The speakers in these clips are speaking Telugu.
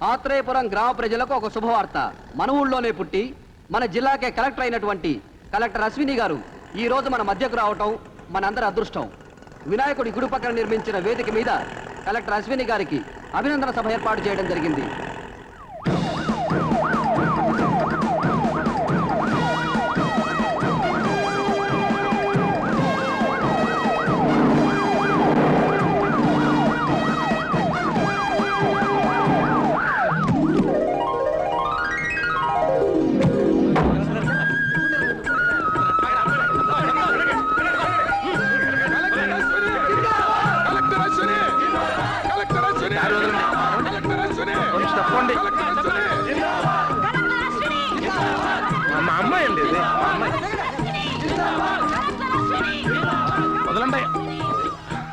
ఆత్రేయపురం గ్రామ ప్రజలకు ఒక శుభవార్త. మన ఊళ్ళోనే పుట్టి మన జిల్లాకే కలెక్టర్ అయినటువంటి కలెక్టర్ అశ్విని గారు ఈ రోజు మన మధ్యకు రావటం మనందరి అదృష్టం. వినాయకుడి గుడి పక్కన నిర్మించిన వేదిక మీద కలెక్టర్ అశ్విని గారికి అభినందన సభ ఏర్పాటు చేయడం జరిగింది.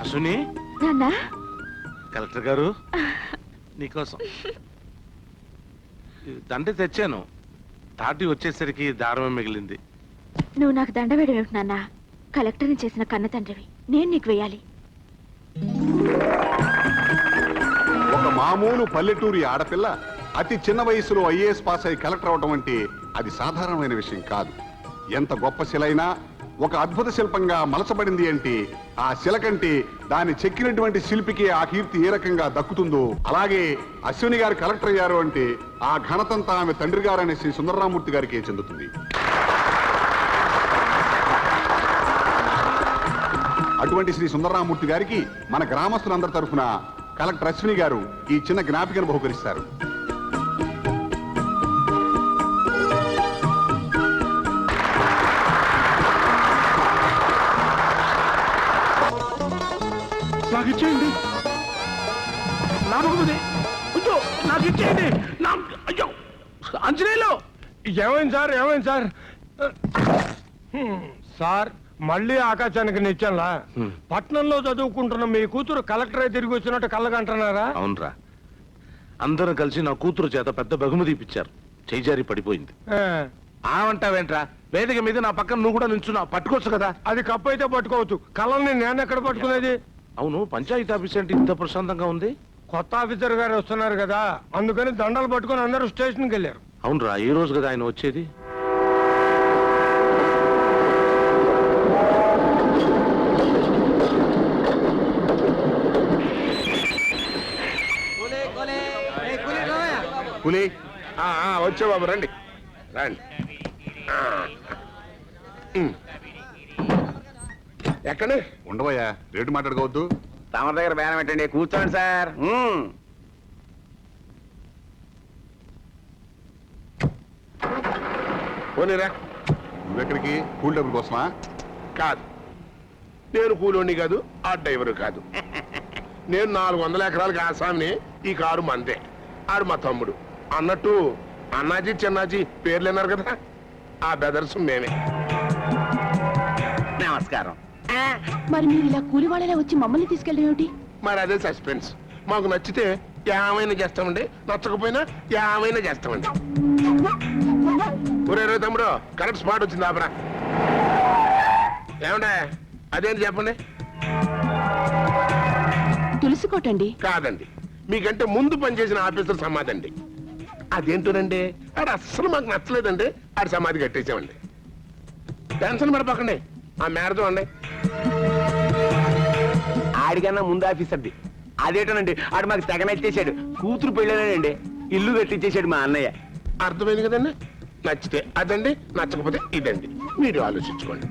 అశ్విని, కలెక్టర్ గారు నీకోసం దండ తెచ్చాను. తాటి వచ్చేసరికి దారమే మిగిలింది. నువ్వు నాకు దండ వేయడం ఏమిటి నాన్న? కలెక్టర్ని చేసిన కన్న తండ్రివి, నేను నీకు వేయాలి. ఒక మామూలు పల్లెటూరి ఆడపిల్ల అతి చిన్న వయసులో ఐఏఎస్ పాస్ అయి కలెక్టర్ అవడం అంటే అది సాధారణమైన విషయం కాదు. ఎంత గొప్ప శిలైనా ఒక అద్భుత శిల్పంగా మలచబడింది అంటే ఆ శిల కంటే దాన్ని చెక్కినటువంటి శిల్పికి ఆ కీర్తి ఏ రకంగా దక్కుతుందో, అలాగే అశ్విని గారు కలెక్టర్ అయ్యారు అంటే ఆ ఘనతంతా ఆమె తండ్రి గారు అనే శ్రీ సుందరరామూర్తి గారికి చెందుతుంది. అటువంటి శ్రీ సుందరరామూర్తి గారికి మన గ్రామస్తులందరి తరఫున కలెక్టర్ అశ్విని గారు ఈ చిన్న జ్ఞాపికను బహుకరిస్తారు. నాకు ఇచ్చేయండి, నాకు ఇచ్చేయండి. అయ్యో అంజనేయులు, ఏమైంది సార్? ఏమైంది సార్? సార్ మళ్ళీ ఆకాశానికి నిచ్చాలా? పట్నంలో చదువుకుంటున్న మీ కూతురు కలెక్టర్ తిరిగి వచ్చినట్టు కళ్ళకంటున్నారా? అవునరా, అందరూ కలిసి నా కూతురు చేత పెద్ద బహుమతి ఇప్పించారు. చేజారి పడిపోయింది. ఆవంటావేంట్రా? వేదిక మీద నా పక్కన నువ్వు కూడా నిల్చున్నా, పట్టుకోవచ్చు కదా. అది కప్పు అయితే పట్టుకోవచ్చు, కళ్ళని నేను ఎక్కడ పట్టుకునేది? అవును, పంచాయతీ ఆఫీస్ అంటే ఇంత ప్రశాంతంగా ఉంది. కొత్త ఆఫీసర్ గారు వస్తున్నారు కదా, అందుకని దండలు పట్టుకుని అందరూ స్టేషన్కి వెళ్ళారు. అవునరా, ఈ రోజు కదా ఆయన వచ్చేది. పులి వచ్చే బాబు, రండి రండి. ఎక్కడే ఉండవయ్యా, రేటు మాట్లాడుకోవద్దు. తమ దగ్గర బేరం పెట్టండి, కూర్చోండి సార్. పోనీరా. నువ్వెక్కడికి? కూల్ డబ్బుల కోసమా? కాదు, నేను కూలోని కాదు, ఆ డ్రైవరు కాదు. నేను 400 ఎకరాలకి ఆసామిని. ఈ కారు మందే. ఆడు మా తమ్ముడు. అన్నట్టు అన్నాజీ చిన్నాజీ పేర్లు విన్నారు కదా, ఆ బెదర్స్ మేమే. నమస్కారం. మరి మీరు ఇలా కూలి వాళ్ళలా వచ్చి మమ్మల్ని తీసుకెళ్ళడం ఏమిటి? మరి అదే సస్పెన్స్. మాకు నచ్చితే ఏమైనా చేస్తామండి, నచ్చకపోయినా ఏమైనా చేస్తామండి. ఒరే తమ్ముడు, కరెక్ట్ స్పాట్ వచ్చింది. ఆపరా. ఏమండే అదేంటి చెప్పండి. తులసికోటండి. కాదండి, మీకంటే ముందు పనిచేసిన ఆఫీసర్ సమాధి అండి. అదేంటోనండి, ఆడు అస్సలు మాకు నచ్చలేదండి. ఆడి సమాధి కట్టేసామండి. టెన్షన్ పడిపోకండి, ఆ మేర చూడండి. ఆడికన్నా ముందు ఆఫీసర్ది. అదేటోనండి, ఆడు మాకు తెగనెట్టేశాడు. కూతురు పెళ్ళానండి, ఇల్లు కట్టించేశాడు మా అన్నయ్య. అర్థమైంది కదండి. నచ్చితే అదండి, నచ్చకపోతే ఇదండి. మీరు ఆలోచించుకోండి.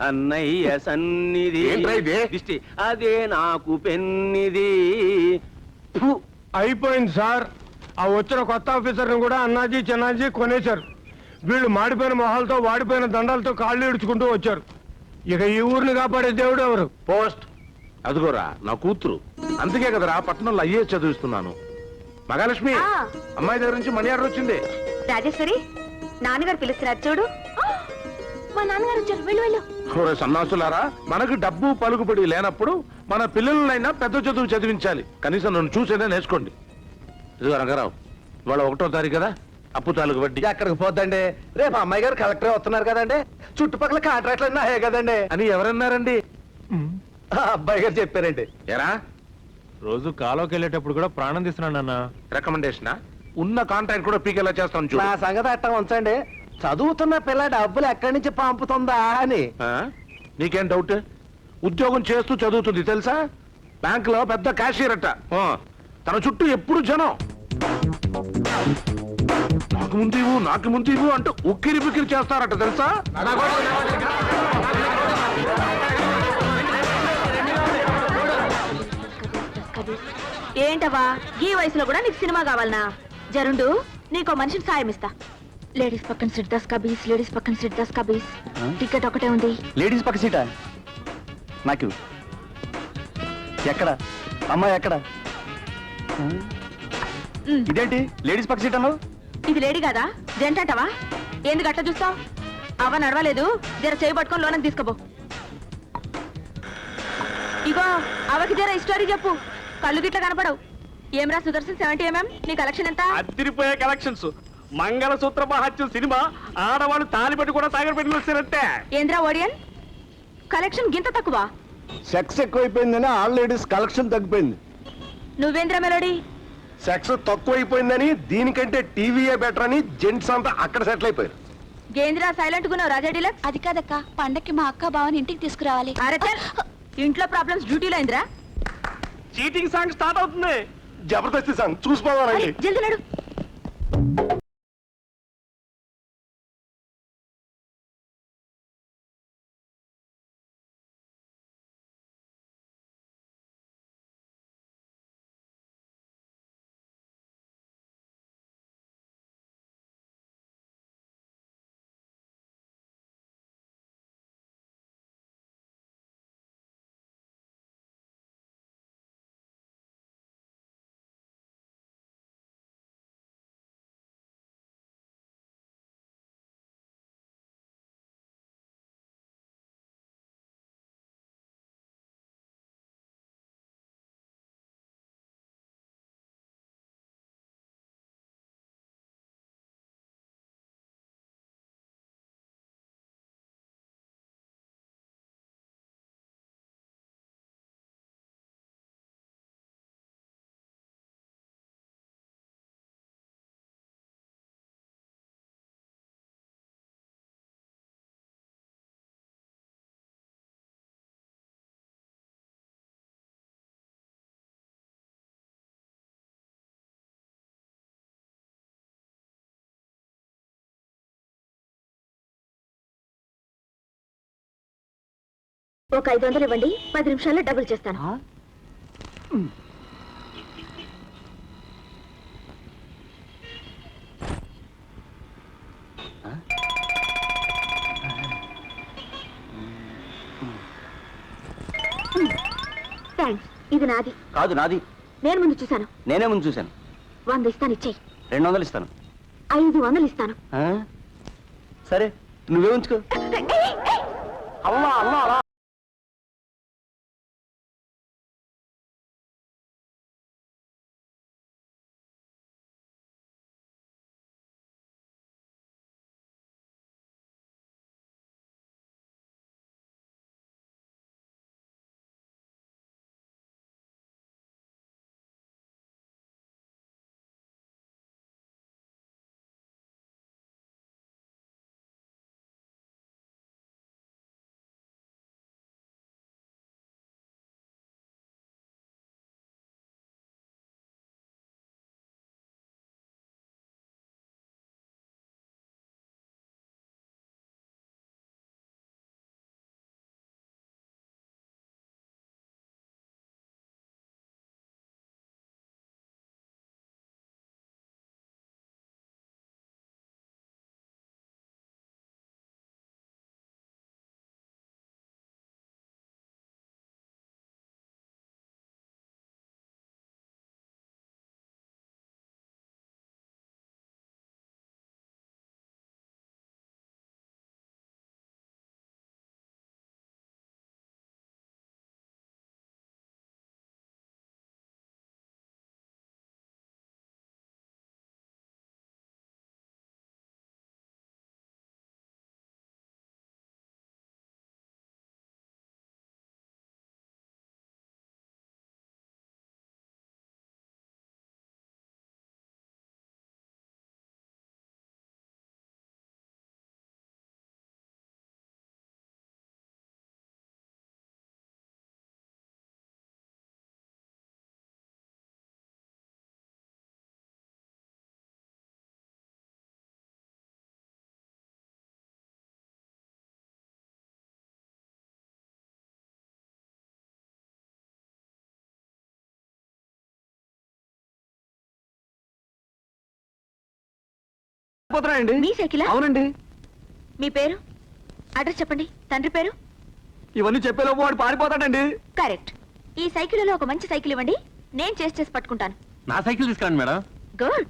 అన్నయ్య సన్నిధి ఏంట్రా ఇది? దిష్టి అదే నాకు పెన్నిది. అయిపోయింది సార్. ఆ వచ్చిన కొత్త ఆఫీసర్ని కూడా అన్నాజీ చిన్నాజీ కొనేశారు. వీళ్ళు మాడిపోయిన మొహాలతో వాడిపోయిన దండాలతో కాళ్ళు ఇడుచుకుంటూ వచ్చారు. ఇక ఈ ఊరిని కాపాడే దేవుడు ఎవరు? పోస్ట్. అదిగోరా నా కూతురు. అందుకే కదరా పట్టణంలో అయ్యే చదివిస్తున్నాను. మహాలక్ష్మి, అమ్మాయి దగ్గర నుంచి మనీ ఆర్డర్ వచ్చింది. రాజేశ్వరి, నాన్నగారు పిలుస్తున్నారు చూడు. మా నాన్నగారు వచ్చారు, వెళ్ళు వెళ్ళు. సన్నాసులారా, మనకు డబ్బు పలుకుబడి లేనప్పుడు మన పిల్లలనైనా పెద్ద చదువు చదివించాలి. కనీసం నన్ను చూసేదే నేర్చుకోండి. ఇదిగో రంగారావు, ఇవాళ 1వ తారీఖు కదా, అప్పు తాలూకు వడ్డీ. ఎక్కడికి పోద్దండి? రేపు అమ్మాయి గారు కలెక్టర్ వస్తున్నారు కదండి, చుట్టుపక్కల కాంట్రాక్ట్లు అన్నీ అయ్యాయి కదండి అని ఎవరన్నారండి? అబ్బాయి గారు చెప్పారండి. ఎరా రోజు కాలోకి వెళ్ళేటప్పుడు కూడా ప్రాణం తీస్తున్నాను నాన్న. రికమెండేషనా? ఉన్న కాంట్రాక్ట్ కూడా పీకేలా చేస్తాను చూడు. నా సంగతి అట్టా ఉంచండి. చదువుతున్న పిల్ల డబ్బులు ఎక్కడి నుంచి పంపుతుందా అని. ఆ? నీకేం డౌట్? ఉద్యోగం చేస్తూ చదువుతుంది తెలుసా? బ్యాంక్ లో పెద్ద క్యాషియర్ అట్ట. తన చుట్టూ ఎప్పుడు జనం. నాకు ముందు ఇవ్వు అంటూ ఉక్కిరి బిక్కిరి చేస్తారట తెలుసా? ఏంటవా ఈ వయసులో కూడా నీకు సినిమా కావాలనా? జరుండు, నీకో మనిషిని సాయం ఇస్తా. లేడీస్ పక్కన సిట్ 10 కబీస్, లేడీస్ పక్కన సిట్ 10 కబీస్. టికెట్ ఒకటే ఉంది. లేడీస్ పక్క సీటా? నాకు ఎక్కడ అమ్మాయి ఎక్కడ? ఇదేంటి లేడీస్ పక్క సీట్ అన్నావు? ఇది లేడీ కదా, జెంట్ అంటావా? ఎందుకు అట్లా చూస్తావు? అవ నడవలేదు, జర చేయి పట్టుకొని లోనకి తీసుకోబో. ఇగో అవకి జర హిస్టరీ చెప్పు, కళ్ళు గిట్ల కనపడవు. ఏమరా సుదర్శన్ 70mm, నీ కలెక్షన్ ఎంత? అదిరిపోయే కలెక్షన్స్. మంగళసూత్ర మహత్యం సినిమా ఆడవాళ్ళు తాలి పెట్టి కూడా సాగర్ పెట్టి వస్తారంటే. ఏంద్రా ఓడియన్, కలెక్షన్ గింత తక్కువ? సెక్స్ ఎక్కువైపోయిందని ఆల్ లేడీస్ కలెక్షన్ తగ్గిపోయింది. నువ్వేంద్ర మెలోడీ? సెక్స్ తక్కువైపోయిందని దీనికంటే టీవీయే బెటర్ అని జెంట్స్ అంతా అక్కడ సెటిల్ అయిపోయారు. గేంద్రా సైలెంట్ గున్నావు రాజా డీలక్స్? అది కాదక్క, పండక్కి మా అక్క బావని ఇంటికి తీసుకురావాలి. అరే చల్, ఇంట్లో ప్రాబ్లమ్స్ డ్యూటీలో అయిందిరా. చీటింగ్ సాంగ్ స్టార్ట్ అవుతుంది. జబర్దస్త్ సాంగ్ చూసిపోవాలండి. జల్దీ నడు. ఒక 500 ఇవ్వండి, 10 నిమిషాల్లో డబుల్ చేస్తాను. థ్యాంక్స్, ఇది నాది. కాదు నాది. నేను ముందు చూశాను. నేనే ముందు చూశాను. 100 ఇస్తాను, ఇచ్చేయి. 200 ఇస్తాను. 500 ఇస్తాను. సరే నువ్వే ఉంచుకో. అమ్మా అమ్మా పోతున్నాయండి. మీ సైకిలా? అవునండి. మీ పేరు, అడ్రస్ చెప్పండి. తండ్రి పేరు? ఇవన్నీ చెప్పేలోపు వాడు పారిపోతాడండి. కరెక్ట్. ఈ సైకిల్లో ఒక మంచి సైకిల్ ఇవ్వండి, నేను చేసి పట్టుకుంటాను. నా సైకిల్ తీసుకురండి మేడం. గుడ్.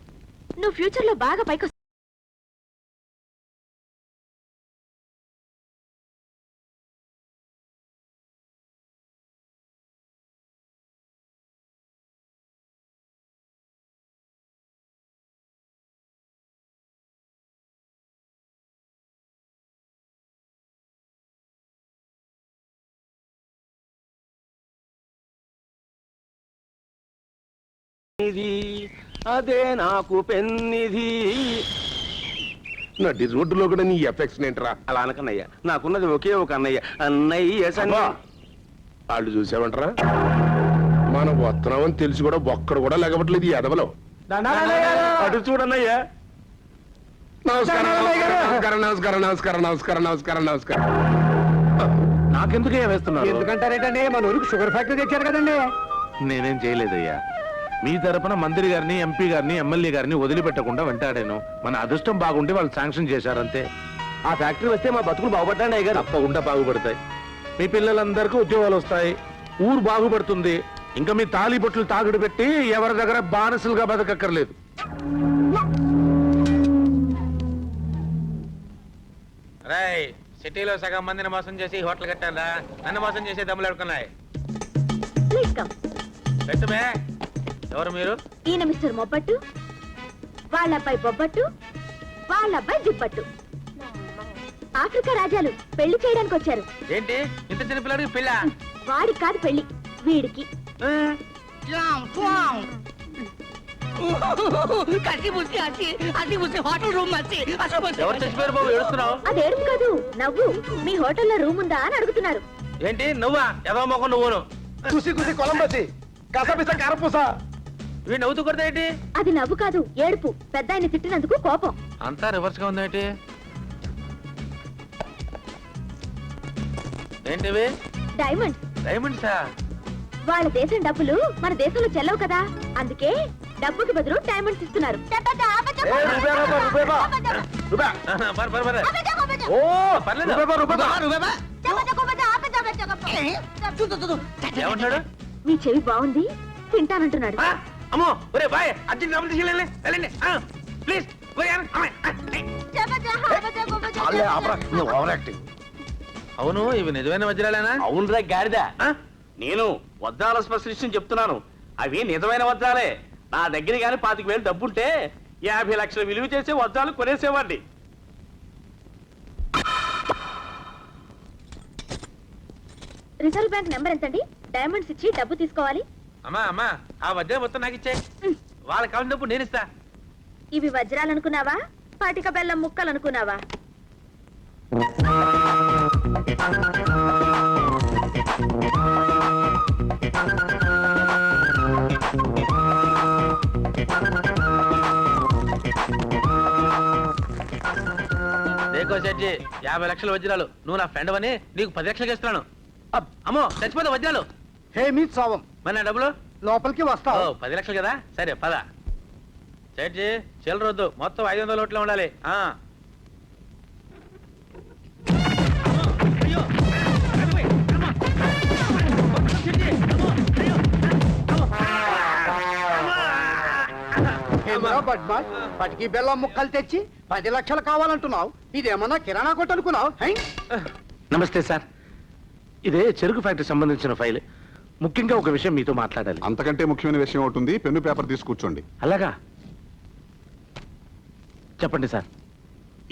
నువ్వు ఫ్యూచర్ లో బాగా పైకి అదే నాకు పెన్నిది. నడి రోడ్డులో కూడా నీ ఎఫెక్ట్స్ ఏంట్రా? అలా అనకన్నయ్య, నాకున్నది ఒకే ఒక అన్నయ్య. అన్నయ్య అబ్బా, వాళ్ళు చూసావంటరా, మనం వస్తున్నామని తెలిసి కూడా ఒక్కడు కూడా లెగవట్లేదు ఈ ఎదవలో. అటు చూడన్నయ్య. నమస్కారం నమస్కారం నమస్కారం నమస్కారం నమస్కారం నమస్కారం నమస్కారం. నాకెందుకే వేస్తున్నారు? ఎందుకంటారేంటండి, మన ఊరికి షుగర్ ఫ్యాక్టరీ తెచ్చారు కదండి. నేనేం చేయలేదయ్యా. మీ తరపున మంత్రి గారిని, ఎంపీ గారిని, ఎమ్మెల్యే గారిని వదిలిపెట్టకుండా వెంటాడాను. మన అదృష్టం బాగుండి వాళ్ళు శాంక్షన్ చేశారంతే. ఆ ఫ్యాక్టరీ వస్తే మా బతుకులు బాగుపడ్డాయి అయ్య గారు. తప్పకుండా బాగుపడతాయి. మీ పిల్లలందరికీ ఉద్యోగాలు వస్తాయి, ఊరు బాగుపడుతుంది. ఇంకా మీ తాళిబొట్లు తాగుడు పెట్టి ఎవరి దగ్గర బానిసలుగా బతకక్కర్లేదు. రాయ్, సిటీలో సగం మందిని మోసం చేసి హోటల్ కట్టారా? నన్ను మోసం చేసే దమ్ములు ఎడుకున్నాయి. Please come. పెట్టమే. ఎవరు మీరు? ఈయన మిస్టర్ మొబ్బట్టు, వాళ్ళ అబ్బాయి బొబ్బట్టు, వాళ్ళ అబ్బాయి దిబ్బట్టు. ఆఫ్రికా రాజాలు పెళ్లి చేయడానికి వచ్చారు. ఏంటి ఇంత చిన్న పిల్లడికి పెళ్ళా? వాడికి కాదు పెళ్లి, వీడికి. ఎవరు చచ్చిపోయారు బాబు? ఏడుస్తున్నావు? అది ఏడుపు కాదు, నవ్వు. మీ హోటల్లో రూమ్ ఉందా అని అడుగుతున్నారు. ఏంటి నువ్వా? ఎదవ మొక్క నువ్వును. కుసి కుసి కొలంబసి కసపిస కారపూస. వీడు నవ్వుతూ కొడతా ఏంటి? అది నవ్వు కాదు, ఏడుపు. పెద్ద ఆయన తిట్టినందుకు కోపం. అంతా రివర్స్ గా ఉందేంటి? ఏంటివి? డైమండ్స్. డైమండ్సా? వాళ్ళ దేశం డబ్బులు మన దేశంలో చెల్లవు కదా, అందుకే డబ్బుకి బదులు డైమండ్స్ ఇస్తున్నారు. ఓ పర్లేదు. ఏమంటాడు? మీ చెవి బాగుంది, తింటానంటున్నాడు. అమ్మో ఒరే బాయ్, అర్జెంట్ డబ్బులు తీసుకెళ్ళండి. వెళ్ళండి ప్లీజ్. అవును, ఇవి నిజమైన వజ్రాలేనా? అవునరా గాడిద, నేను వజ్రాల స్పెషలిస్ట్ చెప్తున్నాను. అవి నిజమైన వజ్రాలే. నా దగ్గర గాని 25,000 డబ్బుంటే 50 లక్షలు విలువ చేసే వజ్రాలు కొనేసేవాడిని. రిజర్వ్ బ్యాంక్ నెంబర్ ఎంతండి? డైమండ్స్ ఇచ్చి డబ్బు తీసుకోవాలి. అమ్మా అమ్మా, ఆ వజ్రం మొత్తం నాకు ఇచ్చే. వాళ్ళకి కావాల్సిన డబ్బు నేను ఇస్తా. ఇవి వజ్రాలు అనుకున్నావా, పాటిక బెల్లం ముక్కలు అనుకున్నావా? దేకో సెట్జీ, 50 లక్షల వజ్రాలు. నువ్వు నా ఫ్రెండ్ అని నీకు 10 లక్షలకి ఇస్తున్నాను. అమ్మో చచ్చిపోతే వజ్రాలు. హే మీ చావం, మరి నా డబ్బులు లోపలికి ఓ వస్తావు. 10 లక్షలు కదా, సరే పద. సెట్జీ చిల్లరొద్దు, మొత్తం 500 నోట్లో ఉండాలి. పటికి బెల్లం ముక్కలు తెచ్చి 10 లక్షలు కావాలంటున్నావు. ఇదేమన్నా కిరాణా కొట్టు అనుకున్నావు? నమస్తే సార్, ఇదే చెరుకు ఫ్యాక్టరీ సంబంధించిన ఫైల్. ముఖ్యంగా ఒక విషయం మీతో మాట్లాడాలి. అంతకంటే ముఖ్యమైన విషయం ఉంటుంది. పెన్ను పేపర్ తీసి కూర్చోండి. అలాగా, చెప్పండి సార్.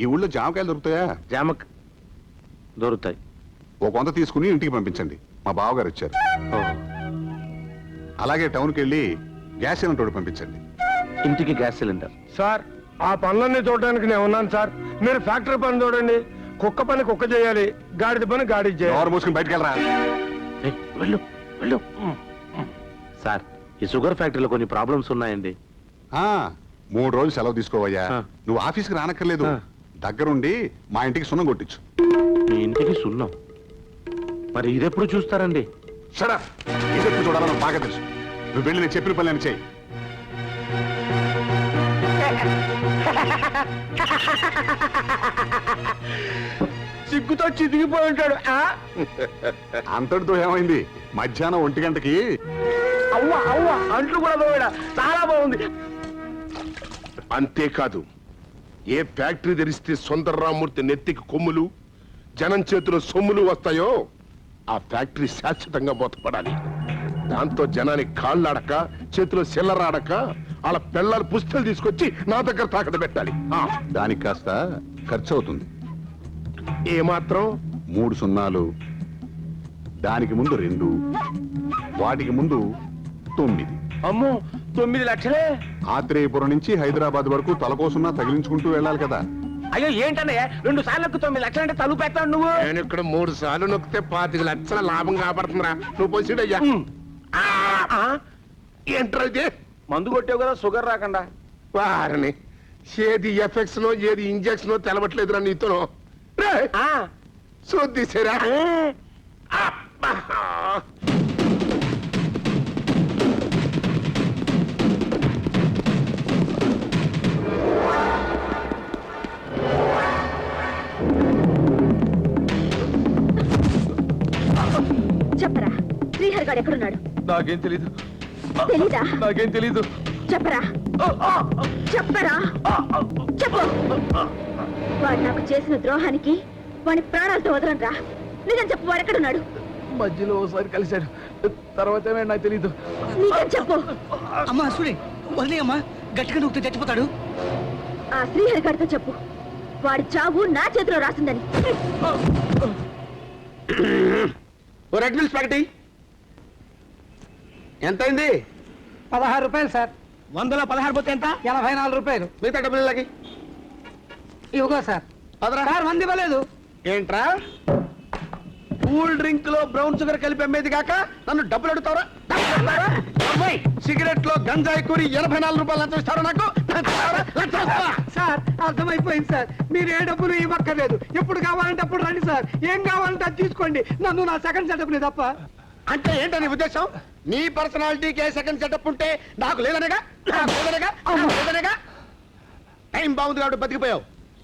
ఈ ఊళ్ళో జామకాయలు దొరుకుతాయా? జామక్ దొరుకుతాయి. ఓ కొంత తీసుకుని ఇంటికి పంపించండి, మా బావగారు వచ్చారు. అలాగే టౌన్కి వెళ్ళి గ్యాస్ సిలిండర్ పంపించండి. ఇంటికి గ్యాస్ సిలిండర్. సార్, ఆ పనులన్నీ చూడడానికి నేను ఉన్నాను సార్. మీరు ఫ్యాక్టరీ పని చూడండి. కుక్క పని కుక్క చేయాలి, గాడిద పని గాడి చేయాలి. ఎవరు మూసుకుని బయటకు వెళ్ళరా. వెళ్ళు వెళ్ళు. సార్, ఈ షుగర్ ఫ్యాక్టరీలో కొన్ని ప్రాబ్లమ్స్ ఉన్నాయండి. 3 రోజులు సెలవు తీసుకోవయ్యా. ఆ. నువ్వు ఆఫీస్కి రానక్కర్లేదు, ఆ. దగ్గరుండి మా ఇంటికి సున్నం కొట్టించు. మీ ఇంటికి సున్నం? మరి ఇదెప్పుడు చూస్తారండి? సరే, ఇదెప్పుడు చూడాలని నాకు బాగా తెలుసు. నువ్వు వెళ్ళి నేను చెప్పిన పనులు అని చెయ్యి. సిగ్గుతో చితికిపోయి ఉంటాడు. అంతటితో ఏమైంది? మధ్యాహ్నం 1 గంటకి అవ్వ అవ్వ అంట్లు కూడా పోయాడా? చాలా బాగుంది. అంతేకాదు, ఏ ఫ్యాక్టరీ తెరిస్తే సుందర్రామూర్తి నెత్తికి కొమ్ములు, జనం చేతిలో సొమ్ములు వస్తాయో ఆ ఫ్యాక్టరీ శాశ్వతంగా మూతపడాలి. దాంతో జనానికి కాళ్ళాడక, చేతిలో సిల్లరాడక వాళ్ళ పిల్లల పుస్తలు తీసుకొచ్చి నా దగ్గర తాకట్టు పెట్టాలి. దానికి కాస్త ఖర్చు అవుతుంది. ఏమాత్రం? 3 సున్నాలు, దానికి ముందు 2, వాటికి ముందు 9. అమ్మో 9 లక్షలే. ఆత్రేయపురం నుంచి హైదరాబాద్ వరకు తలకోసున్నా తగిలించుకుంటూ వెళ్ళాలి కదా. అయ్యో ఏంటన్నయ్య 2 సార్లకు 9 లక్షలు అంటే తలుపు పెట్టాడు నువ్వు. నేను ఇక్కడ 3 సార్లు నొక్కితే 25 లక్షల లాభం కాబడుతుందిరా. నువ్వు పోసిడయ్యా. ఏంట్రా ఇది? మందు కొట్టావు కదా షుగర్ రాకుండా. వారిని ఏది ఎఫెక్ట్స్ నో ఏది ఇంజెక్షన్ తెలవట్లేదురా నీతోనో. చూద్దిసేరా. చెప్పరా శ్రీహరి గారు ఎక్కడున్నాడు? నాకేం తెలీదు. తెలీదా? నాకేం తెలీదు. చెప్పరా చెప్పరా చెప్పు. వాడు నాకు చేసిన ద్రోహానికి వాడి ప్రాణాలతో వదలంరా. నిజం చెప్పు, వాడు ఎక్కడున్నాడు? మధ్యలో ఓసారి కలిశాడు, తర్వాత ఏమైనా నాకు తెలీదు. నిజం చెప్పు. అమ్మా అశ్విని వదిలేయమ్మా, గట్టిగా నూకితే చచ్చిపోతాడు. ఆ శ్రీహరి గారితో చెప్పు, వాడి చావు నా చేతిలో రాసిందని. రెడ్ మిల్స్ ప్యాకెట్ ఎంతైంది? 16 రూపాయలు సార్. 100లో 16 పోతే ఎంత? 84 రూపాయలు. మిగతా డబ్బులు ఇలాగే ఇవ్వగా సార్. సార్ మంది ఇవ్వలేదు. ఏంట్రా కూల్ డ్రింక్ లో బ్రౌన్ షుగర్ కలిపి అమ్మేది కాక నన్ను డబ్బులు అడుగుతారా? సిగరెట్ లో గంజాయి కూరి 84 రూపాయలు ఎంత ఇస్తారో నాకు? సార్ అర్థమైపోయింది సార్. మీరు ఏ డబ్బులు ఇవ్వక్కర్లేదు. ఎప్పుడు కావాలంటే అప్పుడు రండి సార్. ఏం కావాలంటే అది తీసుకోండి. నన్ను నా సెకండ్ సెటప్ ని తప్ప. అంటే ఏంటని ఉద్దేశం? నీ పర్సనాలిటీకి సెకండ్ సెటప్ ఉంటే నాకు లేదనేగా? టైం బాగుంది కాబట్టి బతికిపోయావు.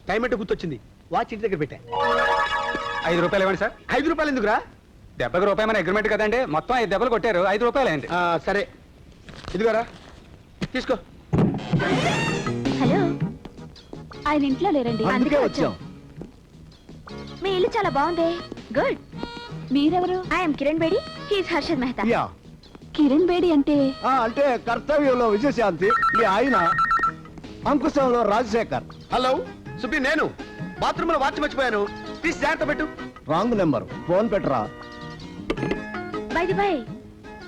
టైం అంటే గుర్తొచ్చింది, వాచ్ ఇంటి దగ్గర పెట్టా. 5 రూపాయలు ఇవ్వండి సార్. 5 రూపాయలు ఎందుకురా? దెబ్బకి రూపాయి మన అగ్రిమెంట్ కదండి. మొత్తం 5 దెబ్బలు కొట్టారు. 5 రూపాయలు అయింది. సరే ఇదిగోరా తీసుకో. హలో, ఆయన ఇంట్లో లేరండి. అందుకే వచ్చాం. మీ ఇల్లు చాలా బాగుంది. గుడ్. మీరెవరు? ఐఎమ్ కిరణ్ బేడి. హీస్ హర్షద్ మెహతా. కిరణ్ బేడి అంటే? అంటే కర్తవ్యంలో విజయశాంతి, మీ ఆయన అంకుశంలో రాజశేఖర్. హలో సుబ్బి, నేను బాత్రూమ్ లో వాచ్ మర్చిపోయాను. తీసి జాగ్రత్త పెట్టు. రాంగ్ నెంబర్, ఫోన్ పెట్టరా. బై ది బై,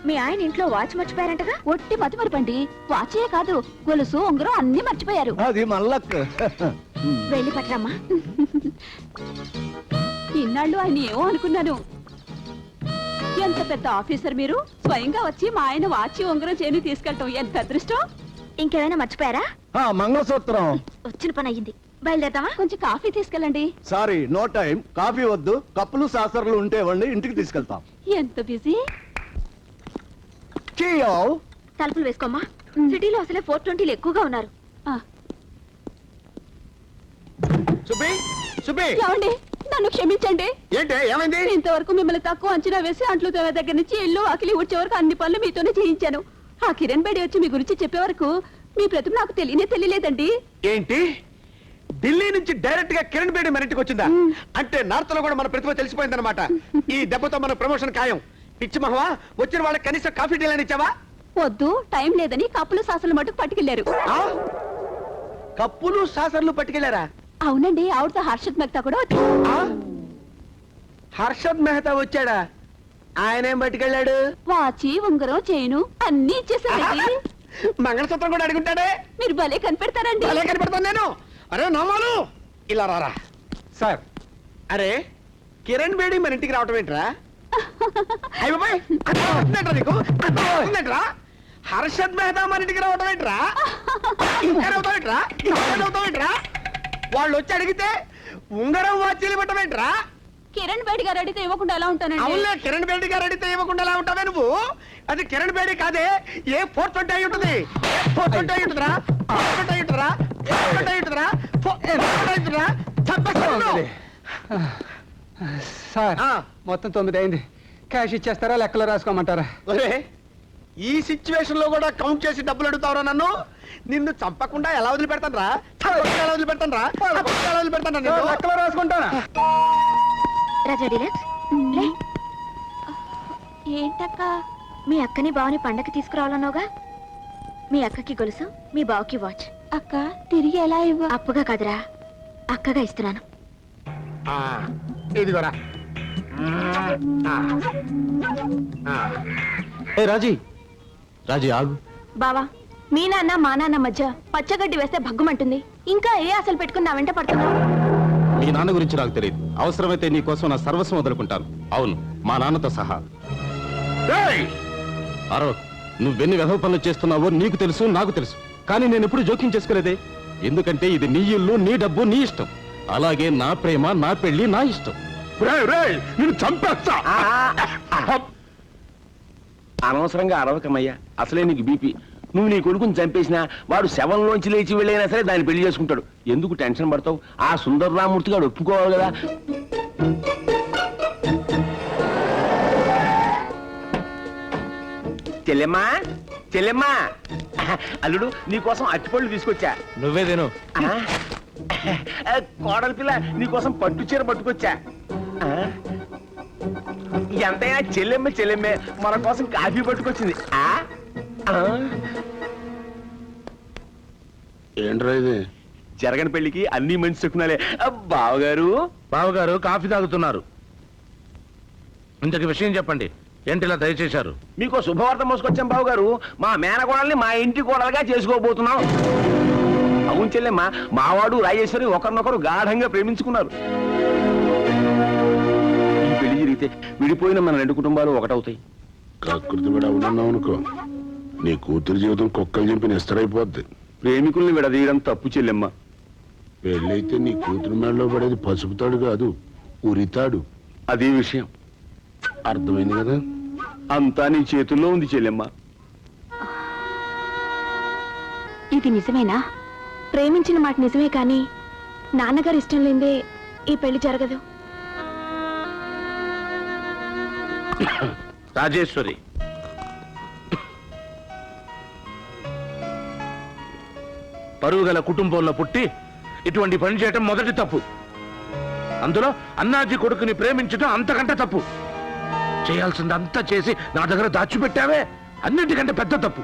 మీ ఆయన ఇంట్లో వాచ్ మర్చిపోయారంటగా? ఒట్టి మతి మరపండి. వాచే కాదు, గొలుసు ఉంగరం అన్ని మర్చిపోయారు. అది మల్లక్. వెళ్ళి పట్టరమ్మా. ఇన్నాళ్ళు ఆయన ఏమో అనుకున్నాను. ఎంత పెద్ద ఆఫీసర్ మీరు, స్వయంగా వచ్చి మా ఆయన వాచి ఉంగరం చేని తీసుకెళ్ళటం ఎంత అదృష్టం. ఇంకేమైనా మర్చిపోయారా? మంగళసూత్రం. వచ్చిన పని అయ్యింది. బయలుదేరతామా? కొంచెం కాఫీ తీసుకెళ్ళండి. Sorry, no time. కాఫీ వద్దు, కప్పులు సాసర్లు ఉంటే ఇవ్వండి, ఇంటికి తీసుకెళ్తాం. ఎంత బిజీ. తలుపులు వేసుకోమ్మా. సిటీలో అసలే 420 ఎక్కువగా ఉన్నారు. ఏమండి, నన్ను క్షమించండి. ఏంటి ఏమైంది? ఇంతవరకు మిమ్మల్ని తక్కువ అంచనా వేసి అంట్లు తోమే దగ్గర నుంచి ఇల్లు అకిలి ఊడ్చే వరకు అన్ని పనులు మీతోనే చేయించాను. ఆ కిరణ్ బేడి వచ్చి మీ గురించి చెప్పే వరకు మీ ప్రతిభ నాకు తెలియలేదండి. ఏంటి, ఢిల్లీ నుంచి డైరెక్ట్ గా కిరణ్ బేడి మన ఇంటికి వచ్చిందా? అంటే నార్త్ లో కూడా మన ప్రతిభ తెలిసిపోయిందన్నమాట. ఈ దెబ్బతో మన ప్రమోషన్ ఖాయం. పిచ్చి మహవా, వచ్చిన వాళ్ళకి కనీసం కాఫీ టీ అని ఇచ్చావా? వద్దు, టైం లేదని కప్పులు సాసలు మటుకు పట్టుకెళ్లారు. కప్పులు సాసర్లు పట్టుకెళ్లారా? అవునండి, ఆవిడతో హర్షద్ మెహతా కూడా హర్షద్ మెహతా వచ్చాడా? ఆయన ఏం పట్టుకెళ్ళాడు? వాచి ఉంగరం చేయను అన్ని ఇచ్చేసారండి. మంగళసూత్రం కూడా అడుగుంటాడే. మీరు భలే కనిపెడతారండి. భలే కనిపెడతాను నేను. అరే నమ్మాను, ఇలా రారా. సార్, అరే కిరణ్ బేడి మన ఇంటికి రావటం ఏంట్రా? నీకు హర్షద్ మెహతా మన ఇంటికి రావటం ఏంట్రా? ఇంకేనవుతావేంట్రా? వాళ్ళు వచ్చి అడిగితే ఉంగరం వాచీలు ఇవ్వటం ఏంట్రా? కిరణ్ బేడి గారు అడిగితే ఇవ్వకుండా ఎలా ఉంటానండి? అవునులే, కిరణ్ బేడి గారు అడిగితే ఇవ్వకుండా ఎలా ఉంటావే నువ్వు? అది కిరణ్ బేడి కాదే, ఏ 420 అయి ఉంటుంది. 420 అయి ఉంటుందిరా. సార్ మొత్తం 9 అయింది. క్యాష్ ఇచ్చేస్తారా లెక్కలో రాసుకోమంటారా? ఈ సిచ్యువేషన్ లో కూడా కౌంట్ చేసి డబ్బులు అడుగుతావురా నన్ను? నిన్ను చంపకుండా ఎలా వదిలిపెడతాను రా? ఎలా వదిలిపెడతాను రా? ఎలా వదిలిపెడతాను లెక్కలో రాసుకుంటానా? రాజా డీలక్స్ లే. ఏంటక్క మీ అక్కని బావని పండగకి తీసుకురావాలన్నావుగా? మీ అక్కకి గొలుసు, మీ బావకి వాచ్. అక్క తిరిగి ఎలా ఇవ్వ? అప్పుగా కాదురా, అక్కగా ఇస్తున్నాను. ఇదిగోరా. రాజీ రాజీ ఆగు. బావా, మీ నాన్న మా నాన్న మధ్య పచ్చగడ్డి వేస్తే భగ్గుమంటుంది. ఇంకా ఏ ఆశలు పెట్టుకుని నా వెంట పడుతున్నావు? మీ నాన్న గురించి నాకు తెలియదు. అవసరమైతే నీ కోసం నా సర్వస్వం వదులుకుంటాను. అవును, మా నాన్నతో సహా. అరవకు. నువ్వెన్ని వెధవ పనులు చేస్తున్నావో నీకు తెలుసు, నాకు తెలుసు. కానీ నేను ఎప్పుడు జోక్యం చేసుకోలేదే. ఎందుకంటే ఇది నీ ఇల్లు, నీ డబ్బు, నీ ఇష్టం. అలాగే నా ప్రేమ, నా పెళ్లి, నా ఇష్టం. నేను చంపేస్తా. అనవసరంగా అరవకమయ్యా, అసలే నీకు బీపీ. నువ్వు నీ కొడుకుని చంపేసినా వాడు శవంలోంచి లేచి వెళ్ళైనా సరే దాన్ని పెళ్లి చేసుకుంటాడు. ఎందుకు టెన్షన్ పడతావు? ఆ సుందరరామూర్తి గారు ఒప్పుకోవాలి కదా. చెల్లెమ్మా, చెల్లెమ్మా, అల్లుడు నీకోసం అట్టిపళ్ళు తీసుకొచ్చా. నువ్వే తిను. కోడలి పిల్ల నీకోసం పట్టు చీర పట్టుకొచ్చా. ఎంతైనా చెల్లెమ్మ చెల్లెమ్మే, మన కోసం కాఫీ పట్టుకొచ్చింది. ఏంట్రా ఇది? జరగని పెళ్లికి అన్ని మంచి చెక్కునాలే. బావగారు, బావగారు కాఫీ తాగుతున్నారు. ఇంతకి విషయం చెప్పండి, ఏంటిలా దయచేశారు? మీకు శుభవార్త మోసుకొచ్చాం బావగారు. మా మేనకోడల్ని మా ఇంటి కోడలుగా చేసుకోబోతున్నాం. అవును చెల్లెమ్మ, మావాడు రాజేశ్వరి ఒకరినొకరు గాఢంగా ప్రేమించుకున్నారు. ఈ పెళ్లి జరిగితే విడిపోయిన మన 2 కుటుంబాలు ఒకటవుతాయి. కకృతి కూడా ఉన్నావు అనుకో, నీ కూతురు జీవితం కుక్కలు చంపి నిస్తరైపోద్ది. ప్రేమికుల్ని విడదీయడం తప్పు చెల్లెమ్మ. పెళ్ళైతే నీ కూతురు మెడలో పడేది పసుపుతాడు కాదు, ఉరితాడు. అదే విషయం. అర్థమైంది కదా? అంతా నీ చేతుల్లో ఉంది చెల్లెమ్మ. ఇది నిజమేనా? ప్రేమించిన మాట నిజమే, కానీ నాన్నగారు ఇష్టం లేదే ఈ పెళ్లి జరగదు. రాజేశ్వరి, పరువుగల కుటుంబంలో పుట్టి ఇటువంటి పని చేయటం మొదటి తప్పు. అందులో అన్నాజీ కొడుకుని ప్రేమించటం అంతకంటే తప్పు. చేయాల్సిందంతా చేసి నా దగ్గర దాచిపెట్టావే, అన్నిటికంటే పెద్ద తప్పు.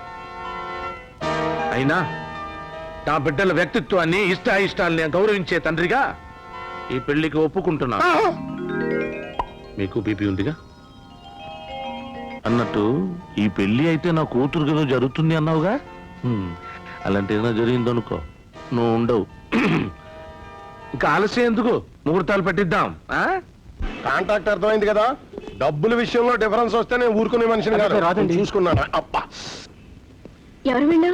అయినా నా బిడ్డల వ్యక్తిత్వాన్ని, ఇష్టాయిష్టాల్ని గౌరవించే తండ్రిగా ఈ పెళ్లికి ఒప్పుకుంటున్నా. మీకు బీపీ ఉందిగా? అన్నట్టు ఈ పెళ్లి అయితే నా కూతురు కదా జరుగుతుంది అన్నావుగా? అలాంటి ఏదైనా జరిగిందనుకో, నువ్వు ఉండవు. ఇంకా ఆలస్యం ఎందుకు, ముహూర్తాలు పెట్టిద్దాం. కాంటాక్ట్ అర్థమైంది కదా. డబ్బుల విషయంలో డిఫరెన్స్ వస్తే నేను ఊరుకునే మనిషిని కాదు. రాదండి. చూసుకున్నాను. అబ్బా, ఎవరు వీళ్ళు?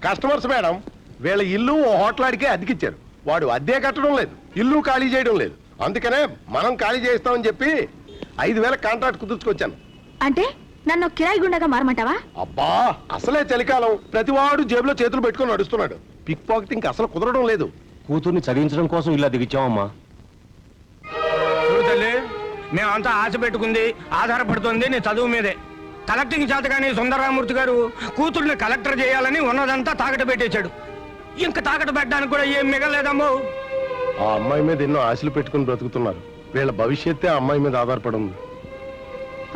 Customers madam. వీళ్ళ ఇల్లు ఓ హోటలాడికే అద్దెకిచ్చారు. వాడు అద్దె కట్టడం లేదు, ఇల్లు ఖాళీ చేయడం లేదు. అందుకనే మనం ఖాళీ చేస్తామని చెప్పి 5,000 కాంట్రాక్ట్ కుదుర్చుకొచ్చాను. అంటే నన్ను కిరాయి గుండగా మారమంటావా? అబ్బా, అసలే చలికాలం, ప్రతివాడు జేబులో చేతులు పెట్టుకొని నడుస్తున్నాడు. పిక్ పాకెటింగ్ అసలు కుదరడం లేదు. కూతుర్ని చదివించడం కోసం ఇలా దిగిచ్చావమ్మా. తల్లి, మేమంతా ఆశ పెట్టుకుంది, ఆధారపడుతుంది నీ చదువు మీదే. కలెక్టింగ్ చేత కానీ సుందరరామూర్తి గారు కూతుర్ని కలెక్టర్ చేయాలని ఉన్నదంతా తాకట్టు పెట్టేశాడు. ఇంకా తాకట్టు పెట్టడానికి కూడా ఏం మిగలేదమ్మో. ఆ అమ్మాయి మీద ఎన్నో ఆశలు పెట్టుకుని బ్రతుకుతున్నారు. వీళ్ళ భవిష్యత్తే ఆ అమ్మాయి మీద ఆధారపడి ఉంది.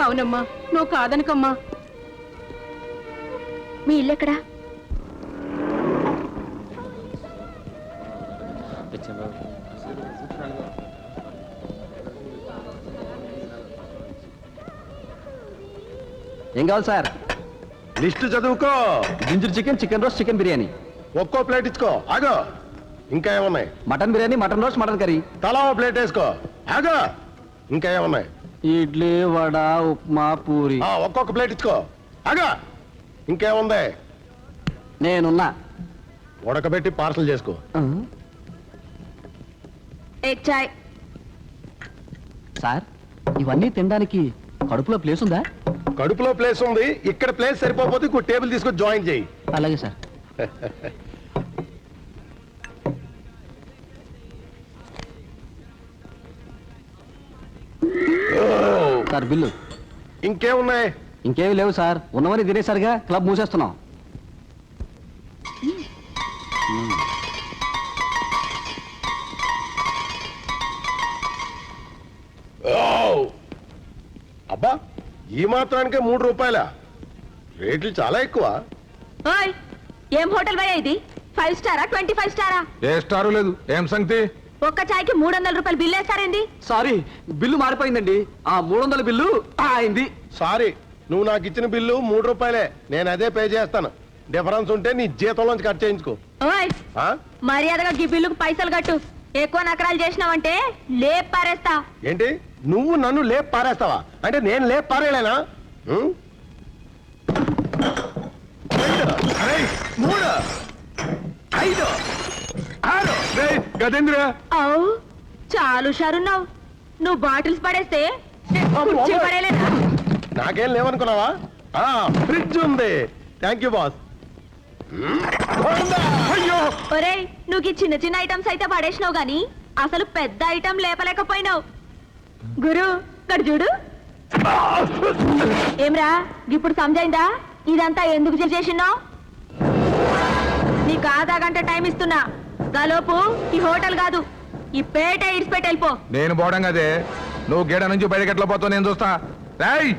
అవునమ్మా, నువ్వు కాదనకమ్మా. మీ ఇల్లు ఎక్కడా? ఏం కావాలి సార్? లిస్టు చదువుకో. Ginger chicken, chicken roast, chicken biryani. ఒక్కో ప్లేట్ ఇచ్చుకో. ఆగో, ఇంకా ఏమున్నాయి? Mutton biryani, mutton roast, mutton curry. తలా ఓ ప్లేట్ వేసుకో. ఆగో, ఇంకా ఏమున్నాయి? ఇడ్లీ, వడ, ఉప్మా, పూరి. ఒక్కొక్క ప్లేట్ ఇచ్చుకో. ఆగో, ఇంకేముంది? నేనున్నా. ఉడకబెట్టి పార్సల్ చేసుకో. ఎగ్ చాయ్. సార్, ఇవన్నీ తినడానికి కడుపులో ప్లేస్ ఉందా? కడుపులో ప్లేస్ ఉంది. ఇక్కడ ప్లేస్ సరిపోతే ఇంకో టేబుల్ తీసుకొని జాయిన్ చేయి. అలాగే సార్. Sir bill. ఇంకేమున్నాయి? ఇంకేమి లేవు సార్, ఉన్నవని తినేసరిగా క్లబ్ మూసేస్తున్నాం. అబ్బా, ఈ మాత్రానికే 3 రూపాయల? రేట్లు చాలా ఎక్కువ. ఓయ్, ఏం హోటల్ భయ ఇది? 5 స్టారా 25 స్టారా? ఏ స్టారు లేదు. ఏం సంగతి? ఒక్క చాయ్కి 300 రూపాయలు బిల్లు వేస్తారేంది? సారీ, బిల్లు మారిపోయిందండి. ఆ 300 బిల్లు అయింది. సారీ, నువ్వు నాకు ఇచ్చిన బిల్లు 3 రూపాయలే. నేను అదే పే చేస్తాను. డిఫరెన్స్ ఉంటే నీ జీతంలోంచి కట్ చేయించుకో. ఓయ్, ఆ? మర్యాదగా ఈ బిల్లుకు పైసలు కట్టు. ఎక్కువ నకరాలు చేసినావంటే లేపు పారేస్తా. ఏంటి, నువ్వు నన్ను లేపు పారేస్తావా? అంటే నేను లేపు పారేయలేనా? 3, 5, 6. గజేంద్ర, అవు చాలు షారున్నావు. నువ్వు బాటిల్స్ పడేస్తే కుర్చీ పడేలేనా? నాకేం లేవనుకున్నావా? ఫ్రిడ్జ్ ఉంది. Thank you boss. అయ్యో, ఒరేయ్, నువ్వు ఈ చిన్న చిన్న ఐటమ్స్ అయితే పడేసినావు గాని అసలు పెద్ద ఐటమ్ లేపలేకపోయినావు. గురు ఇక్కడ చూడు. ఏమ్రా, ఇప్పుడు సమజైందా ఇదంతా ఎందుకు చేసినావు? నీకు ఆధా గంట టైం ఇస్తున్నా. గలోపు ఈ హోటల్ కాదు, ఈ పేట ఇడిచిపెట్టి వెళ్ళిపో. నేను పోవడం కదే, నువ్వు గేడ నుంచి బయటకి ఎట్లా పోతావు నేను చూస్తా. రేయ్,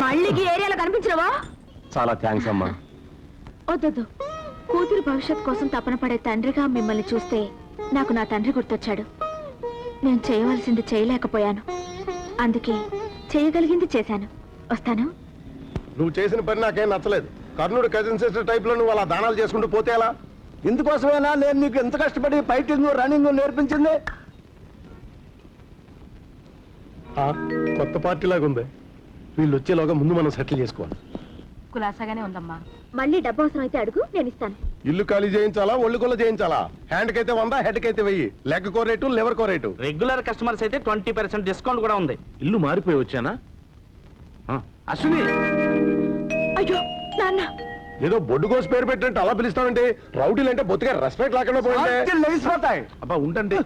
మళ్ళీ ఈ ఏరియాలో కనిపించినవా? చాలా థ్యాంక్స్ అమ్మా. వద్దొద్దు. కూతురు భవిష్యత్ కోసం తపన పడే తండ్రిగా మిమ్మల్ని చూస్తే నాకు నా తండ్రి గుర్తొచ్చాడు. నేను చేయవలసింది చేయలేకపోయాను, అందుకే చేయగలిగింది చేశాను. వస్తాను. నువ్వు చేసిన పని నాకేం నచ్చలేదు. కర్ణుడు కజిన్ సిస్టర్ టైప్ లో నువ్వు అలా దానాలు చేసుకుంటూ పోతే ఎలా? ఇందుకోసమేనా నేను నీకు ఎంత కష్టపడి ఫైటింగ్ రన్నింగ్ నేర్పించింది? కొత్త పార్టీ లాగా ఉంది. వీళ్ళు వచ్చేలోగా ముందు మనం సెటిల్ చేసుకోవాలి. కులాసాగానే ఉందమ్మా. మళ్ళీ డబ్బు అవసరం అయితే అడుగు, నేను ఇస్తాను. ఇల్లు ఖాళీ చేయించాలా, ఒళ్ళు కొల్ల చేయించాలా? హ్యాండ్ కైతే 100, హెడ్ కైతే 1000. లెగ్ కో రేటు, లివర్ కో రేటు. రెగ్యులర్ కస్టమర్స్ అయితే 20% డిస్కౌంట్ కూడా ఉంది. ఇల్లు మారిపోయి వచ్చానా? అశ్విని, అయ్యో నాన్న, ఏదో బొడ్డు కోసి పేరు పెట్టినట్టు అలా పిలుస్తామంటే రౌడీలు అంటే బొత్తుగా రెస్పెక్ట్ లేకుండా పోయింది. అబ్బా ఉండండి.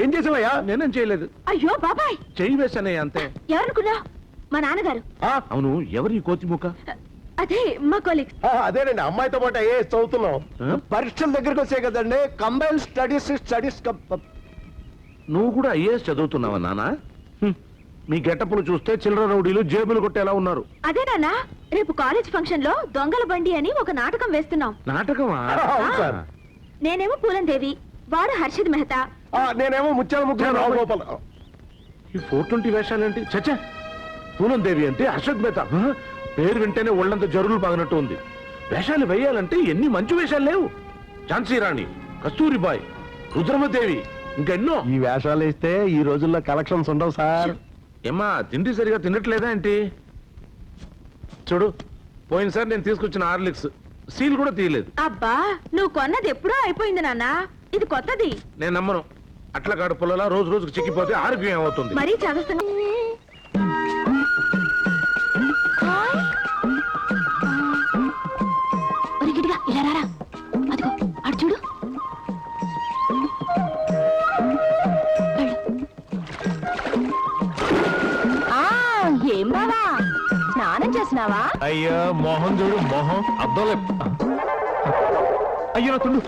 ఏం చేసావయ్యా? నేనేం చేయలేదు, అయ్యో బాబాయ్. చెయ్యి వేసానయ్య అంతే. ఎవరనుకున్నా? మా నాన్నగారు. అవును, ఎవరు ఈ కోతి ముఖ? అదే మా కొలీగ్. అదేనండి, అమ్మాయితో పాటు చదువుతున్నావు. పరీక్షల దగ్గరికి వచ్చాయి కదండి. కంబైన్ స్టడీస్ నువ్వు కూడా ఐఏఎస్ చదువుతున్నావా నాన్న? మీ గెటప్పులు చూస్తే చిల్లర రౌడీలు జేబులు కొట్టేలా ఉన్నారు. అదే నాన్న, రేపు కాలేజ్ ఫంక్షన్ లో దొంగల బండి అని ఒక నాటకం వేస్తున్నాం. నాటకమా? నేనేమో పూలందేవి, వాడు హర్షిద్ మెహతా. నేనేమో ముత్యాల ముగ్గురు రావు గోపాల్. ఈ 420 వేషాలేంటి? చచ్చా, పూనం దేవి అంటే అశ్వత్ మేత. పేరు వింటేనే ఒళ్ళంత జరులు బాగినట్టు ఉంది. వేషాలు వేయాలంటే ఎన్ని మంచి వేషాలు లేవు. ఝాన్సీ రాణి, కస్తూరిబాయ్, రుద్రమదేవి, ఇంకెన్నో. ఈ వేషాలు వేస్తే ఈ రోజుల్లో కలెక్షన్స్ ఉండవు సార్. ఏమ్మా, తిండి సరిగా తినట్లేదా ఏంటి? చూడు, పోయినసారి నేను తీసుకొచ్చిన హార్లిక్స్ సీల్ కూడా తీయలేదు. అబ్బా, నువ్వు కొన్నది ఎప్పుడో అయిపోయింది నాన్న, ఇది కొత్తది. నేను నమ్మను. అట్ల కాడు పుల్లలా రోజు రోజుకు చిక్కిపోతే ఆరోగ్యం ఏమవుతుంది? మరీ చాదస్తంగా. ఇలా రారా, అదిగో అటు చేస్తున్నావా? అయ్యో మొహం చూడు మొహం అద్దంలే. అయ్యో నా తుండు,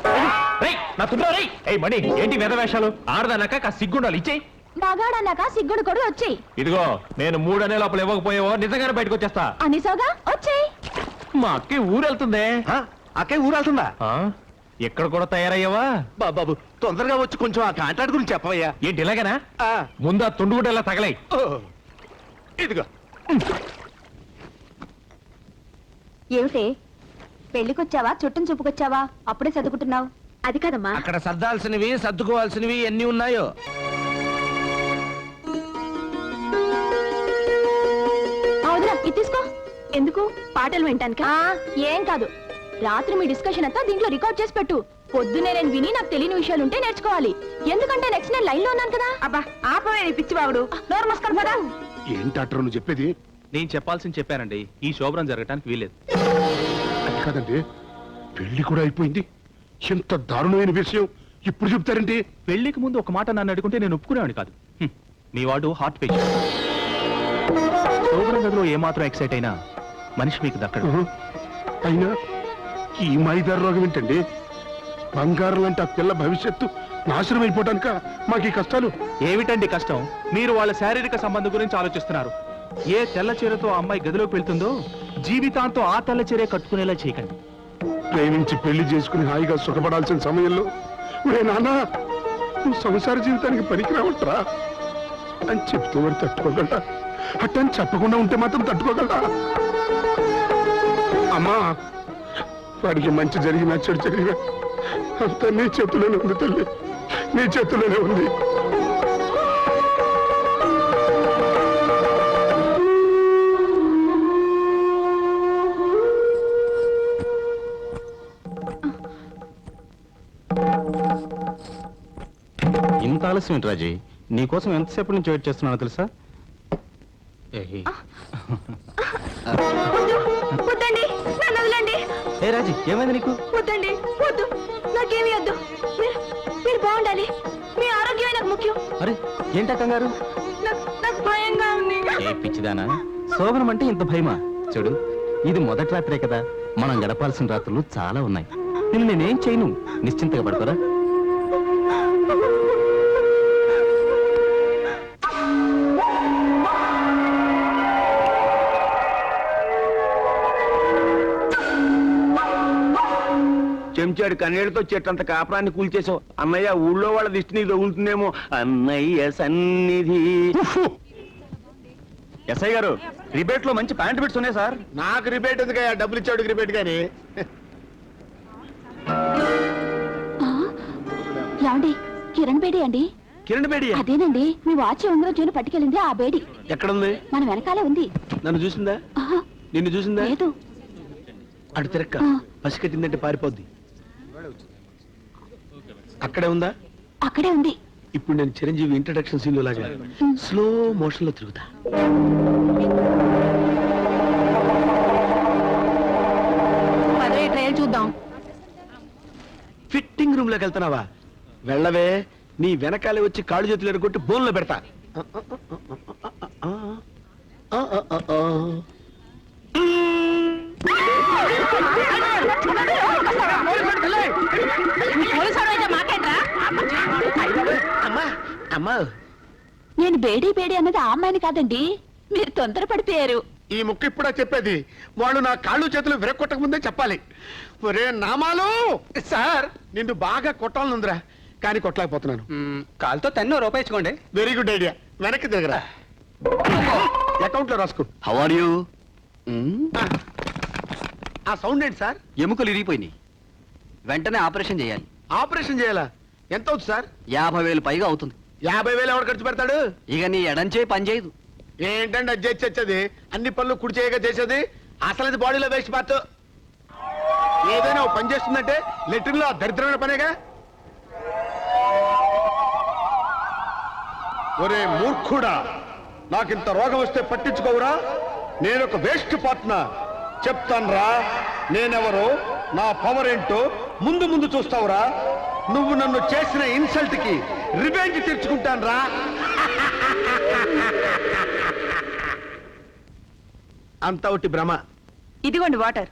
నా తుండు రేయ్. ఏయ్ మణి, ఏంటి వేద వేషాలు? ఆడదానాక కాస్త సిగ్గుండాలి, ఇచ్చేయి. మగాడన్నాక సిగ్గుడు కూడా వచ్చేయి. ఇదిగో నేను 3 అనే లోపల ఇవ్వకపోయావో నిజంగానే బయటకు వచ్చేస్తా. అనిసోగా వచ్చేయి. మా అక్కే ఊరెళ్తుందే. అక్కే ఊరాల్సిందా? ఇక్కడ కూడా తయారయ్యావా? బాబు తొందరగా వచ్చి కొంచెం ఆ కాంట్రాక్ట్ గురించి చెప్పవయ్యా. ఏంటి ఇలాగనా? ముందు ఆ తుండు కూడా ఇలా తగలై. ఇదిగో ఏమిటి పెళ్లికొచ్చావా చుట్టం చూపుకొచ్చావా? అప్పుడే చదువుకుంటున్నావు. అది కదమ్మా. అక్కడ సర్దాల్సినవి సర్దుకోవాల్సినవి ఎన్ని ఉన్నాయో. అవునా, ఇది తీసుకో. ఎందుకు? పాటలు వింటానికా? ఏం కాదు, రాత్రి మీ డిస్కషన్ అంతా దీంట్లో రికార్డ్ చేసి పెట్టు. పొద్దునే నేను విని నాకు తెలియని విషయాలు ఉంటే నేర్చుకోవాలి. ఎందుకంటే నెక్స్ట్ నేను లైన్ లో ఉన్నాను కదా. అబ్బా ఆపవే పిచ్చి బావుడు. నోరు మూసుకొని పదా. ఏంటాటర్ నువ్వు చెప్పేది? నేను చెప్పాల్సింది చెప్పానండి. ఈ శోభనం జరగటానికి వీలేదు. అది కాదండి, పెళ్లి కూడా అయిపోయింది. ఎంత దారుణమైన విషయం ఇప్పుడు చెప్తారండి. పెళ్లికి ముందు ఒక మాట నన్ను అడుగుంటే నేను ఒప్పుకునేవాడిని కాదు. మీ వాడు హార్ట్ పేషెంట్. శోభనం గదిలో ఏమాత్రం ఎక్సైట్ అయినా మనిషి మీకు దక్కడు. అయినా ఈ మాయిదారు రోగం ఏంటండి? బంగారం లాంటి ఆ పిల్ల భవిష్యత్తు నాశనం అయిపోవటానిక మాకు ఈ కష్టాలు. ఏమిటండి కష్టం? మీరు వాళ్ళ శారీరక సంబంధం గురించి ఆలోచిస్తున్నారు. ఏ తెల్ల చీరతో ఆ అమ్మాయి గదిలోకి వెళ్తుందో జీవితాంతం ఆ తెల్ల చీరే కట్టుకునేలా చేయకండి. ప్రేమించి పెళ్లి చేసుకుని హాయిగా సుఖపడాల్సిన సమయంలో నాన్న నువ్వు సంసార జీవితానికి పనికిరావట్రా అని చెప్తూ వాడు తట్టుకోగలరా? అట్టని చెప్పకుండా ఉంటే మాత్రం తట్టుకోగలరా? అమ్మా, వాడికి మంచి జరిగినా చెడు జరిగినా అంతా నీ చేతిలోనే ఉంది తల్లి, నీ చేతిలోనే ఉంది. ఇంత ఆలస్యం ఏంటి రాజీ? నీకోసం ఎంతసేపు నుంచి వెయిట్ చేస్తున్నానో తెలుసా? వద్దండి, నన్ను వదలండి. ఏ రాజీ, ఏమైంది నీకు? వద్దండి, వద్దు, నాకేమీ వద్దు. మీరు బాగుండాలి. మీ ఆరోగ్యమే నాకు ముఖ్యం. అరే ఏంటా కంగారు? నాకు భయంగా ఉంది. ఏ పిచ్చిదానా, శోభనం అంటే ఇంత భయమా? చూడు, ఇది మొదటి రాత్రే కదా, మనం గడపాల్సిన రాత్రులు చాలా ఉన్నాయి. నేనేం చేయను, నిశ్చింతగా పడుకోరా. చెంచాడు కన్నీళ్లతో చెట్టంత కాపురాన్ని కూల్చేసావు అన్నయ్య. ఊళ్ళో వాళ్ళ దిష్టి నీకు తగులుతుందేమో. అన్నయ్య సన్నిధి. ఎస్ఐ గారు, రిబేట్ లో మంచి ప్యాంట్ బిట్స్ ఉన్నాయి సార్. నాకు రిబేట్ ఎందుకయ్యా? డబ్బులు ఇచ్చాడు రిబేట్ గాని. ఏమండి, కిరణ్ బేడి అండి. కిరణ్ బేడి? అదేనండి, మీ వాచ్ ఉంగరం చేను పట్టుకెళ్ళింది ఆ బేడి. ఎక్కడుంది? మన వెనకాలే ఉంది. నన్ను చూసిందా? ఆహా, నిన్ను చూసిందా? లేదు. అటు తిరక్క పసికట్టిందంటే పారిపోద్ది. అక్కడే ఉందా? అక్కడే ఉంది. ఇప్పుడు నేను చిరంజీవి ఇంట్రడక్షన్ సీన్ లాగా స్లో మోషన్ లో తిరుగుతా. ట్రయల్ చూద్దాం. ఫిట్టింగ్ రూమ్ లోకి వెళ్తున్నావా? వెళ్ళవే, నీ వెనకాలే వచ్చి కాళ్ళు చేతులు ఎరగొట్టి బోన్లో పెడతా. అమ్మా, నేను బేడీ బేడీ అన్నది ఆ అమ్మాయిని కాదండి, మీరు తొందరపడిపోయారు. ఈ ముక్క ఇప్పుడా చెప్పేది? వాళ్ళు నా కాళ్ళు చేతులు విరగొట్టక ముందే చెప్పాలి. ఒరే నామాలు సార్, నిన్ను బాగా కొట్టాలనుందిరా, కానీ కొట్టలేకపోతున్నాను. కాలుతో తన్నో రూపాయించుకోండి. Very good idea. వెనక్కి దగ్గర అకౌంట్ లో రాసుకో. How are you? ఆ సౌండ్ ఏంటి సార్? ఎముకలు ఇరిగిపోయినాయి, వెంటనే ఆపరేషన్ చేయాలి. ఆపరేషన్ చేయాలా? ఎంత అవుతుంది సార్? 50,000 పైగా అవుతుంది. 50,000 ఎవరు ఖర్చు పెడతాడు? ఇక నీ ఎడంచే పని చేయదు. ఏంటంటే అది చేసి చచ్చేది? అన్ని పనులు కుడి చేయగా చేసేది. అసలు ఇది బాడీలో వేస్ట్ పార్ట్. ఏదైనా ఓ పని చేస్తుందంటే లెట్రిన్ లో దరిద్రమైన పనేగా. ఒరే మూర్ఖుడా, నాకింత రోగం వస్తే పట్టించుకోవురా? నేనొక వేస్ట్ పార్ట్నర్. చెప్తాన్రా నేనెవరో, నా పవర్ ఏంటో ముందు ముందు చూస్తావురా. నువ్వు నన్ను చేసిన ఇన్సల్ట్ కి రివెంజ్ తీర్చుకుంటాన్రా. అంతా ఒకటి భ్రమ. ఇదిగోండి వాటర్.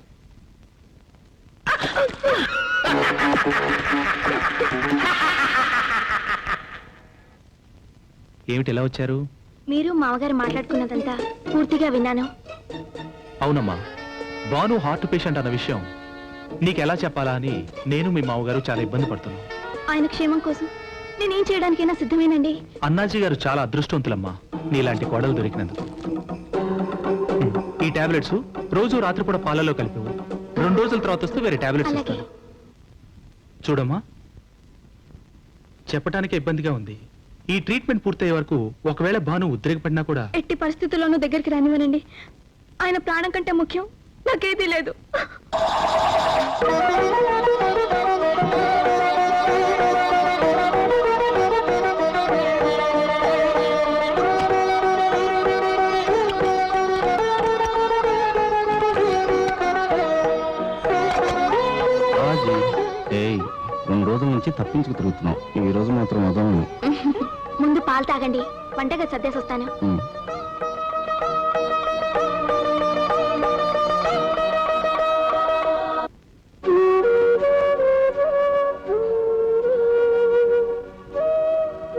ఏమిటి ఎలా వచ్చారు? మీరు మామగారు మాట్లాడుకున్నదంతా పూర్తిగా విన్నాను. అవునమ్మా, బాను హార్ట్ పేషెంట్ అన్న విషయం నీకెలా చెప్పాలా అని నేను మీ మామగారు చాలా ఇబ్బంది పడుతున్నాం. ఆయన క్షేమం కోసం నేనేం చేయడానికైనా సిద్ధమేనండి. అన్నాజీ గారు చాలా అదృష్టవంతులమ్మా నీలాంటి కోడలు దొరికినందుకు. ఈ టాబ్లెట్స్ రోజు రాత్రిపూట పాలలో కలిపి 2 రోజుల తర్వాత వస్తే వేరే టాబ్లెట్స్ అలాగే. ఇస్తాను. చూడమ్మా, చెప్పటానికి ఇబ్బందిగా ఉంది. ఈ ట్రీట్మెంట్ పూర్తయ్యే వరకు ఒకవేళ భాను ఉద్రేకపడినా కూడా ఎట్టి పరిస్థితుల్లోనూ దగ్గరికి రానివ్వనండి. ఆయన ప్రాణం కంటే ముఖ్యం నాకేదీ లేదు. ఏయ్, 2 రోజుల నుంచి తప్పించుకు తిరుగుతున్నావు. ఈ రోజు మాత్రం వదలను. ముందు పాలు తాగండి, వంటగా సర్దేసి వస్తాను.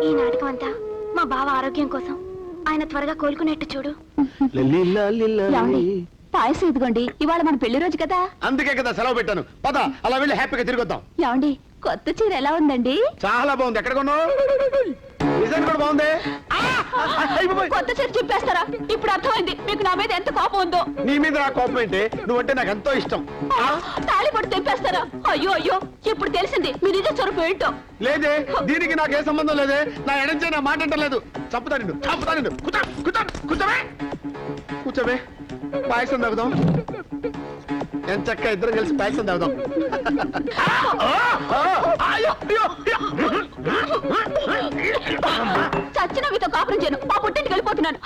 ఈ నాటకం అంతా మా బావ ఆరోగ్యం కోసం. ఆయన త్వరగా కోలుకునేట్టు చూడు. ఏమండి? పాయసం ఇదిగోండి, ఇవాళ మన పెళ్లి రోజు కదా. అందుకే కదా సెలవు పెట్టాను. పద, అలా వెళ్ళి హ్యాపీగా తిరిగొద్దాం. ఏమండి, కొత్త చీర ఎలా ఉందండి? చాలా బాగుంది. ఎక్కడ కొన్నావు? డిజైన్ కూడా బాగుంది. కొత్త చీర చెప్పేస్తారా? ఇప్పుడు అర్థమైంది మీకు నా మీద ఎంత కోపం ఉందో. నీ మీద నా కోపం ఏంటి? నువ్వంటే నాకు ఎంతో ఇష్టం. తాళి పట్టు తెంపేస్తారా? అయ్యో అయ్యో, ఇప్పుడు తెలిసింది మీ నిజ స్వరూపం ఏంటో. లేదే, దీనికి నాకు ఏ సంబంధం లేదే. నా ఎడంచే నా మాట అంటలేదు. చంపుతా నిన్ను, చంపుతా నిన్ను. కూర్చోవే, కూర్చోవే. పాయసం తాగుదాం. ఎంత చక్క ఇద్దరం కలిసి పాయసం తాగుదాం. చచ్చిన మీతో కాపురం చేయను. మా పుట్టింటికి వెళ్ళిపోతున్నాను.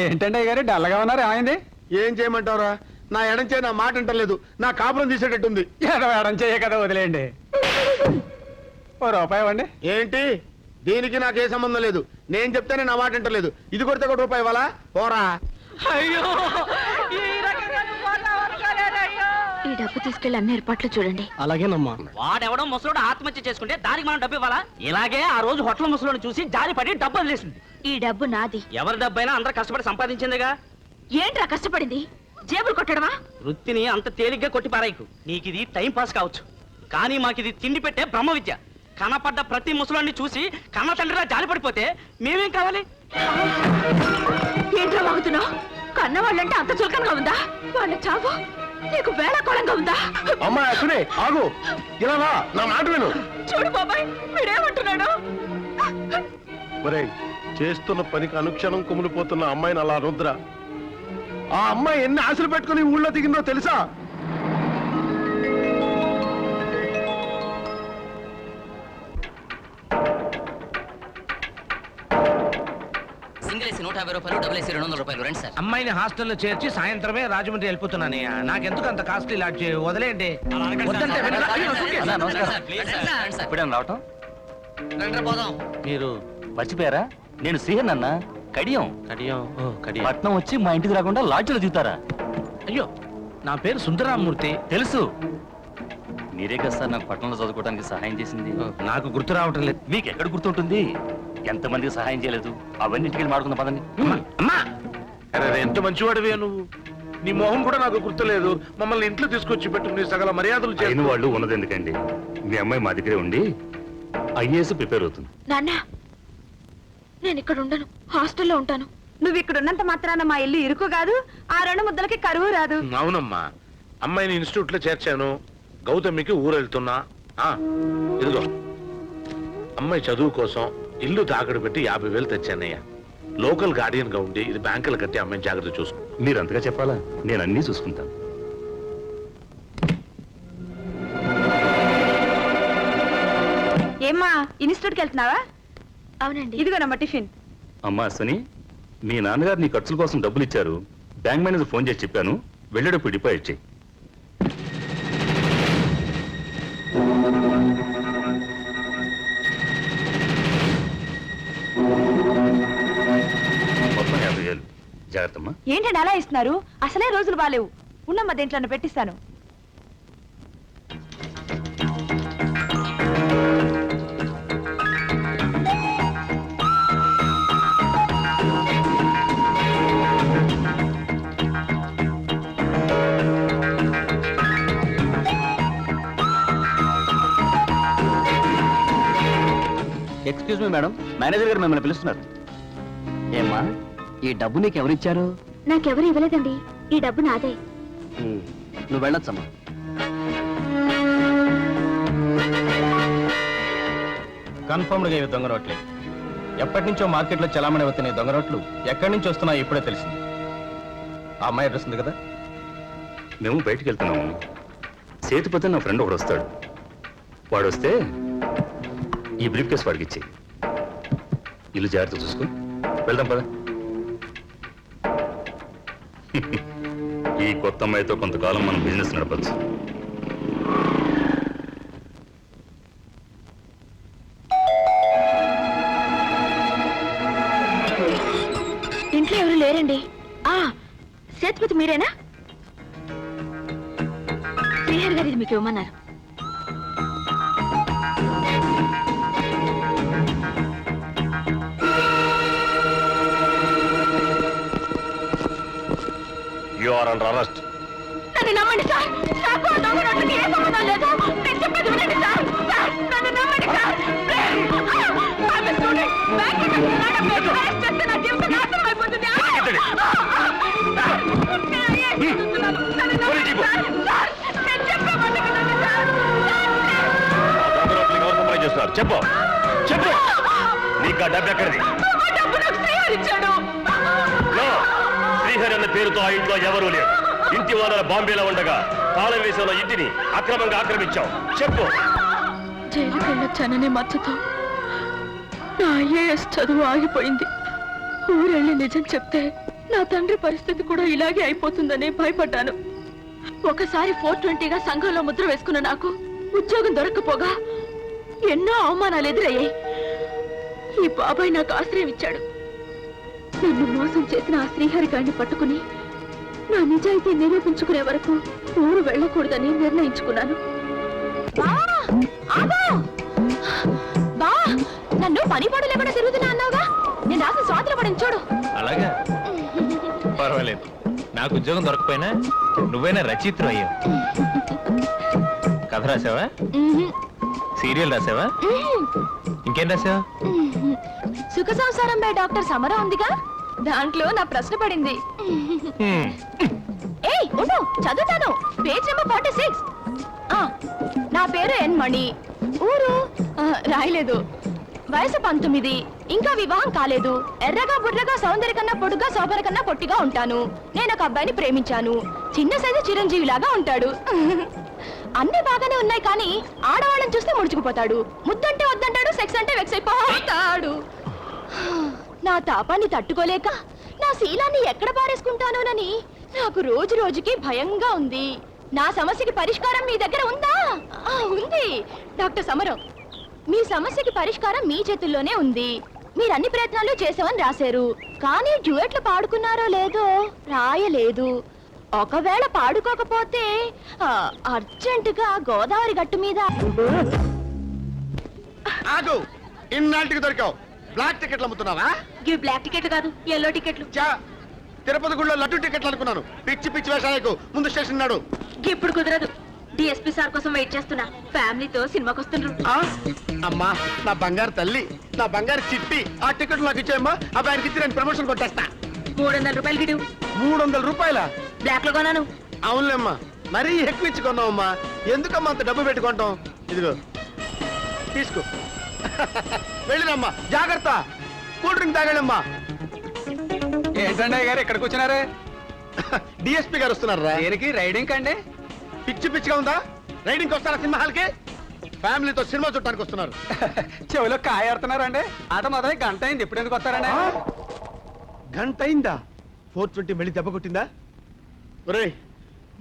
ఏంటంటే గారు డల్లగా ఉన్నారు? ఏమైంది? ఏం చేయమంటావురా? నా ఎడంచే నా మాట అంటలేదు. నా కాపురం తీసేటట్టుంది. ఎడం చేయ కదా, వదిలేయండి. రూపాయి ఇవ్వండి. ఏంటి? దీనికి నాకు ఏ సంబంధం లేదు. నేను చెప్తేనే నా మాట అంటలేదు. ఇది కొడితే ₹1 ఇవ్వాలా? పోరా. ఈ డబ్బు తీసుకెళ్లి అన్ని ఏర్పాట్లు చూడండి. అలాగేనమ్మా. వాడెవడో ముసలోడు ఆత్మహత్య చేసుకుంటే దానికి మనం డబ్బు ఇవ్వాలా? ఇలాగే ఆ రోజు హోటల్ ముసలోని చూసి జారి పడి డబ్బు వదిలేసింది. ఈ డబ్బు నాది. ఎవరి డబ్బైనా అందరూ కష్టపడి సంపాదించిందిగా. ఏంట్రా కష్టపడింది? జేబులు కొట్టడమా? వృత్తిని అంత తేలిగ్గా కొట్టి పారాయికు. నీకు ఇది టైం పాస్ కావచ్చు, కానీ మాకిది తిండి పెట్టే బ్రహ్మ విద్య. కనపడ్డ ప్రతి ముసలాన్ని చూసి కన్న తండ్రిలా జాలి పడిపోతే మేమేం కావాలి? ఏంట్రా వాగుతున్నావు? కన్నవాళ్ళంటే అంత చులకనగా ఉందా? వాళ్ళ చావు నీకు వేళాకోళంగా ఉందా? అమ్మా అశ్విని, ఆగు. ఇలా రా, నా మాట విను. చూడు బాబాయ్, వీడేమంటున్నాడు? ఒరేయ్, చేస్తున్న పనికి అనుక్షణం కుమిలిపోతున్న అమ్మాయిని అలా రుద్ర. ఆ అమ్మాయి ఎన్ని ఆశలు పెట్టుకుని ఊళ్ళో దిగిందో తెలుసా? సింగిల్ 150 రూపాయలు, డబుల్ 200 రూపాయలు. రండి సార్. అమ్మాయిని హాస్టల్లో చేర్చి సాయంత్రమే రాజమండ్రి వెళ్ళిపోతున్నానయ్య. నాకెందుకు అంత కాస్ట్లీ లాట్ వదిలేయండి. వద్దంటే వెనక- అయ్యో, సుఖే. ఇప్పుడేం రావటం? మీరు మర్చిపోయారా? నేను శ్రీహన్ అన్న కడియం. పట్నం వచ్చి మా ఇంటికి రాకుండా లాడ్జిలో దిగుతారా? అయ్యో, నా పేరు సుందరామూర్తి. తెలుసు. మీరే కదా సార్ నాకు పట్టణంలో చదువుకోవడానికి సహాయం చేసింది. నాకు గుర్తు రావటం లేదు. మీకు ఎక్కడ గుర్తుంటుంది? ఎంతమందికి సహాయం చేయలేదు? అవన్నీ ఇంటికి వెళ్ళి మాడుకుందాం పదండి. అమ్మా, అరే, ఎంత మంచివాడివే నువ్వు. నీ మొహం కూడా నాకు గుర్తులేదు. మమ్మల్ని ఇంట్లో తీసుకొచ్చి పెట్టుకుని సగల మర్యాదలు అయిన చేసిన వాళ్ళు ఉన్నది ఎందుకండి? మీ అమ్మాయి మా దగ్గరే ఉండి ఐఏఎస్ ప్రిపేర్ అవుతుంది. నాన్న, నేను ఇక్కడ ఉండను, హాస్టల్లో ఉంటాను. నువ్వు ఇక్కడ ఉన్నంత మాత్రాన మా ఇల్లు ఇరుకు కాదు, ఆ 2 ముద్దలకి కరువు రాదు. అవునమ్మా, అమ్మాయిని ఇన్స్టిట్యూట్ లో చేర్చాను. గౌతమికి ఊరెళ్తున్నా. ఇదిగో, అమ్మాయి చదువు కోసం ఇల్లు తాకడు పెట్టి 50,000 తెచ్చానయ్యా. లోకల్ గార్డియన్ గా ఉండి ఇది బ్యాంకులు కట్టి అమ్మాయిని జాగ్రత్త చూసుకో. మీరు అంతగా చెప్పాలా? నేను అన్నీ చూసుకుంటాను. ఏమ్మా, ఇన్స్టిట్యూట్కి వెళ్తున్నావా? అవునండి. ఇదిగోనమ్మా టిఫిన్. అమ్మా అశ్వని, మీ నాన్నగారు నీ ఖర్చుల కోసం డబ్బులు ఇచ్చారు. బ్యాంక్ మేనేజర్ ఫోన్ చేసి చెప్పాను, వెళ్ళేటప్పుడు డిపాజిట్ చేయి. మొత్తం 50,000. జాగ్రత్తమ్మా. ఏంటండి అలా ఇస్తున్నారు? అసలే రోజులు బాలేవు. ఉన్నమ్మా దేంట్లో పెట్టిస్తాను. ఎక్స్క్యూజ్ మీ మేడం, మేనేజర్ గారు మిమ్మల్ని పిలుస్తున్నారు. ఏమ్మా, ఈ డబ్బు నీకు ఎవరిచ్చారు? నాకెవరు ఇవ్వలేదండి. ఈ డబ్బు నాదే. నువ్వు వెళ్ళొచ్చమ్మా. కన్ఫర్మ్డ్గా ఇవి దొంగ నోట్లే. ఎప్పటి నుంచో మార్కెట్లో చలామణి అవుతున్న ఈ దొంగ నోట్లు ఎక్కడి నుంచి వస్తున్నాయో ఇప్పుడే తెలిసింది. ఆ అమ్మాయి అడ్రస్ ఉంది కదా? మేము బయటికి వెళ్తున్నాము. సేతుపతి నా ఫ్రెండ్ ఒకడు వస్తాడు. వాడు వస్తే ఈ బ్రీఫ్ కేసు వాడికి ఇచ్చి ఇల్లు జాగ్రత్త చూసుకుని వెళ్దాం పద. ఈ కొత్త అమ్మాయితో కొంతకాలం మనం బిజినెస్ నడపచ్చు. ఇంట్లో ఎవరు లేరండి. సేతుపతి మీరేనా? శ్రీహరి గారు ఇది మీకు ఇవ్వమన్నారు. You are under arrest. నన్ను నమ్మండి సార్. నాకు ఆ దొంగ నోట్లకి ఏ సంబంధం లేదు. నేను చెప్పేది వినండి సార్. సార్, నన్ను నమ్మండి sir. I'm a student. Bank account మీరు అరెస్ట్ చేస్తే నా జీవితం నాశనం అయిపోతుంది. చెప్పు చెప్పు, నీకు ఆ డబ్బు ఎక్కడిది? శ్రీహరి అన్న పేరుతో ఆ ఇంట్లో ఎవరూ లేరు. ఇంటి వాళ్ళ బాంబేలో ఉండగా తాళం వేసిన ఇంటిని అక్రమంగా ఆక్రమించావు. చెప్పు. జైలుకి వెళ్ళొచ్చాననే మచ్చతో నా ఐఏఎస్ చదువు ఆగిపోయింది. ఊరెళ్ళి నిజం చెప్తే నా తండ్రి పరిస్థితి కూడా ఇలాగే అయిపోతుందని భయపడ్డాను. ఒకసారి 420గా సంఘంలో ముద్ర వేసుకున్న నాకు ఉద్యోగం దొరక్కపోగా ఎన్నో అవమానాలు ఎదురయ్యాయి. ఈ బాబాయ్ నాకు ఆశ్రయం ఇచ్చాడు. నన్ను మోసం చేసిన ఆ శ్రీహరి గారిని పట్టుకుని నా నిజాయితీ నిరూపించుకునే వరకు ఊరు వెళ్ళకూడదని నిర్ణయించుకున్నాను. నన్ను పని పాడు లేకుండా తిరుగుతున్నా అన్నావుగా, నేను రాసిన స్వాతంత్ర పడిన చూడు. అలాగా, పర్వాలేదు. నాకు ఉద్యోగం దొరకపోయినా నువ్వైనా రచయిత్రు అయ్యావు. కథ రాసావా? సీరియల్ రాసావా? ఇంకేం రాసావా? సుఖ సంసారం బై డాక్టర్ సమర ఉందిగా, దాంట్లో నా ప్రశ్న పడింది. ఏయ్ ఉండు, చదువుతాను. Page number 46. నా పేరు ఎన్ మణి. ఊరు రాయలేదు. వయసు 19. ఇంకా వివాహం కాలేదు. ఎర్రగా బుర్రగా సౌందర్య కన్నా పొడుగా శోభన కన్నా పొట్టిగా ఉంటాను. నేను ఒక అబ్బాయిని ప్రేమించాను. చిన్న సైజు చిరంజీవి లాగా ఉంటాడు. అన్ని బాగానే ఉన్నాయి, కానీ ఆడవాళ్ళని చూస్తే ముడుచుకుపోతాడు. ముద్దంటే వద్దంటాడు, సెక్స్ అంటే వెక్స్ అయిపోతాడు. నా తాపాన్ని తట్టుకోలేక నా శీలాన్ని ఎక్కడ పారేసుకుంటానోనని నాకు రోజు రోజుకి భయంగా ఉంది. నా సమస్యకి పరిష్కారం మీ దగ్గర ఉందా? ఉంది డాక్టర్ సమరం. మీ సమస్యకి పరిష్కారం మీ చేతుల్లోనే ఉంది. మీరు అన్ని ప్రయత్నాలు చేసామని రాశారు, కానీ డ్యూయెట్లు పాడుకున్నారో లేదో రాయలేదు. ఒకవేళ పాడుకోకపోతే అర్జెంటుగా గోదావరి గట్టు మీద. ఆగు, ఇన్నాళ్ళకి దొరికావు. బ్లాక్ టికెట్లు అమ్ముతున్నావా? ఇవి బ్లాక్ టికెట్లు కాదు, ఎల్లో టికెట్లు. తిరుపతి గుడిలో లడ్డు టికెట్లు అనుకున్నాను. పిచ్చి పిచ్చి వేషాలకు ముందు స్టేషన్ నాడు. ఇప్పుడు కుదరదు. డిఎస్పీ సార్ కోసం వెయిట్ చేస్తున్నా. ఫ్యామిలీతో సినిమాకి వస్తుండ్రు. అమ్మా, నా బంగారు తల్లి, నా బంగారు చిట్టి, ఆ టికెట్ నాకు ఇచ్చేయమ్మా. ఆ బ్యాంక్ ఇచ్చి నేను ప్రమోషన్ కొట్టేస్తా. 300 రూపాయలు గిడు. 300 రూపాయల బ్లాక్ లో కొన్నాను. అవునులేమ్మా, మరీ ఎక్కువ ఇచ్చి కొన్నావమ్మా. ఎందుకమ్మా అంత డబ్బు పెట్టుకుంటాం? ఇదిగో తీసుకో. వెళ్ళినమ్మా, జాగ్రత్త. కూల్ డ్రింక్ తాగాడమ్మా. ఏంటండి గారు ఇక్కడికి వచ్చినారే? డిఎస్పీ గారు వస్తున్నారా? దేనికి? రైడింగ్ అండి? పిచ్చి పిచ్చిగా ఉందా? రైడింగ్ వస్తారా సినిమా హాల్కి? ఫ్యామిలీతో సినిమా చూడటానికి వస్తున్నారు. చెవిలో కాయ ఆడుతున్నారండి. ఆట మొదలై గంట అయింది. ఇప్పుడు ఎందుకు వస్తారండి? గంట అయిందా? 420 మళ్ళీ దెబ్బ కొట్టిందా? ఒరే,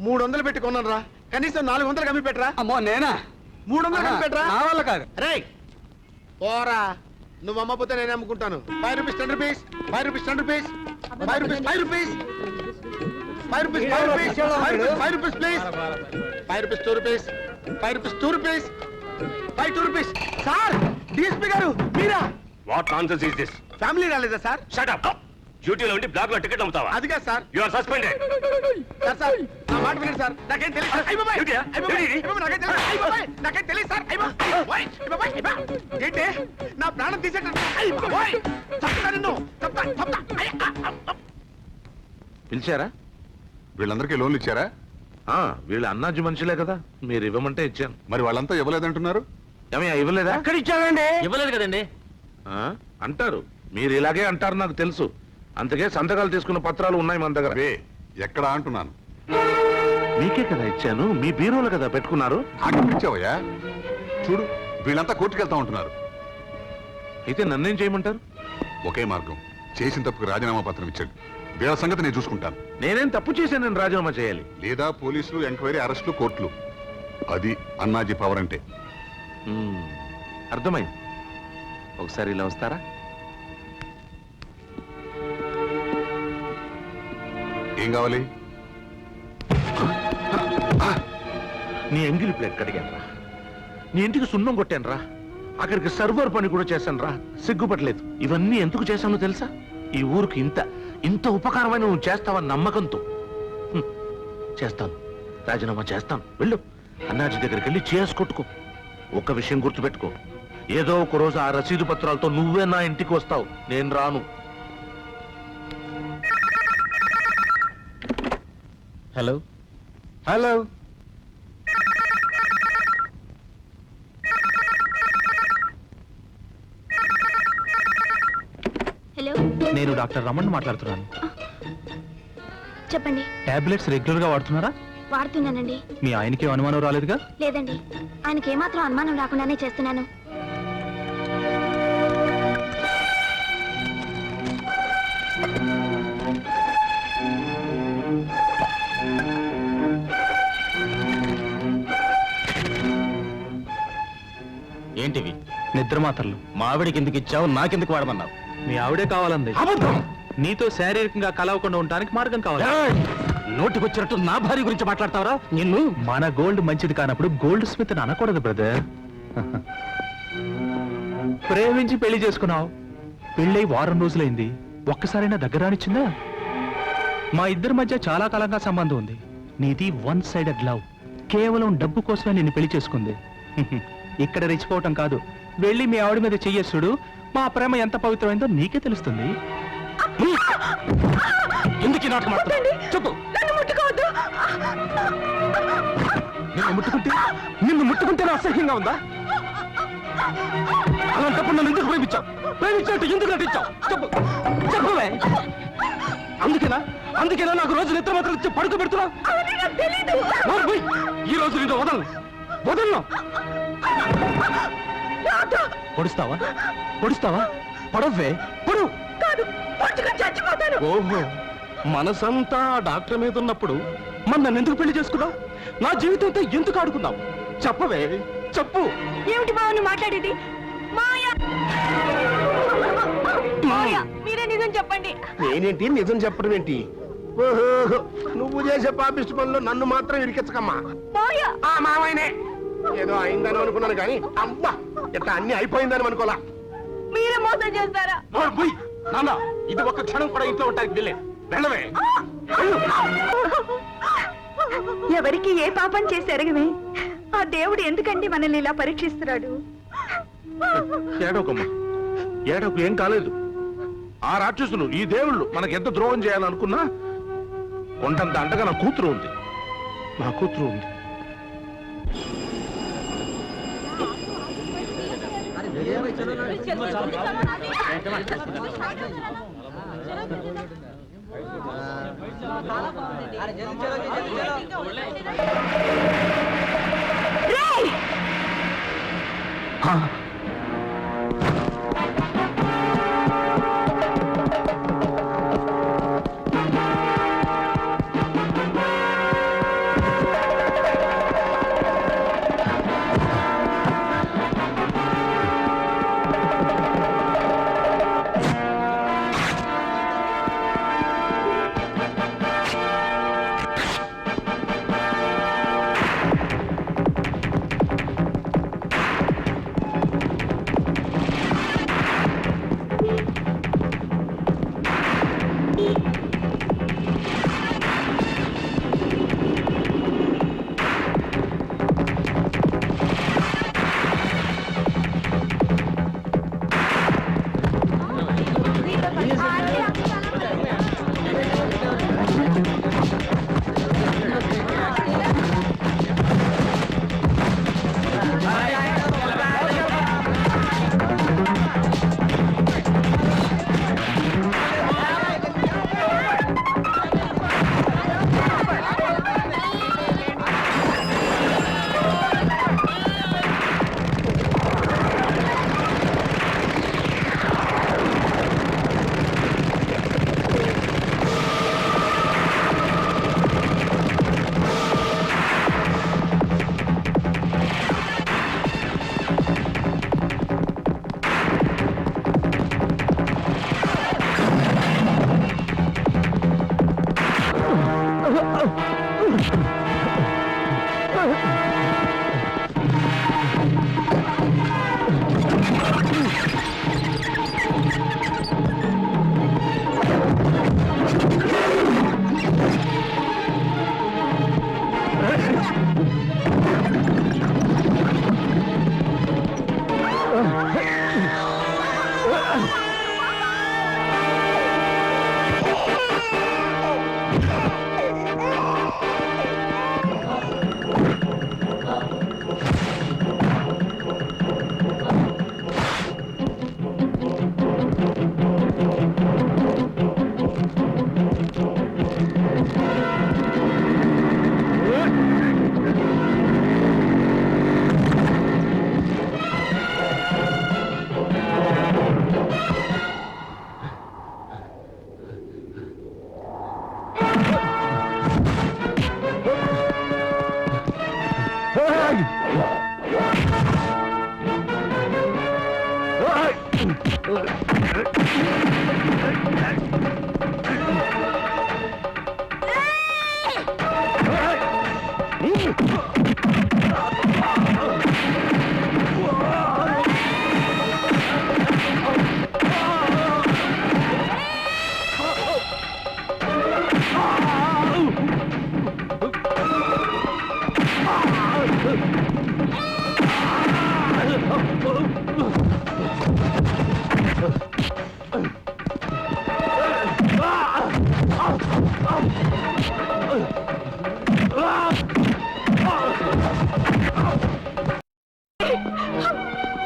300 పెట్టి కొన్నాను రా. కనీసం 400 కమ్మి పెట్టరా. అమ్మో, నేనా? 300 కమ్మి పెట్టరా. నా వల్ల కాదు. రే పోరా, నువ్వు అమ్మపోతే నేను అమ్ముకుంటాను. 5 rupees 10 rupees, 5 rupees 10 rupees. 5 rupees, 5 rupees. 5 rupees, 5 rupees. 5 rupees, 5 rupees, please. 5 rupees, 2 rupees. 5 rupees, 2 rupees. 5 2 rupees. Sir DSP గారు మీరా? What nonsense is this? Family రాలేదా సార్? Shut up. డ్యూటీలో ఉండి బ్లాక్ లో టికెట్ అమ్ముతావా? అది కాదు sir. You are suspended. Sir నా మాట వినండి సార్. నాకేం తెలియదు సార్. అయ్య బాబాయ్. డ్యూటీయా? నాకేం తెలియదు. అయ్య బాబాయ్. నాకేం తెలియదు సార్. అయ్య బాబాయ్. అయ్య బాబాయ్. అయ్య బాబాయ్. ఏంటి నా ప్రాణం తీసేటట్టు? అయ్య బాబాయ్. చంపుతా నిన్ను. చంపుతా. పిలిచారా? వీళ్ళందరికీ లోన్లు ఇచ్చారా? వీళ్ళ అన్నాజీ మనుషులే కదా, మీరు ఇవ్వమంటే ఇచ్చాను. మరి వాళ్ళంతా ఇవ్వలేదంటున్నారు. ఏమయ్యా ఇవ్వలేదా? ఎక్కడ ఇచ్చానండి? ఇవ్వలేదు కదండి. అంటారు, మీరు ఇలాగే అంటారు నాకు తెలుసు. అందుకే సంతకాలు తీసుకున్న పత్రాలు ఉన్నాయి మన దగ్గర. అవే ఎక్కడ అంటున్నాను. మీకే కదా ఇచ్చాను, మీ బీరోలో కదా పెట్టుకున్నారు. ఇచ్చావయ్యా? చూడు, వీళ్ళంతా కోర్టుకు వెళ్తా ఉంటున్నారు. అయితే నన్నేం చేయమంటారు? ఒకే మార్గం, చేసిన తప్పుకు రాజీనామా పత్రం ఇచ్చాడు. వీళ్ళ సంగతి నేను చూసుకుంటాను. నేనేం తప్పు చేశాను రాజీనామా చేయాలి? లేదా పోలీసులు, ఎంక్వైరీ, అరెస్టులు, కోర్టులు. అది అన్నాజీ పవర్ అంటే. అర్థమైంది. ఒకసారి ఇలా వస్తారా? ఏం కావాలి? నీ ఎంగిలి ప్లేట్ కడిగాను రా, నీ ఇంటికి సున్నం కొట్టాను రా, అక్కడికి సర్వర్ పని కూడా చేశాను రా, సిగ్గుపడలేదు. ఇవన్నీ ఎందుకు చేశానో తెలుసా? ఈ ఊరికి ఇంత ఉపకారమైన నువ్వు చేస్తావని నమ్మకంతో. చేస్తాను, రాజీనామా చేస్తాను. వెళ్ళు, అన్నాజీ దగ్గరికి వెళ్ళి చేసుకొట్టుకో. ఒక విషయం గుర్తుపెట్టుకో, ఏదో ఒక రోజు ఆ రసీదు పత్రాలతో నువ్వే నా ఇంటికి వస్తావు, నేను రాను. హలో హలో, హలో, నేను డాక్టర్ రమణ్ మాట్లాడుతున్నాను. చెప్పండి. టాబ్లెట్స్ రెగ్యులర్ గా వాడుతున్నారా? వాడుతున్నానండి. మీ ఆయనకి అనుమానం రాలేదుగా? లేదండి, ఆయనకి ఏమాత్రం అనుమానం రాకుండానే చేస్తున్నాను. ఏంటివి? నిద్ర మాత్రలు. మా ఆవిడకి ఎందుకు ఇచ్చావు, నాకెందుకు వాడమన్నావు? మీ ఆవిడే కావాలండి. అబద్ధం. నీతో శారీరకంగా కలవకుండా ఉండడానికి మార్గం కావాలి. నోటికొచ్చినట్టు నా భార్య గురించి మాట్లాడతావరా? నిన్ను. మన గోల్డ్ మంచిది కానప్పుడు గోల్డ్ స్మిత్ అనకూడదు బ్రదర్. ప్రేమించి పెళ్లి చేసుకున్నావు, పెళ్ళై వారం రోజులైంది, ఒక్కసారైనా దగ్గర రానిచ్చిందా? మా ఇద్దరి మధ్య చాలా కాలంగా సంబంధం ఉంది. నీది వన్ సైడెడ్ లవ్. కేవలం డబ్బు కోసమే నిన్ను పెళ్లి చేసుకుంది. ఇక్కడ రెచ్చిపోవటం కాదు, వెళ్ళి మీ ఆవిడ మీద చెయ్యేసుడు. మా ప్రేమ ఎంత పవిత్రమైందో నీకే తెలుస్తుంది. ఎందుకు ఈ నాటకం ఆడుతున్నావు? చెప్పు. నిన్ను ముట్టుకుంటే అసహ్యంగా ఉందా? అలాంటప్పుడు నన్ను ఎందుకు ప్రేమించావు? ప్రేమించినట్టు ఎందుకు నటించావు? చెప్పు, చెప్పవే. అందుకేనా నాకు రోజు నిద్ర మాత్రం ఇచ్చి పడుకోబెడుతున్నావు? ఈ రోజు నేను వదలను. పొడుస్తావా? పడవ్వే, పొడు. ఓహో, మనసంతా డాక్టర్ మీద ఉన్నప్పుడు మరి నన్ను ఎందుకు పెళ్లి చేసుకున్నావు? నా జీవితంతో ఎందుకు ఆడుకున్నావు? చెప్పవే, చెప్పు. ఏమిటి బావ మాట్లాడేది? మీరే నిజం చెప్పండి. నేనేంటి నిజం చెప్పడం ఏంటి? ఓహో, నువ్వు చేసే పాపిష్టి పనులు నన్ను మాత్రం ఇరికించకమ్మా. ఆ మావైనే ఏదో అయిందని అనుకున్నాను కానీ అబ్బా ఇట్లా అన్ని అయిపోయిందని అనుకోలా. మీరే మోసం చేస్తారా? నాన్న, ఇది ఒక్క క్షణం కూడా ఇంట్లో ఉంటానికి వెళ్ళవే. ఎవరికి ఏ పాపం చేసి ఎరగమే? ఆ దేవుడు ఎందుకండి మనల్ని ఇలా పరీక్షిస్తున్నాడు? ఏడోకమ్మా, ఏడోకు, ఏం కాలేదు. ఆ రాక్షసులు, ఈ దేవుళ్ళు మనకి ఎంత ద్రోహం చేయాలనుకున్నా కొండంత అంటగా నా కూతురు ఉంది.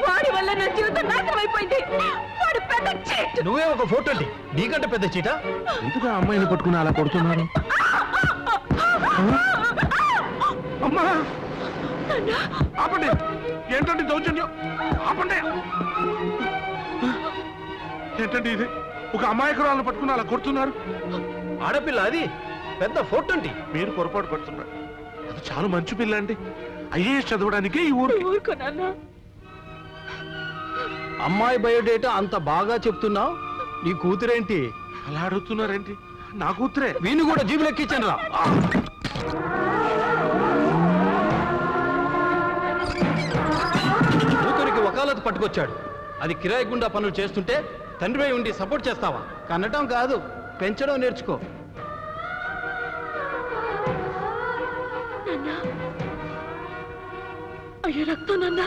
వాడి వల్ల నా జీవితం నాశనం అయిపోయింది. వాడు పెద్ద చీట్. నువ్వే ఒక ఫోటో అండి, నీకంటే పెద్ద చీట. ఎందుకు ఆ అమ్మాయిని పట్టుకుని అలా కొడుతున్నారు? అమ్మా ఆపండి, ఏంటండి దౌర్జన్యం? ఆపండి. ఏంటండి ఇది? ఒక అమాయకురాలను పట్టుకుని అలా కొడుతున్నారు. ఆడపిల్ల అది, పెద్ద ఫోటో అండి. మీరు పొరపాటు పడుతున్నారు. అది చాలా మంచి పిల్ల అండి. ఐఏఎస్ చదవడానికి ఈ ఊరికి. ఊరుకో నాన్న. అమ్మాయి బయోడేటా అంత బాగా చెప్తున్నావు, నీ కూతురేంటి? అలా అడుగుతున్నారేంటి? నా కూతురే. వీణు కూడా జీబులు ఎక్కించండి రా. కూతురికి వకాలత్ పట్టుకొచ్చాడు. అది కిరాయి గుండా పనులు చేస్తుంటే తండ్రి ఉండి సపోర్ట్ చేస్తావా? కన్నటం కాదు, పెంచడం నేర్చుకో. అయ్యో రక్తం నాన్న.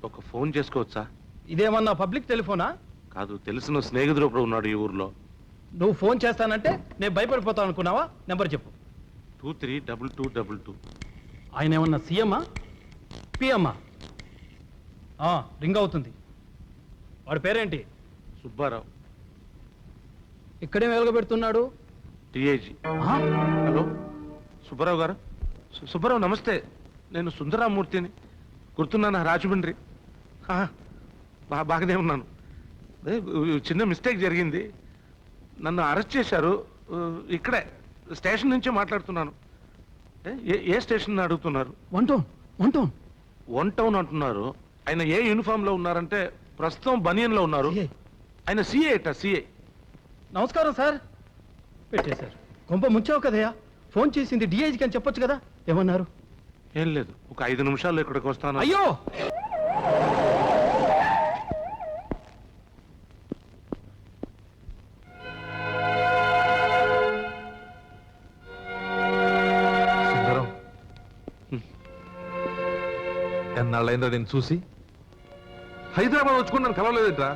ఒక ఫోన్ చేసుకోవచ్చా? ఇదేమన్నా పబ్లిక్ టెలిఫోనా? కాదు, తెలిసిన స్నేహితుడు ఒకడు ఉన్నాడు ఈ ఊర్లో. నువ్వు ఫోన్ చేస్తానంటే నేను భయపడిపోతాను అనుకున్నావా? నెంబర్ చెప్పు. 232222. ఆయన ఏమన్నా సీఎమ్మా పిఎమ్మా? రింగ్ అవుతుంది. వాడి పేరేంటి? సుబ్బారావు, ఇక్కడేం వెలగబెడుతున్నాడు? టిఐజీ. హలో సుబ్బారావు గారు. సుబ్బారావు నమస్తే. నేను సుందరామూర్తిని. గుర్తున్నాను, రాజమండ్రి. బాగానే ఉన్నాను. అదే చిన్న మిస్టేక్ జరిగింది. నన్ను అరెస్ట్ చేశారు. ఇక్కడే స్టేషన్ నుంచే మాట్లాడుతున్నాను. ఏ స్టేషన్ అడుగుతున్నారు? వన్ టౌన్ అంటున్నారు. ఆయన ఏ యూనిఫామ్ లో ఉన్నారంటే ప్రస్తుతం బనియన్ లో ఉన్నారు. ఆయన సిఏ అట, సిఏ. నమస్కారం సార్. పెట్టేశారు. కొంప ముంచావు కదయ్యా. ఫోన్ చేసింది డిఐజీకి అని చెప్పొచ్చు కదా. ఏమన్నారు? ఏం లేదు, ఒక 5 నిమిషాల్లో ఇక్కడికి వస్తాను. అయ్యో, సుందరం, ఎన్నాళ్ళైందా నేను చూసి? హైదరాబాద్ వచ్చుకుని నన్ను కలవలేదేంట్రా?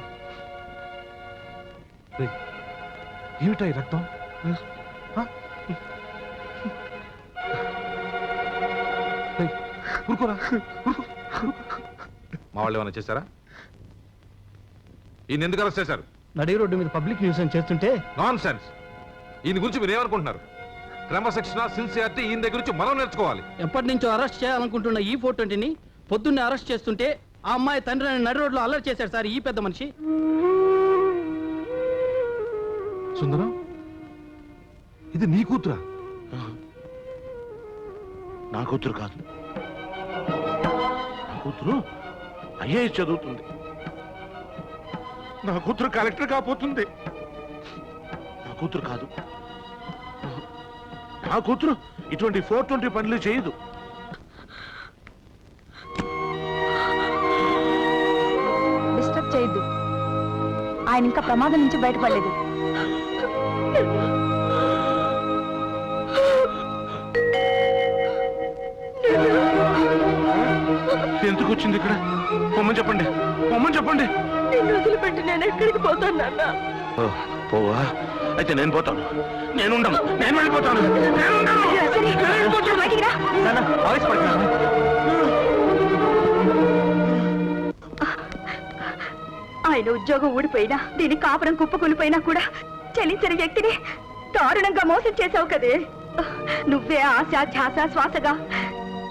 ఏమిటా ఈ రక్తం? ఊరుకోరా. మా వాళ్ళు ఏమైనా చేశారా? ఈయన ఎందుకు అరెస్ట్ చేశారు? నడి రోడ్డు మీద పబ్లిక్ న్యూస్ అని చేస్తుంటే. Non sense. ఈయన గురించి మీరు ఏమనుకుంటున్నారు? క్రమశిక్షణ, సిన్సియారిటీ ఈయన దగ్గర నుంచి మనం నేర్చుకోవాలి. ఎప్పటి నుంచో అరెస్ట్ చేయాలనుకుంటున్న ఈ ఫోటోని పొద్దున్నే అరెస్ట్ చేస్తుంటే ఆ అమ్మాయి తండ్రిని నడి రోడ్లో అల్లరి చేశాడు సార్ ఈ పెద్ద మనిషి. సుందరం, ఇది నీ కూతురా? నా కూతురు కాదు. నా కూతురు ఐఏఎస్ చదువుతుంది. నా కూతురు కలెక్టర్ కాపోతుంది. నా కూతురు కాదు. నా కూతురు ఇటువంటి 420 పనులు చేయదు. డిస్టర్బ్ చేయొద్దు. ఆయన ఇంకా ప్రమాదం నుంచి బయటపడలేదు. ఎందుకు వచ్చింది ఇక్కడ? పొమ్మని చెప్పండి, పొమ్మని చెప్పండి. నిన్ను వదిలిపెట్టి నేను ఎక్కడికి పోతాను నాన్న? పోవా? అయితే నేను పోతాను. నేను ఉండను. నేను వెళ్ళిపోతాను. నేను ఉండను. ఆయన ఉద్యోగం ఊడిపోయినా దీని కాపురం కుప్పకూలిపోయినా కూడా చెల్లించిన వ్యక్తిని దారుణంగా మోసం చేశావు కదే. నువ్వే ఆశ ధ్యాస శ్వాసగా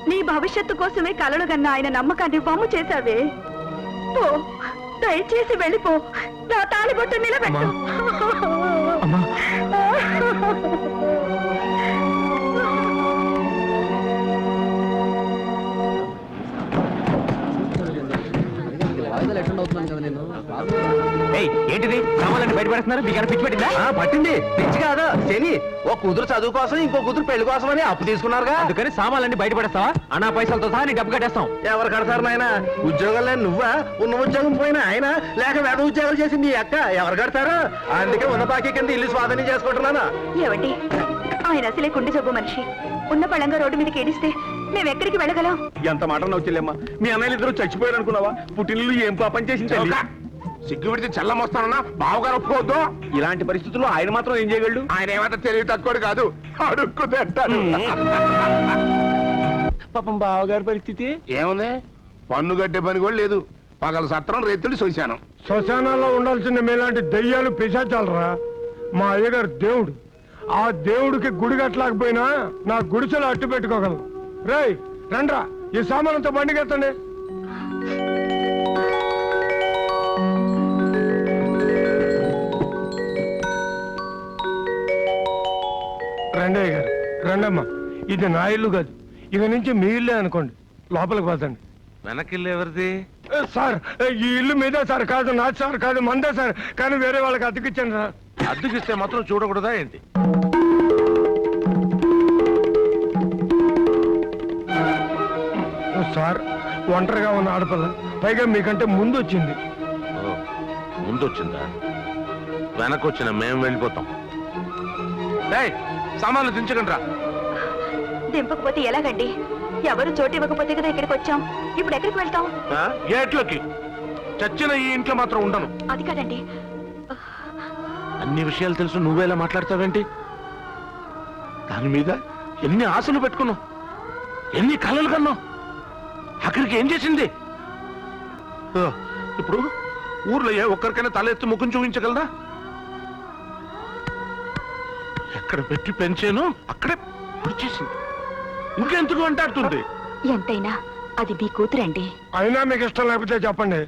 నీ భవిష్యత్తు కోసమే కలలు కన్నా ఆయన నమ్మకాన్ని వమ్ము చేశావే. పో, దయచేసి వెళ్ళిపో. నా తాళిబొట్టు నిలబెట్టు. ఏంటిది సామాన్లన్నీ బయట పెడుతున్నారు? మీకు పిచ్చి పెట్టిందా? పట్టింది. పిచ్చి కాదు శని. ఓ కూతురు చదువు కోసం ఇంకో కూతురు పెళ్లి కోసం అని అప్పు తీసుకున్నారుగా, అందుకని సామాన్లన్నీ బయట పడేస్తావా? అనా పైసలతో సహా నీ డబ్బు కట్టేస్తాం. ఎవరు కడతారు నాయన? ఉద్యోగాలు నువ్వా? ఉన్న ఉద్యోగం పోయినా ఆయన, లేక వేద ఉద్యోగాలు చేసి నీ అక్క ఎవరు కడతారు? అందుకే ఉన్న బాకీ కింద ఇల్లు స్వాధీనం చేసుకుంటున్నాను. ఏమండి, ఆయన అసలే కుండి జబ్బు మనిషి. ఉన్న పళంగా రోడ్డు మీదకి ఏడిస్తే మేమెక్కడికి వెళ్ళగలం? ఎంత మాట నవ్వులేమ్మా. మీ అన్నయ్యలు ఇద్దరు చచ్చిపోయారు అనుకున్నావా? పుట్టినలు ఏం పాపం చేసింది? సిగ్గు పెడితే చల్లమొస్తానన్నా బావగారు ఒప్పుకోవద్దు. ఇలాంటి పరిస్థితుల్లో ఆయన మాత్రం ఏం చేయగలడు? ఆయన ఏమంటే తెలివి తక్కువడు కాదు, అడుక్కు తింటాడు. పాపం బావగారి పరిస్థితి ఏముంది? పన్ను కట్టే పని కూడా లేదు. పగల సత్రం రేతులు చూశాను. శ్మశానాల్లో ఉండాల్సిన మీలాంటి దయ్యాలు పిశాచాలరా. మా అయ్యగారు దేవుడు. ఆ దేవుడికి గుడి కట్టలేకపోయినా నా గుడిసెలో అట్టు పెట్టుకోగలను. రేయ్ రండ్రా, ఈ సామానంతో బండికెత్తండి. రండయ్య గారు, రండమ్మా. ఇది నా ఇల్లు కాదు, ఇక నుంచి మీ ఇల్లే అనుకోండి. లోపలికి పోతండి. వెనకిల్లు ఎవరిది? సార్, ఈ ఇల్లు మీదే సార్. కాదు నాది సార్, కాదు మందే సార్. కానీ వేరే వాళ్ళకి అద్దెకిచ్చాను సార్. అద్దెకిస్తే మాత్రం చూడకూడదా ఏంటి? సార్, ఒంటరిగా ఉన్న ఆడపిల్ల, పైగా మీకంటే ముందు వచ్చింది. ముందు వచ్చిందా? వెనకొచ్చిన మేము వెళ్ళిపోతాం. సామాన్లు దించకండి రా. దింపకపోతే ఎలాగండి? ఎవరు చోటు ఇవ్వకపోతే కదా ఇక్కడికి వచ్చాం. ఇప్పుడు ఎక్కడికి వెళ్తాం? ఏట్లోకి. చచ్చిన ఈ ఇంట్లో మాత్రం ఉండను. అది కాదండి. అన్ని విషయాలు తెలుసు, నువ్వేలా మాట్లాడతావేంటి? దాని మీద ఎన్ని ఆశలు పెట్టుకున్నావు, ఎన్ని కలలు కన్నావు. అక్కడికి ఏం చేసింది? ఇప్పుడు ఊర్లో ఏ ఒక్కరికైనా తలెత్తి ముఖం చూపించగలదా? ఎక్కడ పెట్టి పెంచాను అక్కడే చేసింది. ఇంకెందుకు అంటాడుతుంది? ఎంతైనా అది మీ కూతురండి. అయినా మీకు ఇష్టం లేకపోతే చెప్పండి,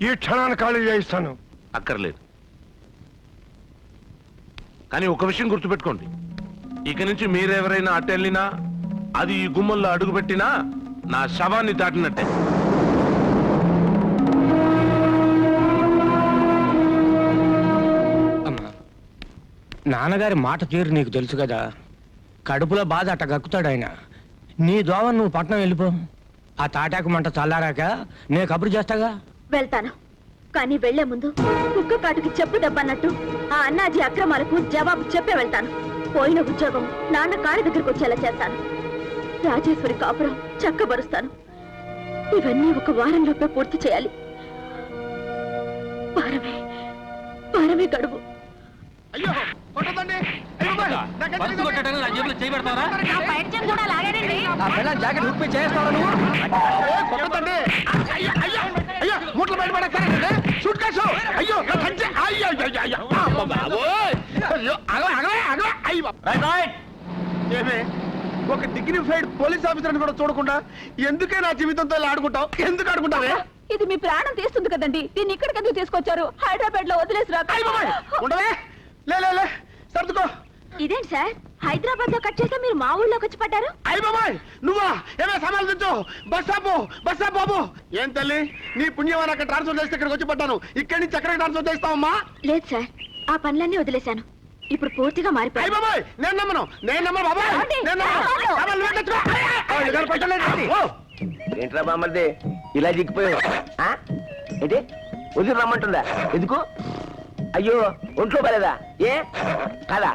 ఈ క్షణాన్ని ఖాళీ చేయిస్తాను. అక్కర్లేదు. కానీ ఒక విషయం గుర్తుపెట్టుకోండి, ఇక నుంచి మీరెవరైనా అటెళ్ళినా, అది ఈ గుమ్మల్లో అడుగుపెట్టినా నా శవాన్ని దాటినట్టే. నాన్నగారి మాట తీరు నీకు తెలుసు కదా. కడుపులో బాధ అట్ట గక్కుతాడు ఆయన. నీ దోవ నువ్వు పట్నం వెళ్ళిపో. ఆ తాటాకు మంట చల్లారాక నేను కబురు చేస్తాగా. వెళ్తాను, కానీ వెళ్లే ముందు కుక్క కాటుకి చెప్పు దెబ్బన్నట్టు ఆ అన్నాజీ అక్రమాలకు జవాబు చెప్పే వెళ్తాను. పోయిన ఉద్యోగం నాన్న కాళ్ళ దగ్గరికి వచ్చేలా చేస్తాను. రాజేశ్వరి కాపురం చక్కబరుస్తాను. ఇవన్నీ ఒక వారంలోపే పూర్తి చేయాలి. వారమే గడువు. ఒక డిగ్నిఫైడ్ పోలీస్ ఆఫీసర్ కూడా చూడకుండా ఎందుకే నా జీవితంతో ఆడుకుంటావు? ఎందుకు ఆడుకుంటావే? ఇది మీ ప్రాణం తీస్తుంది కదండి. దీన్ని ఇక్కడికి ఎందుకు తీసుకొచ్చారు? హైదరాబాద్ లో వదిలేసి ఉండవే. లే సర్దుకో. ఇదేంటి సార్, హైదరాబాద్ లో కట్ చేస్తే మీరు మా ఊళ్ళోకి వచ్చి పడ్డారు? అయ్య బాబాయ్, నువ్వా? ఏమే సామాన్లు తెచ్చు. బస్సా బాబు. ఏం తల్లి, నీ పుణ్యమని అక్కడ ట్రాన్స్ఫర్ చేస్తే ఇక్కడికి వచ్చి పడ్డాను. ఇక్కడి నుంచి ఎక్కడికి ట్రాన్స్ఫర్ చేస్తావమ్మా? లేదు సార్, ఆ పనులన్నీ వదిలేశాను. ఇప్పుడు పూర్తిగా మారిపోయాయి. బాబాయ్, నేను నమ్మను బాబాయ్. ఏంట్రా బామ్మర్ది ఇలా దిగిపోయావు? ఏంటి వదిలి రమ్మంటుందా? ఎందుకు? అయ్యో ఒంట్లో పలేదా? ఏ కదా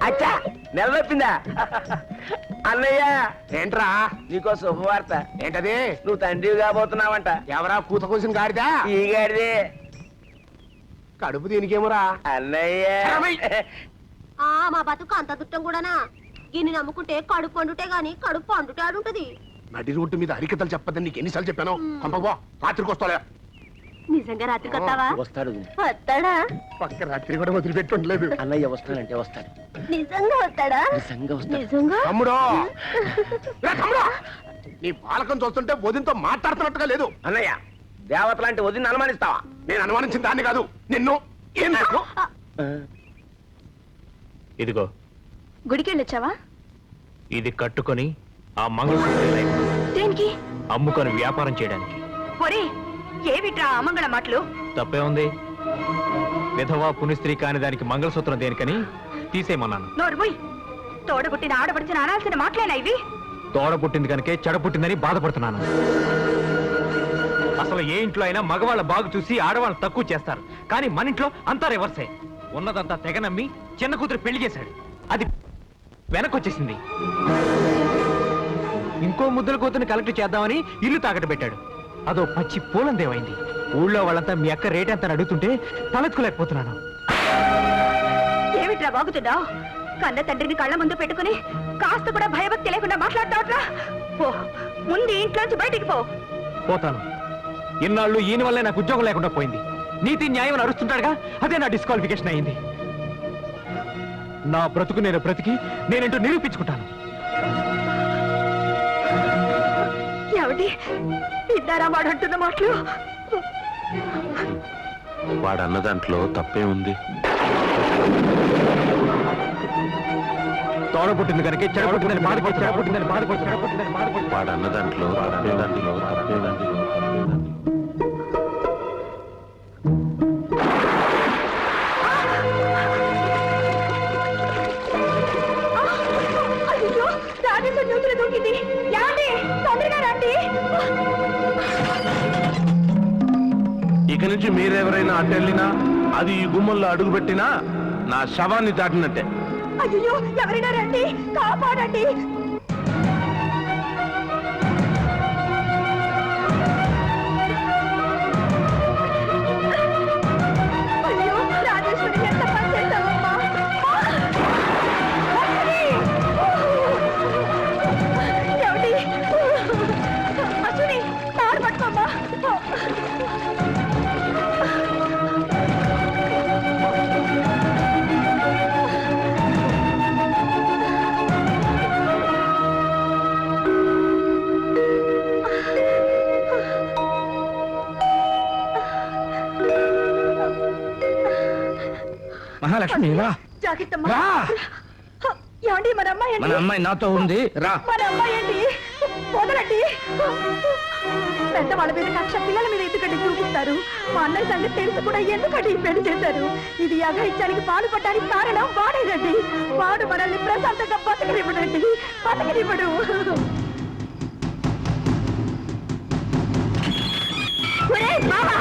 అచ్చా నెల నొప్పిందా? అన్నయ్య ఏంట్రా నీకో శుభవార్త. ఏంటది? నువ్వు తండ్రివి కాబోతున్నావంట. ఎవరా కూత కూసిన గాడిదా? ఈ గాడిదే. కడుపు దీనికేమోరా అన్నయ్య. మా బతుకు అంత దుట్టం కూడానా గిన్ని నమ్ముకుంటే కడుపు పండుటే గాని కడుపు పండుటే ఆడుంటది. నడి రోడ్డు మీద అరికతలు చెప్పదని నీకు ఎన్నిసార్లు చెప్పాను? పంపబో, రాత్రికి వస్తాలే. నిజంగా రాత్రికి వస్తావా? వస్తాడు వస్తాడా? పక్క రాత్రి కూడా వదిలిపెట్టలేదు. అన్నయ్య వస్తానంటే వస్తాడు. నిజంగా వస్తాడా? నిజంగా వస్తాడు. నిజంగా? తమ్ముడు నీ బాలకం చూస్తుంటే వదినతో మాట్లాడుతున్నట్టుగా లేదు. అన్నయ్య దేవత లాంటి వదిన అనుమానిస్తావా? నేను అనుమానించిన దాన్ని కాదు, నిన్ను. ఏం నాకు? ఇదిగో గుడికి వెళ్ళొచ్చావా? ఇది కట్టుకొని ఆ మంగళసూత్రం దేనికి? అమ్ముకొని వ్యాపారం చేయడానికి. ఒరే ఏమిట్రా అమంగళ మాటలు? తప్పే ఉంది. విధవా పునిస్త్రీ కాని దానికి మంగళసూత్రం దేనికని తీసేయమన్నాను. నోరుమోయ్, తోడబుట్టిన ఆడబడిచిన అనాల్సిన మాటలేనా ఇవి? తోడ పుట్టింది కనుకే చెడ పుట్టిందని బాధపడుతున్నాను. అసలు ఏ ఇంట్లో అయినా మగవాళ్ళ బాగు చూసి ఆడవాళ్ళు తక్కువ చేస్తారు, కానీ మన ఇంట్లో అంతా రివర్సే. ఉన్నదంతా తెగ నమ్మి చిన్న కూతురు పెళ్లి చేశాడు, అది వెనకొచ్చేసింది. ఇంకో ముద్దుల కూతురుని కలెక్ట్ చేద్దామని ఇల్లు తాకట్టు పెట్టాడు, అదో పచ్చి పూలందేమైంది. ఊళ్ళో వాళ్ళంతా మీ అక్క రేట్ ఎంత అడుగుతుంటే తలెత్తుకోలేకపోతున్నాను. ఏమిట్రా బాగుతున్నావు? కన్న తండ్రిని కళ్ళ ముందు పెట్టుకుని కాస్త కూడా భయభక్తి లేకుండా మాట్లాడతావట్రా? పో, ముందు ఇంట్లోంచి బయటికి పో. పోతాను. ఇన్నాళ్ళు ఈయన వల్లే నాకు ఉద్యోగం లేకుండా పోయింది. నీతి న్యాయం అరుస్తుంటాడుగా, అదే నా డిస్క్వాలిఫికేషన్ అయింది. నా బ్రతుకు నేను బ్రతికి నేనేంటో నిరూపించుకుంటాను. ఏమిటి ఇద్దారా వాడు అంటున్న మాటలు? వాడన్న దాంట్లో తప్పే ఉంది. తోడ పుట్టింది కనుక చెడ పుట్టిందని బాధపడి చెడ పుట్టిందని బాధపడి చెడ పుట్టిందని బాధపడి వాడన్న దాంట్లో తప్పే ఉంది. అయ్యో, రాజేశ్వరి న్యూస్లో దూకింది. ఏమండి, తొందరగా రండి. ఇక నుంచి మీరెవరైనా అటెళ్ళినా, అది ఈ గుమ్మంలో అడుగుపెట్టినా నా శవాన్ని దాటినట్టే. అయ్యో, ఎవరైనా రండి, కాపాడండి. అయ్యో, రాజేశ్వరి ఎంత పని చేశావమ్మా? ఏమిటి? అశ్విని, తాడు పట్టుకోమ్మా. మహాలక్ష్మి రా. జాగ్రత్తమ్మా. రా. ఏమండి, మన అమ్మాయి మన అమ్మాయి నాతో ఉంది, రా. మన అమ్మాయి ఏంటి? వదలండి. పెద్దవాళ్ళ మీద కక్ష పిల్లల మీద ఎందుకంటే చూపిస్తారు? మా అన్నయ్య సంగతి తెలిసి కూడా ఎందుకంటే ఈ పెళ్లి చేశారు? ఇది అఘాయిత్యానికి పాల్పడడానికి కారణం వాడేనండి. వాడు మనల్ని ప్రశాంతంగా బతకనివ్వడండి, బతకనివ్వడు. ఒరేయ్ బావా!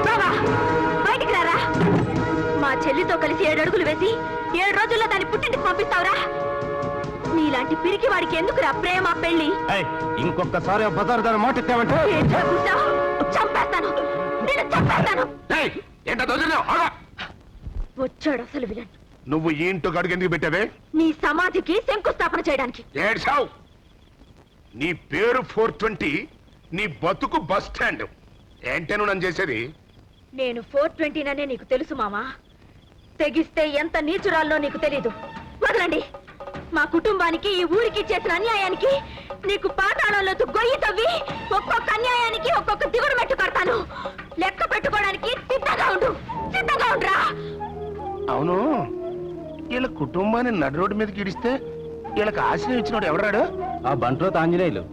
బావా, బయటికి రారా. మా చెల్లితో కలిసి 7 అడుగులు వేసి 7 రోజుల్లో దాన్ని పుట్టింటికి పంపిస్తావురా? నీలాంటి పిరికి వాడికి ఎందుకురా ప్రేమ పెళ్లి? ఇంకొకసారి బజారు దాని మాట ఎత్తావంటే ఏంట్రా కూర్చావ్? చంపేస్తాను, నేను చంపేస్తాను. వచ్చాడు అసలు విలన్. నువ్వు ఈ ఇంటో గడుగు ఎందుకు పెట్టావే? నీ సమాధికి శంకుస్థాపన చేయడానికి. ఏడ్చావు. నీ పేరు 420, నీ బతుకు బస్ స్టాండ్. ఏంటేను నన్ను చేసేది? నేను 420 ననే నీకు తెలుసు మామా. తెగిస్తే ఎంత నీచురాల్లో నీకు తెలీదు. వదలండి. మా కుటుంబానికి, ఈ ఊరికి చేసిన అన్యాయానికి నీకు పాతాళంలో గొయ్యి తవ్వి ఒక్కొక్క అన్యాయానికి ఒక్కొక్క దిగుడు మెట్టు కడతాను. లెక్క పెట్టుకోవడానికి సిద్ధంగా ఉండు, సిద్ధంగా ఉండురా. అవును, వీళ్ళ కుటుంబాన్ని నడు రోడ్డు మీదకి ఇడిస్తే వీళ్ళకి ఆశ్రయం ఇచ్చినోడు ఎవడాడు? ఆ బంట్లో ఆంజనేయులు.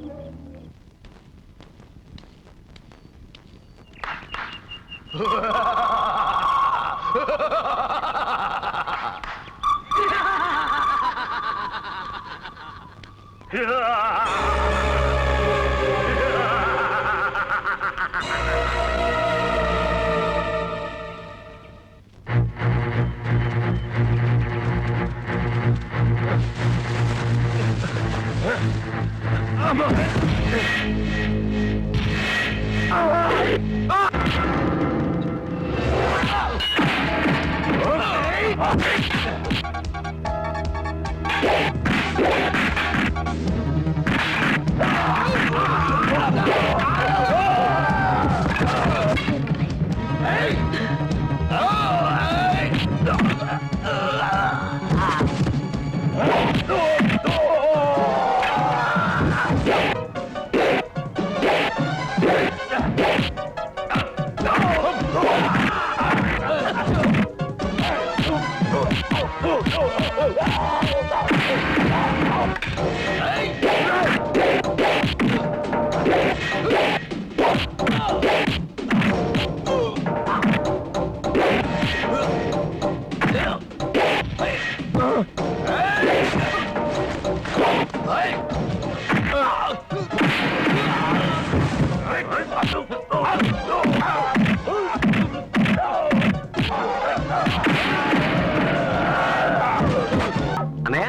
అన్నయ్య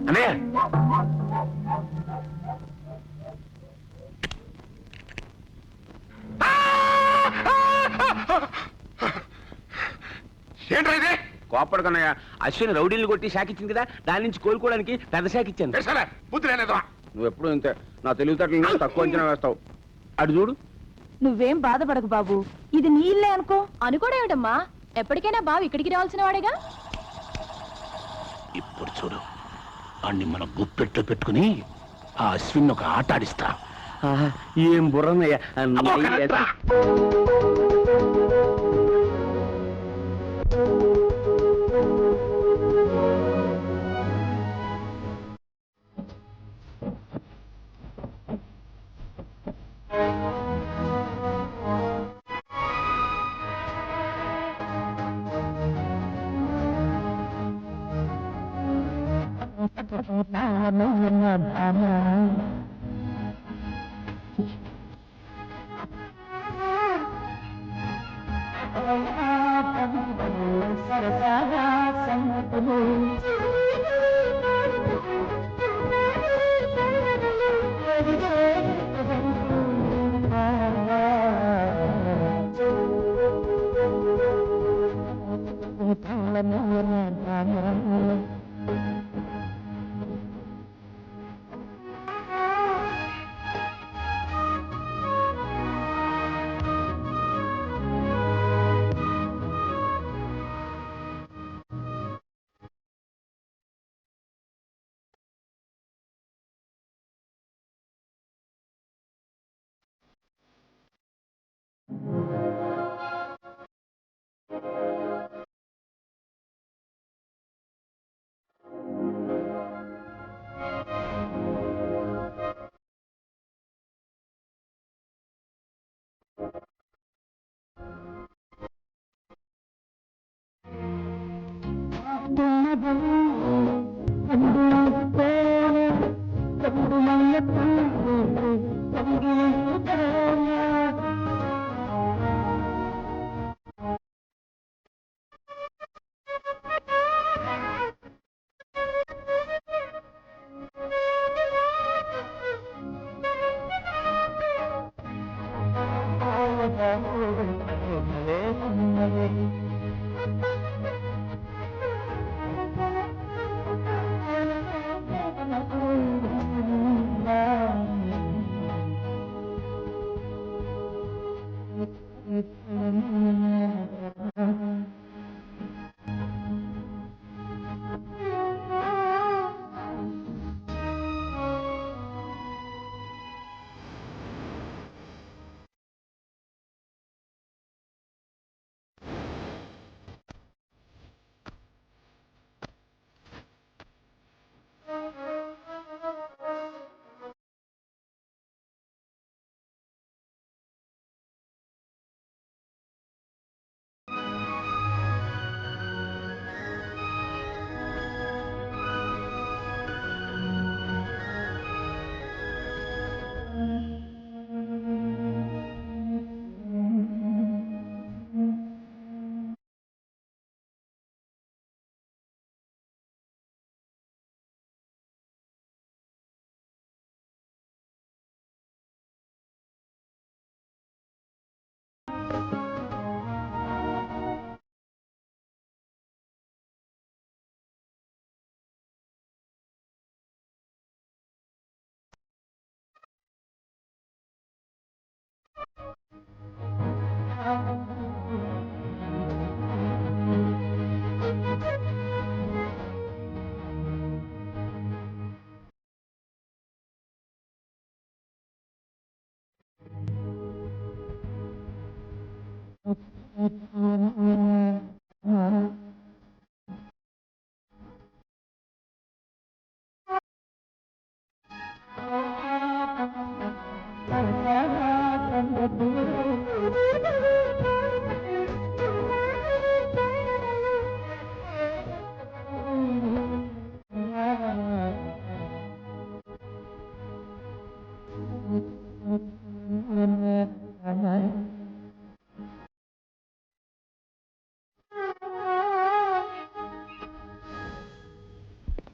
అన్నయ్య ఏంట్రా ఇది? కోపడుకున్నయ్య అశ్విని రౌడీలు కొట్టి షాక్ ఇచ్చింది కదా, దాని నుంచి కోలుకోవడానికి పెద్ద షాక్ ఇచ్చాను. సరే బుద్ధి లేనేదా? నువ్వు ఎప్పుడు ఇంతే, నా తెలివితేటలు తక్కువ అంచనా వేస్తావు. అటు చూడు. నువ్వేం బాధపడకు బాబు, ఇది నీ ఇల్లే అనుకో. అనుకోడేమిటమ్మా, ఎప్పటికైనా బాబు ఇక్కడికి రావాల్సిన వాడేగా. ఇప్పుడు చూడు, అన్ని మన గుప్పెట్లో పెట్టుకుని ఆ అశ్విన్ ఒక ఆట ఆడిస్తా. ఏం బుర్రన్నయ్య.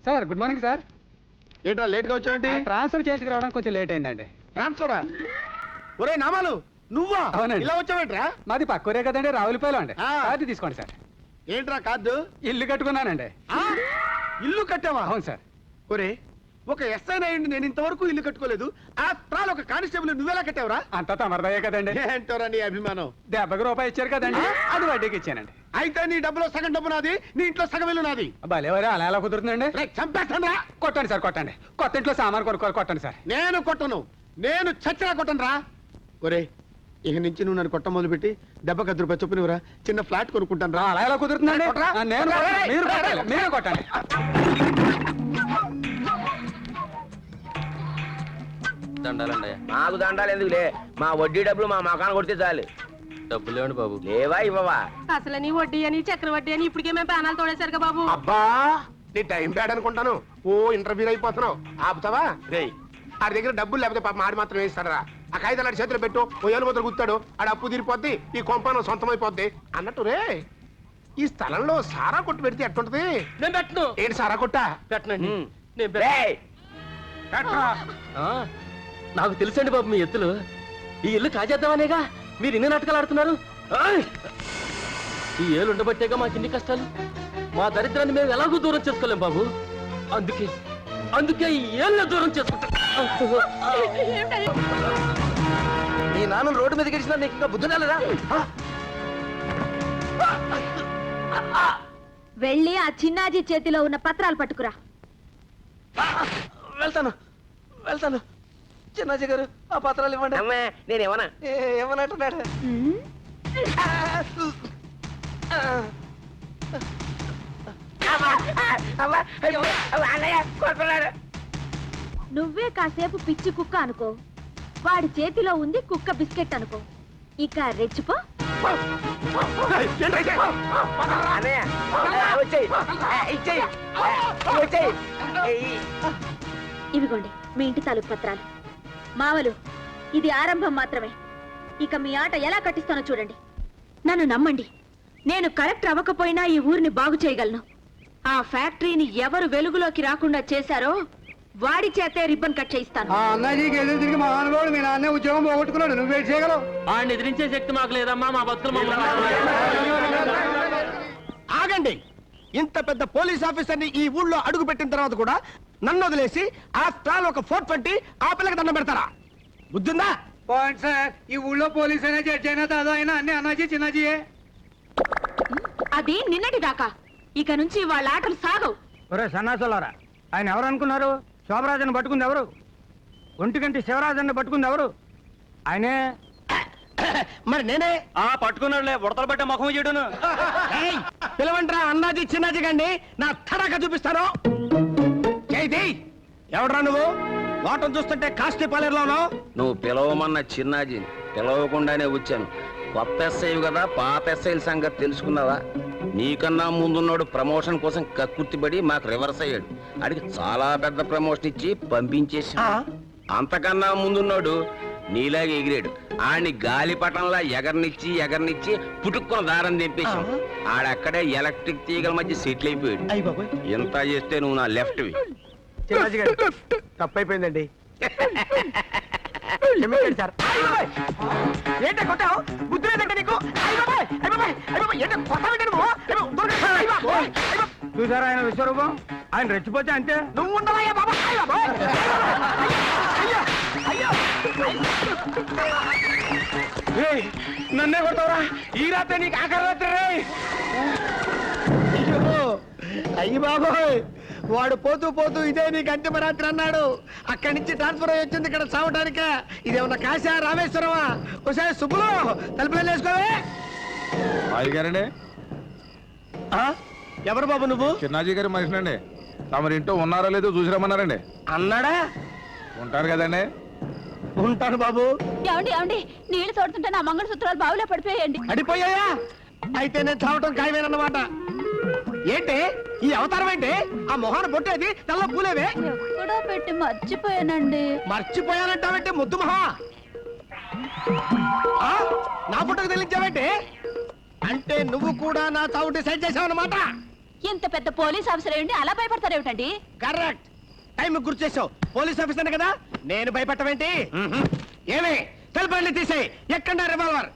Sir good morning sir. ఏంట్రా లేట్గా వచ్చావేంటి? ట్రాన్స్ఫర్ చేసి రావడానికి కొంచెం లేట్ అయిందండి. ట్రాన్స్ఫరా? ఒరే నామాలు నువ్వా? అవునండి. ఇలా వచ్చావేంట్రా? మాది పక్కూరే కదండి, రావులపాలెం అండి. ఆ. కార్డు తీసుకోండి సార్. ఏంట్రా కార్డు? ఇల్లు కట్టుకున్నానండి. ఆ? ఇల్లు కట్టావా? అవును సార్. ఒరే ఒక ఎస్ఐ అయ్యండి నేను ఇంతవరకు ఇల్లు కట్టుకోలేదు. ఆ త్రాలు ఒక కానిస్టేబుల్ నువ్వెలా కట్టావురా? అంతా తమరదయ్యే కదండి. ఏంటోరా నీ అభిమానం? దెబ్బకి రూపాయి ఇచ్చారు కదండి, అది వడ్డీకి ఇచ్చానండి. అయితే నీ డబ్బులో సగం డబ్బు నాది, నీ ఇంట్లో సగం ఇల్లు నాది. భలే వరే, అలా ఎలా కుదురుతుందండి? చంపేస్తాను రా. కొట్టండి సార్, కొట్టండి. కొత్త ఇంట్లో సామాన్ కొనుక్కోవాలి, కొట్టండి సార్. నేను కొట్టను, నేను చచ్చినా కొట్టను రా. ఒరే ఇక నుంచి నువ్వు నన్ను కొట్ట మొదలుపెట్టి దెబ్బకి 10 రూపాయలు చొప్పునివరా, చిన్న ఫ్లాట్ కొనుక్కుంటాను రా. అలా ఎలా కుదురుతుందండి? కొట్టరా? నేను కొట్టను, మీరు కొట్టాలి, మీరే కొట్టండి. మాకు దండాలు ఎందుకులే, మా వడ్డీ డబ్బులు మా మకాన్ కొడితే చాలు. డబ్బులు లేవండి బాబు. లేవా ఇవ్వవా? అసలని వడ్డీ అని చక్రవడ్డీ అని ఇప్పటికే మేము ప్రాణాలు తోడేశారుగా బాబు. అబ్బా నీ టైం బ్యాడ్ అనుకుంటాను. ఓ ఇంటర్వ్యూ అయిపోతున్నావు, ఆపుతావా? రేయ్ ఆడి దగ్గర డబ్బులు లేకపోతే పాప ఆడి మాత్రం వేస్తాడరా. ఆ కాగితాలు ఆడి చేతిలో పెట్టు, ఓ ఏలు ముద్ర గుర్తాడు, ఆడ అప్పు తీరిపోద్ది, ఈ కొంపను సొంతమైపోద్ది అన్నట్టు. రే ఈ స్థలంలో సారా కొట్టు పెడితే ఎట్టుంటది? నేను పెట్టను. ఏంటి సారా కొట్ట? పెట్టనండి. రేయ్, నాకు తెలుసండి బాబు మీ ఎత్తులు. ఈ ఇల్లు కాజేద్దామనేగా మీరు ఇన్ని నాటకాలు ఆడుతున్నారు. ఈ ఏళ్ళు ఉండబట్టేగా మాకు ఇన్ని కష్టాలు. మా దరిద్రాన్ని మేము ఎలాగూ దూరం చేసుకోలేం బాబు. అందుకే ఈ ఏళ్ళ దూరం చేసుకుంటాం. నీ నాన్న రోడ్డు మీద గడిచినా నీకు ఇంకా బుద్ధి రాలేదా? వెళ్ళి ఆ చిన్నాజీ చేతిలో ఉన్న పత్రాలు పట్టుకురా. వెళ్తాను వెళ్తాను. చిన్నాజీ గారు ఆ పత్రాలు ఇవ్వండి. అమ్మా నేనేమన్నా ఏమన్నట్టున్నాడు? నువ్వే కాసేపు పిచ్చి కుక్క అనుకో, వాడి చేతిలో ఉంది కుక్క బిస్కెట్ అనుకో. ఇక రెచ్చిపో. ఇవిగోండి మీ ఇంటి తాలూకు పత్రాలు. మావలు, ఇది ఆరంభం మాత్రమే. ఇక మీ ఆట ఎలా కట్టిస్తానో చూడండి. నన్ను నమ్మండి, నేను కలెక్టర్ అవ్వకపోయినా ఈ ఊరిని బాగు చేయగలను. ఆ ఫ్యాక్టరీని ఎవరు వెలుగులోకి రాకుండా చేశారో వాడి చేతే రిబ్బన్ కట్ చేయిస్తాను. అన్నాజీకి ఎదురు తిరిగి మహానుభావుడు మీ నాన్నే ఉద్యోగం పోగొట్టుకున్నాడు, నువ్వేం చేయగలవు? ఆయన ఎదిరించే శక్తి మాకు లేదమ్మా. మా బతుకులు ఆగండి. ఇంత పెద్ద పోలీస్ ఆఫీసర్ని ఈ ఊళ్ళో అడుగు పెట్టిన తర్వాత కూడా నన్ను వదిలేసి ఆ స్టాల్ ఒక 420 ఆ పిల్లకి దండం పెడతారా? బుద్ధిందా? పాయింట్ సార్, ఈ ఊళ్ళో పోలీస్ అయినా జడ్జి అయినా దాదా అయినా అన్ని అన్నాజీ చిన్నాజీయే. అది నిన్నటి దాకా, ఇక నుంచి వాళ్ళ ఆటలు సాగవు. ఒరే సన్నాసులారా, ఆయన ఎవరు అనుకున్నారు? శోభరాజన్ పట్టుకుంది ఎవరు? ఒంటికంటి శివరాజన్ పట్టుకుంది ఎవరు? ఆయనే. మరి నేనే పట్టుకున్నాడులే, ఉడతలు పట్టే ముఖం చేయడును. పిలవంట్రా అన్నాజీ చిన్నాజీ గండి, నా తడాక చూపిస్తాను. చేతి ఎవడ్రా నువ్వు? వాటం చూస్తుంటే కాస్ట్లీ పాలేరులోనో. నువ్వు పిలవమన్న చిన్నాజీని పిలవకుండానే వచ్చాను. కొత్త ఎస్ఐ కదా, పాత ఎస్ఐల సంగతి తెలుసుకున్నావా? నీకన్నా ముందున్నాడు ప్రమోషన్ కోసం కక్కుర్తిపడి మాకు రివర్స్ అయ్యాడు. అడిగి చాలా పెద్ద ప్రమోషన్ ఇచ్చి పంపించేసి, అంతకన్నా ముందున్నాడు నీలాగే ఎగిరాడు. ఆడిని గాలిపటంలా ఎగర్నిచ్చి పుట్టుకున్న దారం తెంపేశాం. ఆడక్కడే ఎలక్ట్రిక్ తీగల మధ్య సెటిల్ అయిపోయాడు. ఎంత చేస్తే నువ్వు నా లెఫ్ట్వి. చిన్నాజీ గారు తప్పైపోయిందండి. సార్ ఏంటే కొట్టావు? బుద్ధి లేదంటే నీకు? చూసారా ఆయన విశ్వరూపం? ఆయన రెచ్చిపోతే అంతే. నువ్వు ఉండవయ్యా బాబా. నన్నే కొడతావురా? ఈ రాత్రి నీకు ఆఖరి రాత్రి రే. అయ్యి బాబోయ్, వాడు పోతూ పోతూ ఇదే నీకు అంతిమ రాత్రి అన్నాడు. అక్కడి నుంచి ట్రాన్స్ఫర్ అయ్యి వచ్చింది ఇక్కడ చావటానికే. ఇదేమన్నా కాశా రామేశ్వరమా? ఒకసారి సుబ్బులు తలుపు వేసుకోవే. అయ్యగారండి, ఎవరు బాబు నువ్వు? చిన్నాజీ గారి మనిషినండి. తమరి ఇంట్లో ఉన్నారో లేదో చూసి రమ్మన్నారండి. అన్నాడా? ఉంటారు కదండి. ఉంటాను బాబు. ఏమండి ఏమండి, నీళ్లు తోడుతుంటే నా మంగళసూత్రాలు బావులో పడిపోయాయండి. అడిపోయాయా? అయితే నేను చావటం ఖాయమేనన్నమాట. ఏంటి ఈ అవతారం? ఏంటి ఆ మొహాన పొట్టేది? తెల్ల పూలేవే ఎక్కడో పెట్టి మర్చిపోయానండి. మర్చిపోయానంటావంటే ముద్దు మహా. నా పుట్టకు తెలించావంటే అంటే నువ్వు కూడా నా చావు డిసైడ్ చేసావన్నమాట. ఇంత పెద్ద పోలీస్ ఆఫీసర్ ఏంటి అలా భయపడతారేమిటండి? కరెక్ట్ టైం గుర్తు చేసావు. పోలీస్ ఆఫీసర్ కదా, నేను భయపడటమేంటి? ఏమే తెలుపండి, తీసేయి. ఎక్కడ రివాల్వర్?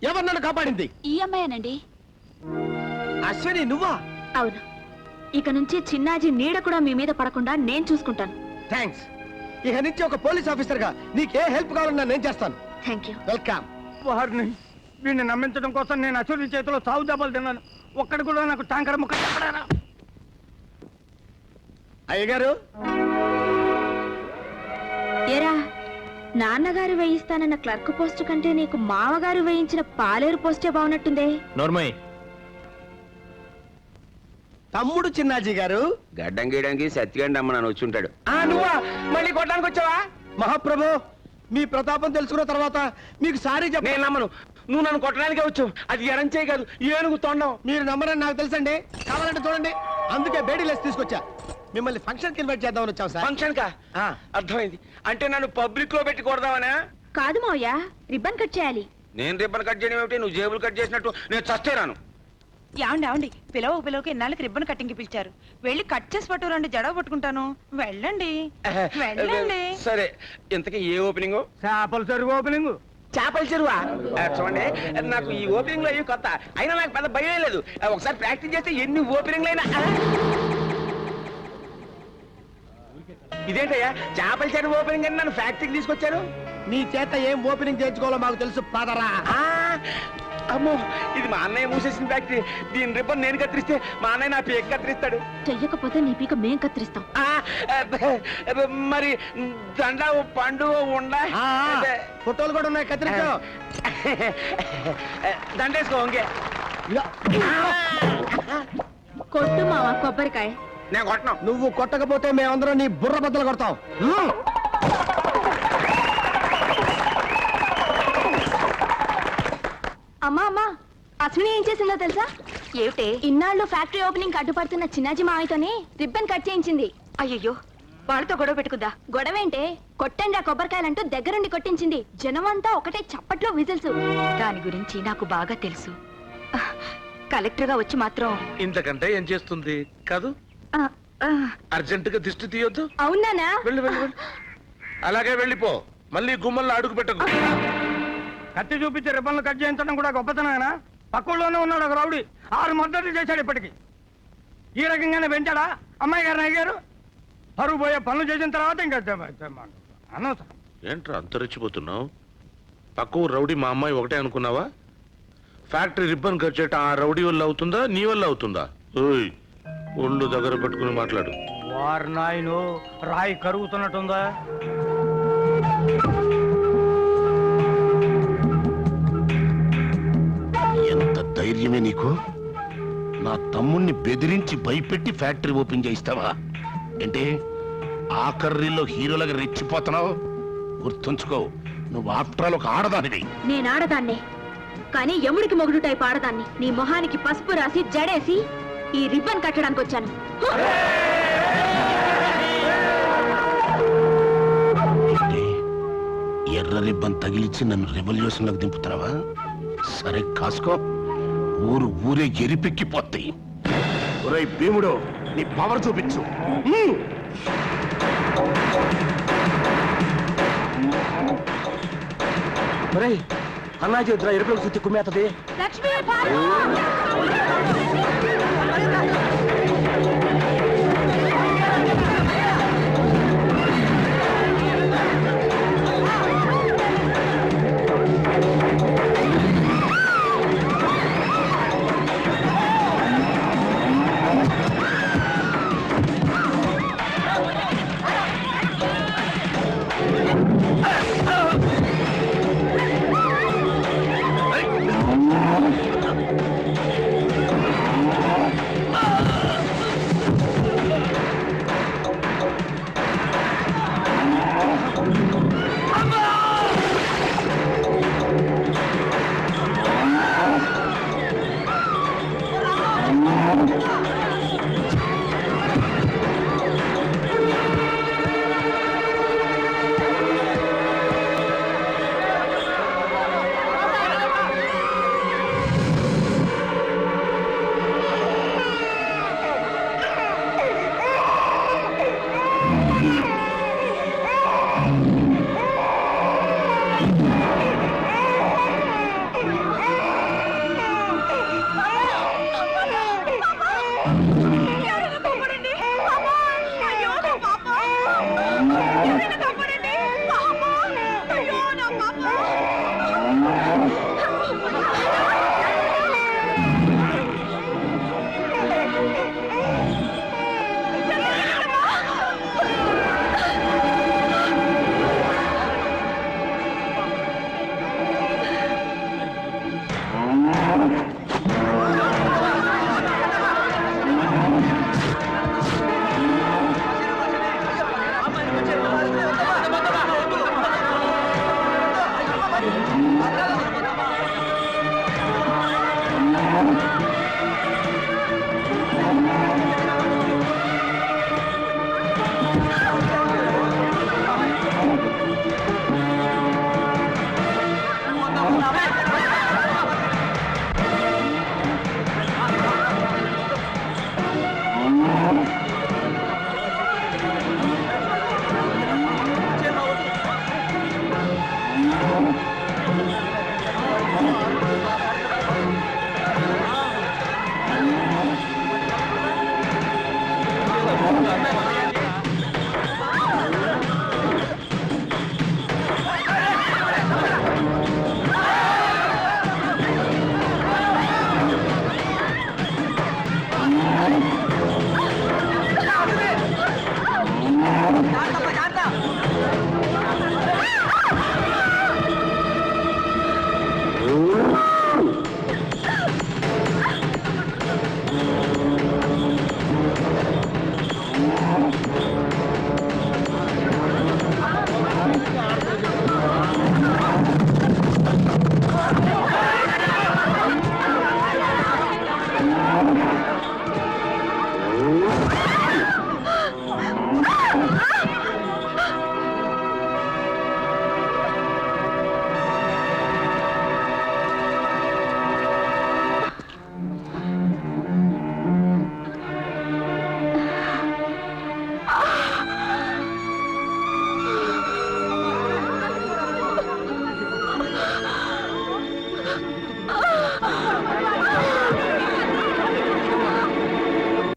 ఎవరు నన్ను కాపాడింది? ఈ అమ్మాయేనండి. అశ్విని నువ్వా? అవును. ఇక నుంచి చిన్నాజీ నీడ కూడా మీ మీద పడకుండా నేను చూసుకుంటాను. థ్యాంక్స్. ఇక నుంచి ఒక పోలీస్ ఆఫీసర్ గా నీకే హెల్ప్ కావాలన్నా నేను చేస్తాను. Thank you. వెల్కమ్. వారిని వీడిని నమ్మించడం కోసం నేను అశ్విని చేతిలో సాగు దెబ్బలు తిన్నాను. ఒక్కడు కూడా నాకు టాంకర ముక్క చెప్పడారా? అయ్యగారు, ఏరా, నాన్నగారు వేయిస్తానన్న క్లర్క్ పోస్టు కంటే నీకు మామగారు వేయించిన పాలేరు పోస్టే బాగున్నట్టుందే. నోర్మయ్. తమ్ముడు చిన్నాజీ గారు. గడ్డం గీయడానికి సత్తిగండి అమ్మ నన్ను వచ్చి ఉంటాడు. నువ్వా మళ్ళీ కొట్టడానికి వచ్చావా? మహాప్రభు, మీ ప్రతాపం తెలుసుకున్న తర్వాత మీకు సారీ చెప్ప. నేను నమ్మను. నువ్వు నన్ను కొట్టడానికే వచ్చావు. అది ఎరంచే కాదు, ఏనుగు తొండం. మీరు నమ్మరని నాకు తెలుసండి. కావాలంటే చూడండి. అందుకే బేడీ లెస్ తీసుకొచ్చా. మిమ్మల్ని ఫంక్షన్ కి ఇన్వైట్ చేద్దామని వచ్చాం సార్. ఫంక్షన్ కా? అర్థమైంది. అంటే నన్ను పబ్లిక్ లో పెట్టి కొడదామనా? కాదు మావయ్య, రిబ్బన్ కట్ చేయాలి. నేను రిబ్బన్ కట్ చేయడం ఏమిటి? నువ్వు జేబులు కట్ చేసినట్టు నేను చస్తేరాను. ఏమండి పిలవకి ఇన్నాళ్ళకి రిబ్బన్ కట్టింగ్ పిలిచారు. వెళ్ళి కట్ చేసి పట్టురండి, జడవ పట్టుకుంటాను. వెళ్ళండి వెళ్ళండి. సరే, ఇంతకీ ఏ ఓపెనింగ్? చేపల చెరువు ఓపెనింగ్. చేపల చెరువా? చూడండి, నాకు ఈ ఓపెనింగ్ లో ఏం కొత్త అయినా నాకు పెద్ద భయం లేదు. ఒకసారి ప్రాక్టీస్ చేస్తే ఎన్ని ఓపెనింగ్లు అయినా. ఇదేంటయ్యా చేపల చెరువు ఓపెనింగ్ అని నన్ను ఫ్యాక్టరీకి తీసుకొచ్చారు? మీ చేత ఏం ఓపెనింగ్ చేయించుకోవాలో మాకు తెలుసు. పదరా. అమ్మో, ఇది మా అన్నయ్య మూసేసిన ఫ్యాక్టరీ. దీని రిబ్బన్ నేను కత్తిరిస్తే మా అన్నయ్య నా పీక కత్తిరిస్తాడు. చెయ్యకపోతే నీ పీక మేం కత్తిరిస్తాం. మరి దండ పండు ఉండ ఫోటోలు కూడా ఉన్నాయి. కత్తిరించు. దండేసుకో. ఇంకే కొట్టు మామ కొబ్బరికాయ. నేను కొట్టను. నువ్వు కొట్టకపోతే మేమందరం నీ బుర్ర బద్దలు కొడతాం. అమ్మా అమ్మా, అశ్విని ఏం చేసిందో తెలుసా? ఏమిటే? ఇన్నాళ్ళు ఫ్యాక్టరీ ఓపెనింగ్ అడ్డుపడుతున్న చిన్నాజీ మావయ్యతోనే రిబ్బన్ కట్ చేయించింది. అయ్యో, వాళ్ళతో గొడవ పెట్టుకుందా? గొడవేంటే, కొట్టండి ఆ కొబ్బరికాయలంటూ దగ్గరుండి కొట్టించింది. జనమంతా ఒకటే చప్పట్లో విజిల్స్. దాని గురించి నాకు బాగా తెలుసు. కలెక్టర్ గా వచ్చి మాత్రం ఇంతకంటే ఏం చేస్తుంది కాదు? అర్జెంట్ గా దిష్టి తీయొద్దు. అవునానా? వెళ్ళు వెళ్ళు వెళ్ళు. అలాగే వెళ్ళిపో. మళ్ళీ గుమ్మల్లో అడుగు పెట్టకు. కత్తి చూపించి రిబ్బన్లు కట్ చేయించడం కూడా గొప్పతనమేనా? పక్కలోనే ఉన్నాడు ఒక రౌడీ. 6 మద్దతులు చేశాడు ఇప్పటికి. ఈ రకంగానే పెంచాడా అమ్మాయి గారు అయ్యారు? పరుగు పోయే పనులు చేసిన తర్వాత ఇంకా అనవసరం. ఏంట్రా అంత రెచ్చిపోతున్నావు? పక్క రౌడీ మా అమ్మాయి ఒకటే అనుకున్నావా? ఫ్యాక్టరీ రిబ్బన్ కట్ చేయటం ఆ రౌడీ వల్ల అవుతుందా, నీ వల్ల అవుతుందా? ఓయ్, ఒళ్ళు దగ్గర పెట్టుకుని మాట్లాడు. వారు నాయను, రాయి కరుగుతున్నట్టుందా? ఎంత ధైర్యమే నీకు? నా తమ్ముణ్ణి బెదిరించి భయపెట్టి ఫ్యాక్టరీ ఓపెన్ చేయిస్తావా? ఏంటి ఆ కర్రీలో హీరోలాగా రెచ్చిపోతున్నావు? గుర్తుంచుకో, నువ్వు ఆఫ్టర్ ఆల్ ఒక ఆడదానివి. నేను ఆడదాన్నే, కానీ యముడికి మొగుడు టైప్ ఆడదాన్ని. నీ మొహానికి పసుపు రాసి జడేసి ఈ రిబ్బన్ కట్టడానికి వచ్చాను. ఎర్ర రిబ్బన్ తగిలిచ్చి నన్ను రెవల్యూషన్ లోకి దింపుతున్నావా? సరే కాసుకో, ఊరే ఎరిపెక్కిపోతాయి. ఒరేయ్ భీముడు, నీ పవర్ చూపించు. అన్నా చేతురా ఎరుపులకు సుత్తి కుమ్మేతది. లక్ష్మీ ఆ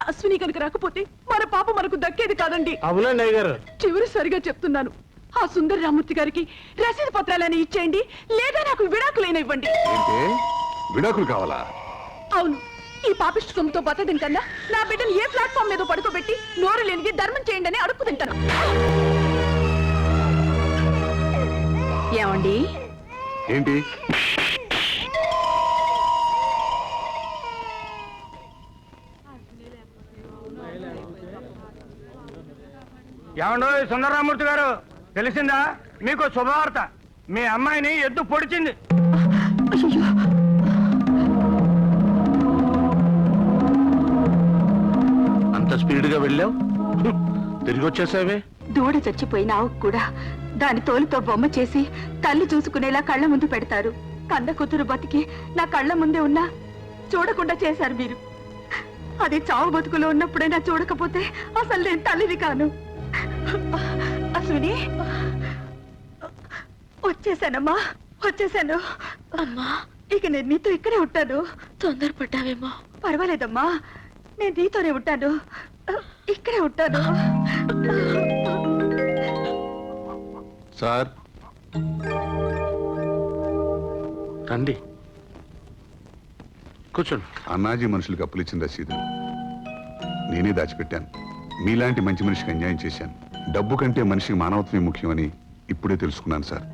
అశ్విని కనుక రాకపోతే మన పాప మనకు దక్కేది కాదండి. అవునండి అయ్యగారు. చివరిసారిగా చెప్తున్నాను, ఆ సుందర రామూర్తి గారికి రసీదు పత్రాలని ఇచ్చేయండి, లేదా నాకు విడాకులైన ఇవ్వండి. విడాకులు కావాలా? అవును, ఈ పాపిష్టి సొమ్ముతో బతకడం కన్నా నా బిడ్డను ఏ ప్లాట్ఫామ్ మీద పడుకోబెట్టి నోరు లేనిది ధర్మం చేయండి అని అడుక్కు తింటాను. ఏమండి? ఏంటి? ఏమండో సుందరరామూర్తి గారు, తెలిసిందా మీకు శుభవార్త? మీ అమ్మాయిని ఎద్దు పొడిచింది. అంత స్పీడ్ గా వెళ్ళావు, తిరిగి వచ్చేసావే. దూడ చచ్చిపోయిన ఆవుకు కూడా దాని తోలుతో బొమ్మ చేసి తల్లి చూసుకునేలా కళ్ళ ముందు పెడతారు. కన్న కూతురు బతికి నా కళ్ళ ముందే ఉన్నా చూడకుండా చేశారు మీరు. అది చావు బతుకులో ఉన్నప్పుడైనా చూడకపోతే అసలు నేను తల్లిని కాను. అశ్విని, వచ్చేసానమ్మా, వచ్చేసాను. అమ్మా, ఇక నేను నీతో ఇక్కడే ఉంటాను. తొందరపడ్డావేమో. పర్వాలేదమ్మా, నేను నీతోనే ఉంటాను, ఇక్కడే ఉంటాను. సార్ రండి, కూర్చోండి. అన్నాజీ మనుషులకు అప్పులు ఇచ్చిన రసీదు నేనే దాచిపెట్టాను. మీలాంటి మంచి మనిషికి అన్యాయం చేశాను. డబ్బు కంటే మనిషికి మానవత్వమే ముఖ్యమని ఇప్పుడే తెలుసుకున్నాను సార్.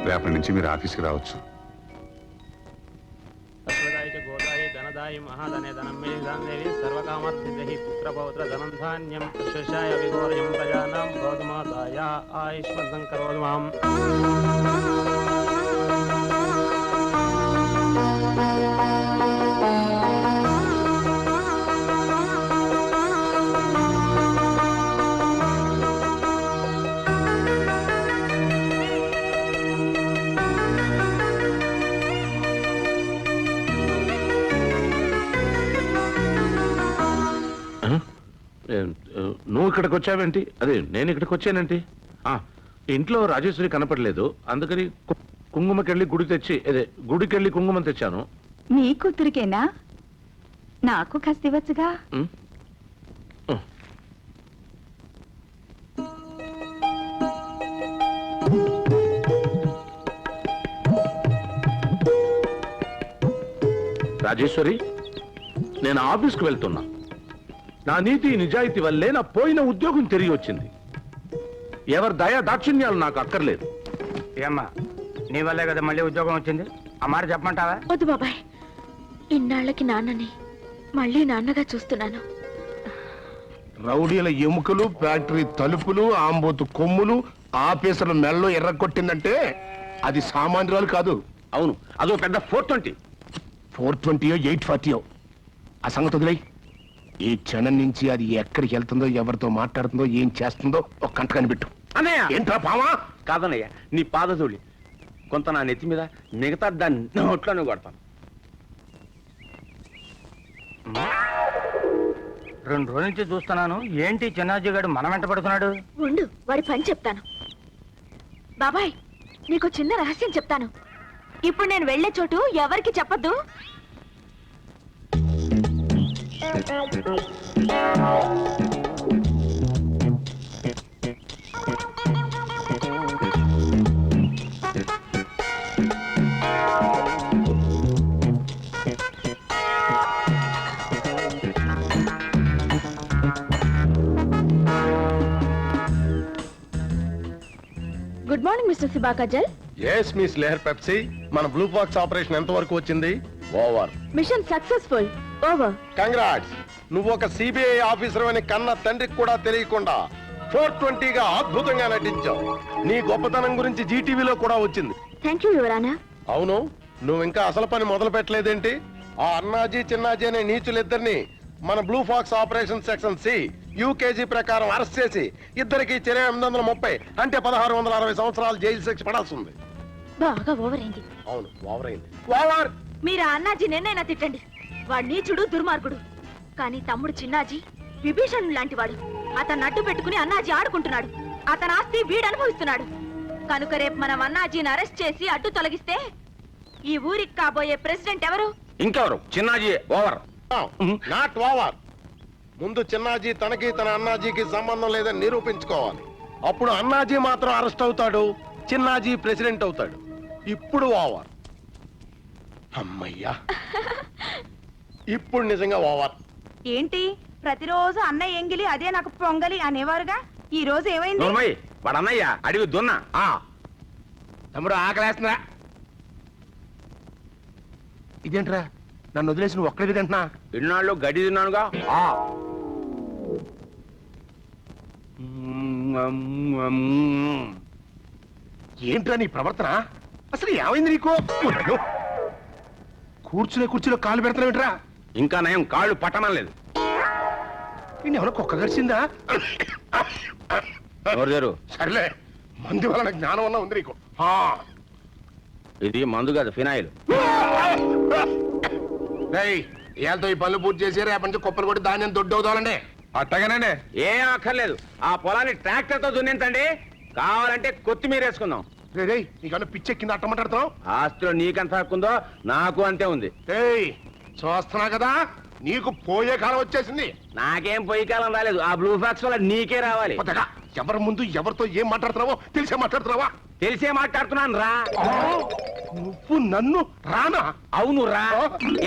రేపటి నుంచి మీరు ఆఫీస్కి రావచ్చు. నువ్వు ఇక్కడికి వచ్చావేంటి? అదే నేను ఇక్కడికి వచ్చానేంటి? ఇంట్లో రాజేశ్వరి కనపడలేదు, అందుకని కుంకుమకెళ్ళి గుడికెళ్ళి కుంకుమం తెచ్చాను. నీ కూతురికేనా? నాకు కాస్త ఇవ్వచ్చుగా. ఉమ్. రాజేశ్వరి, నేను ఆఫీస్కి వెళ్తున్నా. నా నీతి నిజాయితీ వల్లే నా పోయిన ఉద్యోగం తిరిగి వచ్చింది. ఎవరి దయా దాక్షిణ్యాలు నాకు అక్కర్లేదు. ఏమ్మా, నీ వల్లే కదా మళ్ళీ ఉద్యోగం వచ్చింది. ఆ మాట చెప్పమంటావా? వద్దు బాబాయ్, ఇన్నాళ్ళకి నాన్నని మళ్ళీ నాన్నగా చూస్తున్నాను. రౌడీల ఎముకలు, ఫ్యాక్టరీ తలుపులు, ఆంబోతు కొమ్ములు, ఆఫీసర్ల మెల్లో ఎర్రగొట్టిందంటే అది సామాన్యురాలు కాదు. అవును, అదో పెద్ద 420. 420యో 840యో ఆ సంగతి వదిలేయ్. ఈ క్షణం నుంచి అది ఎక్కడికి వెళ్తుందో, ఎవరితో మాట్లాడుతుందో, ఏం చేస్తుందో ఒక కంట కనిపెట్టు. అన్నయ్య, ఏంట్రా పావా? కాదన్నయ్య, నీ పాదధూళి కొంత నా నెత్తి మీద, మిగతా దాన్ని నోట్లోనే కొడతాను. 2 రోజుల నుంచి చూస్తున్నాను. ఏంటి చిన్నాజీ గారు మన వెంట పడుతున్నాడు? ఉండు, వాడి పని చెప్తాను. బాబాయ్, నీకు చిన్న రహస్యం చెప్తాను. ఇప్పుడు నేను వెళ్లే చోటు ఎవరికి చెప్పద్దు. గుడ్ మార్నింగ్ మిస్టర్ సిబాకజల్. ఎస్ మిస్ లేహర్ పెప్సీ, మన బ్లూ బాక్స్ ఆపరేషన్ ఎంత వరకు వచ్చింది? Over. Mission successful. Over. Congrats. నువ్వు ఒక సిబిఐ ఆఫీసర్ అని కన్న తండ్రికి కూడా తెలియకుండా 420గా అద్భుతంగా నటించావు. నీ గొప్పతనం గురించి జీటీవీలో కూడా వచ్చింది. Thank you your honour. అవును, నువ్వు ఇంకా అసలు పని మొదలు పెట్టలేదేంటి? ఆ అన్నాజీ చిన్నాజీ అనే నీచులిద్దరిని మన blue fox operation section C యూకేజీ ప్రకారం అరెస్ట్ చేసి ఇద్దరికి 830 అంటే 1660 సంవత్సరాలు జైలు శిక్ష పడాల్సి ఉంది. బాగా ఓవర్ అయింది. అవును, ఓవర్ అయింది. ఓవర్. మీరు ఆ అన్నాజీ నిన్నైనా తిట్టండి, వాడు నీచుడు, దుర్మార్గుడు. కానీ తమ్ముడు చిన్నాజీ విభీషణుడు లాంటి వాడు. అతను అడ్డు పెట్టుకుని అన్నాజీ ఆడుకుంటున్నాడు. అతని ఆస్తి వీడు అనుభవిస్తున్నాడు. కనుక రేపు మనం అన్నాజీని అరెస్ట్ చేసి అడ్డు తొలగిస్తే ఈ ఊరికి కాబోయే ప్రెసిడెంట్ ఎవరు? ఇంకెవరు? చిన్నాజీ. ఓవర్. Not over. ముందు చిన్నాజీ తనకి తన అన్నాజీకి సంబంధం లేదని నిరూపించుకోవాలి. అప్పుడు అన్నాజీ మాత్రం అరెస్ట్ అవుతాడు, చిన్నాజీ ప్రెసిడెంట్ అవుతాడు. ఇప్పుడు ఓవర్. అమ్మయ్యా, ఇప్పుడు నిజంగా ఓవర్. ఏంటి ప్రతిరోజు అన్నయ్య ఎంగిలి అదే నాకు పొంగలి అనేవారుగా, ఈ రోజు ఏమైంది? వాడు అన్నయ్య అడిగి దున్నా. తమ్ముడు ఆకలేస్తుందా? ఇదేంట్రా, నన్ను వదిలేసి నువ్వు ఒక్కడిది తింటున్నా? ఇన్నాళ్ళు గడి తిన్నానుగా. ఏంట్రా నీ ప్రవర్తన? అసలు ఏమైంది నీకు? కూర్చునే కుర్చీలో కాలు పెడతావేంట్రా? ఇంకా నయం, కాళ్ళు పట్టడం లేదు. ఎవరో కుక్క గడిచిందా? సర్లే, మందు వలన జ్ఞానం వల్ల ఉంది నీకు. ఇది మందు కాదు, ఫినాయిల్. ఏళ్ళతో ఈ పనులు పూర్తి చేసి రేపటి నుంచి కుప్పలు కొట్టి ధాన్యం దొడ్డవుతానండి. అట్టగానండి. ఏం అక్కర్లేదు, ఆ పొలాన్ని ట్రాక్టర్ తో దున్నించండి. కావాలంటే కొత్తిమీర వేసుకుందాం. నీకన్నా పిచ్చెక్కింది అట్ట మాట్లాడుతున్నావు? ఆస్తిలో నీకెంత హక్కుందో నాకు అంతే ఉంది. చూస్తున్నా కదా, నీకు పోయే కాలం వచ్చేసింది. నాకేం పోయే కాలం రాలేదు, ఆ బ్లూ ఫాక్స్ వల్ల నీకే రావాలి. ఎవరి ముందు ఎవరితో ఏం మాట్లాడుతున్నావో తెలిసే మాట్లాడుతున్నావా? తెలిసే మాట్లాడుతున్నాను రా. నువ్వు నన్ను రానా? అవును రా.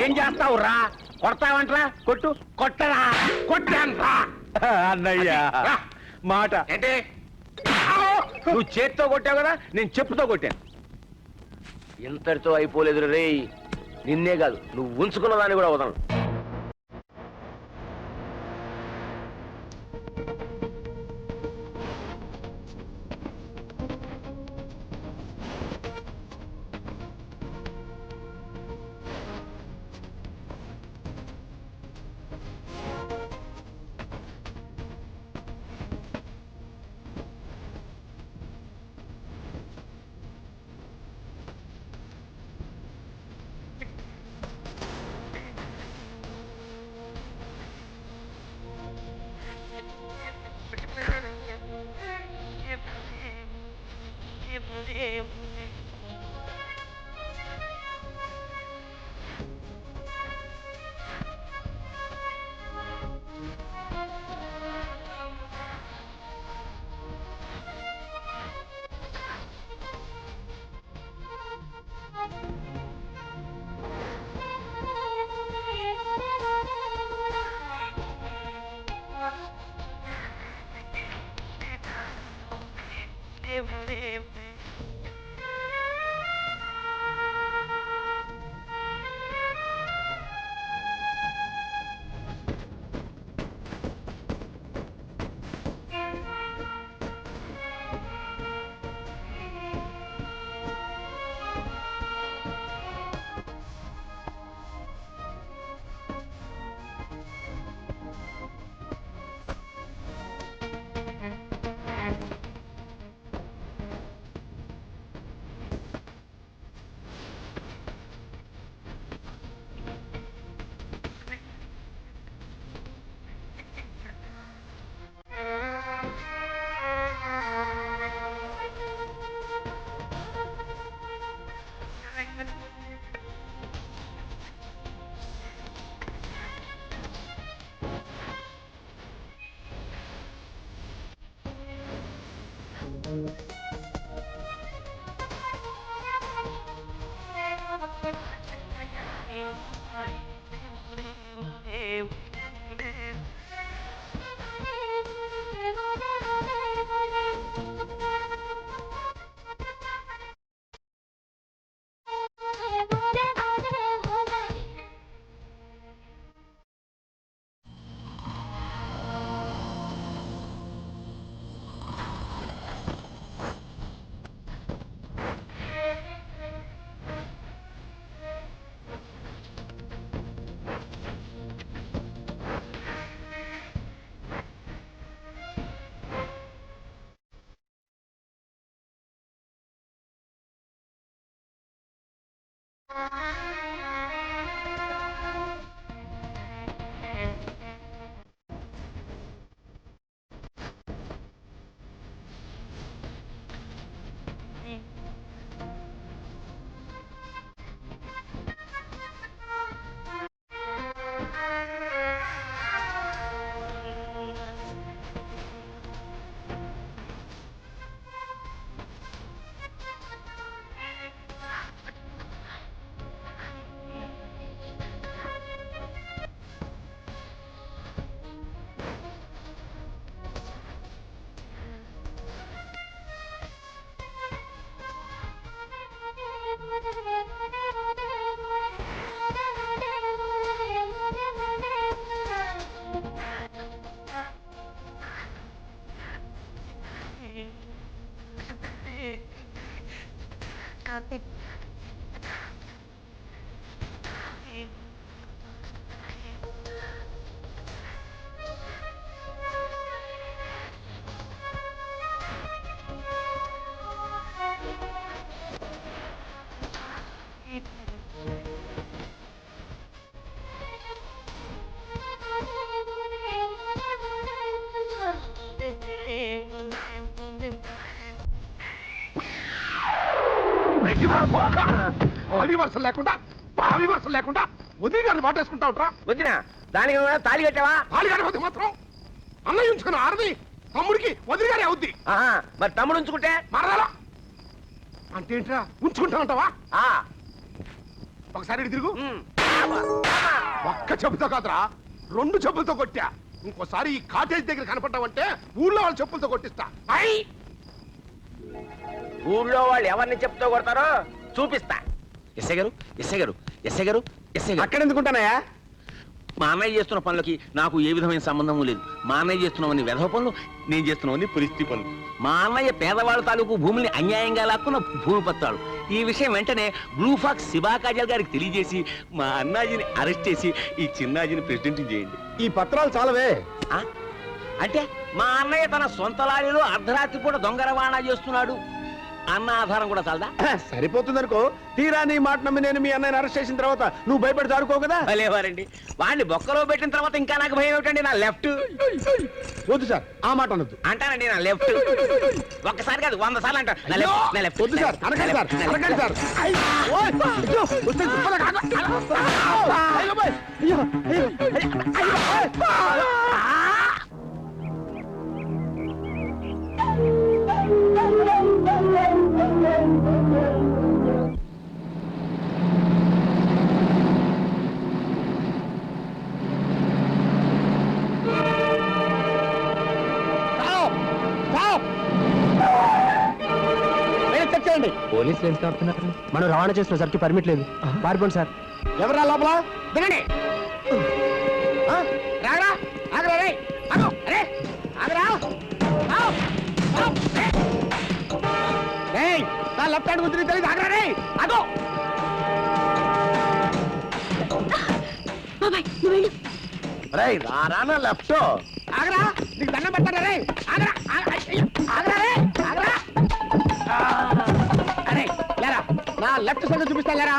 ఏం చేస్తావు రా? కొడతావంట్రా? కొట్టు. కొట్టరా? కొట్టాను రా. అన్నయ్య మాట ఏంటి? నువ్వు చేత్తో కొట్టావు కదా, నేను చెప్పుతో కొట్టాను. ఇంతటితో అయిపోలేదు రే. నిన్నే కాదు, నువ్వు ఉంచుకున్న దాన్ని కూడా వదలను. వరుసలు లేకుండా భావి వరుసలు లేకుండా వదిలి గారిని మాటేసుకుంటా ఉంటా. వదినా దానికి తాళి కట్టావా? తాళి కట్టకపోతే మాత్రం అన్నయ్య ఉంచుకున్న ఆడది తమ్ముడికి వదిలి గారి అవుద్ది. మరి తమ్ముడు ఉంచుకుంటే మరలా అంటే ఏంట్రా ఉంచుకుంటా ఉంటావా? ఒకసారి ఇటు తిరుగు. ఒక్క చెప్పుతో కాదురా 2 చెప్పులతో కొట్టా. ఇంకోసారి ఈ కాటేజ్ దగ్గర కనపడ్డావంటే ఊళ్ళో వాళ్ళ చెప్పులతో కొట్టిస్తా. ఊళ్ళో వాళ్ళు ఎవరిని చెప్తూ కొడతారో చూపిస్తా. ఎస్ఐ గారు ఎస్ఐ గారు ఎస్ఐ గారు ఎస్ఐ గారు అక్కడ ఎందుకుంటానయా? మా అన్నయ్య చేస్తున్న పనులకి నాకు ఏ విధమైన సంబంధం లేదు. మా అన్నయ్య చేస్తున్నవన్నీ వెధవ పనులు, నేను చేస్తున్నవన్నీ పరిస్థితి పనులు. మా అన్నయ్య పేదవాళ్ళ తాలూకు భూమిని అన్యాయంగా లాక్కున్న భూమి పత్రాలు. ఈ విషయం వెంటనే బ్లూ ఫాక్స్ శిబా కాజల్ గారికి తెలియజేసి మా అన్నాజీని అరెస్ట్ చేసి ఈ చిన్నాజీని ప్రెసిడెంట్ చేయండి. ఈ పత్రాలు చాలవే. అంటే మా అన్నయ్య తన సొంత లారీలో అర్ధరాత్రి పూట దొంగ రవాణా చేస్తున్నాడు అన్న ఆధారం కూడా చాలదా? సరిపోతుంది అనుకో. తీరా నీ మాట నమ్మి నేను మీ అన్నయ్యని అరెస్ట్ చేసిన తర్వాత నువ్వు భయపడి దాడుకో కదా. లేవారండి, వాడిని బొక్కలో పెట్టిన తర్వాత ఇంకా నాకు భయం ఏమిటండి? నా లెఫ్ట్. వద్దు సార్, ఆ మాట అనొద్దు. అంటానండి, నా లెఫ్ట్. ఒక్కసారి కాదు 100 సార్లు అంటారు. నా లెఫ్ట్. వద్దు సార్, అనకండి సార్, అనకండి సార్. అయ్యో, వస్తే దుప్పలు కాదు. అయ్యో, అయ్యో, అయ్యో. పోలీసులు ఎందుకు ఆపుతున్నారు? మనం రవాణా చేసిన సరికి పర్మిట్ లేదు. పారిపోండి సార్. ఎవరా లోపల? దిగండి. రాగరా, ఆగరా, రే, ఆగు, అరే, ఆగరా, ఆగు, ఆగు, రే. ఏయ్, నా లెఫ్ట్ హ్యాండ్ గురించి తెలియదు, ఆగరా, రే, ఆగు. బాబాయ్ నువ్వు వెళ్ళు. రేయ్, రారా, నా లెఫ్ట్. ఆగరా, నీకు దండం పెడతారా, రే, ఆగరా, ఆగరా, రే, ఆగరా. అరే, లేరా, నా లెఫ్ట్ సైడ్ చూపిస్తా, లేరా.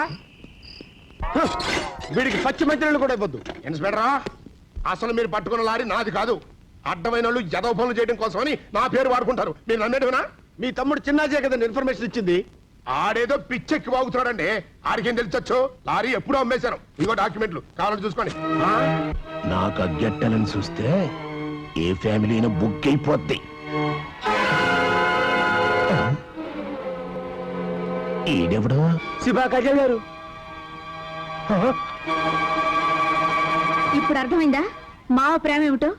వీడికి పచ్చి మంత్రులు కూడా ఇవ్వద్దు. ఇన్స్పెక్టరా, అసలు మీరు పట్టుకున్న లారీ నాది కాదు. అడ్డమైన వాళ్ళు జదవ పనులు చేయడం కోసమని నా పేరు వాడుకుంటారు. మీరు నన్నేటివినా? మీ తమ్ముడు చిన్నాజే కదా ఇన్ఫర్మేషన్ ఇచ్చింది. ఆడేదో పిచ్చెక్కి వాగుతున్నాడండి. ఆడికేం తెలిసొచ్చు? లారీ ఎప్పుడో అమ్మేశాను. ఇదిగో డాక్యుమెంట్లు, కావాలని చూసుకోండి. నాకు అగ్గెట్టలని చూస్తే ఏ ఫ్యామిలీనో బుక్ అయిపోద్ది. ఈడెవడు? శివాకాజల్ గారు. ఇప్పుడు అర్థమైందా మావ ప్రేమ ఏమిటో?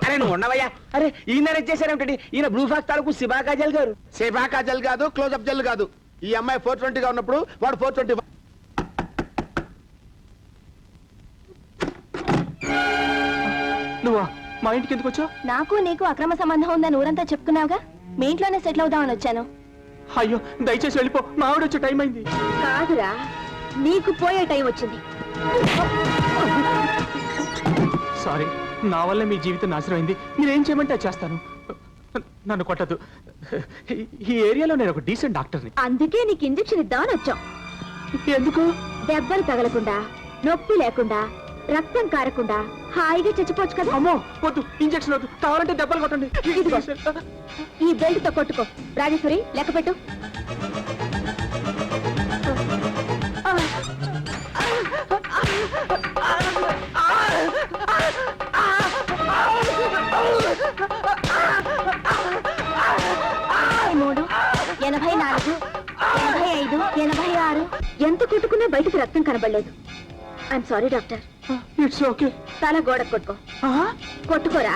అరే నువ్వు ఉండవయ్యా. అరే ఈయన అరెస్ట్ చేశారేమిటండి? ఈయన బ్లూ ఫాక్స్ తాలూకు శివాకాజల్ గారు. సేఫాకా జల్ కాదు, క్లోజ్అప్ జల్ కాదు. ఈ అమ్మాయి 420 గా ఉన్నప్పుడు వాడు 420. నువ్వా మా ఇంటికి ఎందుకు వచ్చావు? నాకు నీకు అక్రమ సంబంధం ఉందని ఊరంతా చెప్పుకున్నావుగా. మీ ఇంట్లోనే సెటిల్ అవుదామని వచ్చాను. అయ్యో దయచేసి వెళ్ళిపో, మా ఆవిడ వచ్చే టైం అయింది. కాదురా, నీకు పోయే టైం వచ్చింది. సారీ, నా వల్ల మీ జీవితం నాశనం అయింది. మీరేం చేయమంటే అది చేస్తాను. నన్ను కొట్టదు. ఈ ఏరియాలో నేను ఒక డీసెంట్ డాక్టర్ని. అందుకే నీకు ఇంజెక్షన్ ఇద్దామని వచ్చాం. ఎందుకు? దెబ్బలు తగలకుండా, నొప్పి లేకుండా, రక్తం కారకుండా హాయిగా చచ్చిపోవచ్చు కదా. అమ్మో వద్దు, ఇంజెక్షన్ వద్దు, కావాలంటే దెబ్బలు కొట్టండి. ఇదిగో, ఈ బెల్ట్ తో కొట్టుకో. రాజేశ్వరి లెక్క పెట్టు. మూడు 84 85 86. ఎంత కొట్టుకున్నా బయటకు రక్తం కనబడలేదు. I'm sorry doctor. It's okay. తల గోడ కొట్టుకో. కొట్టుకోరా.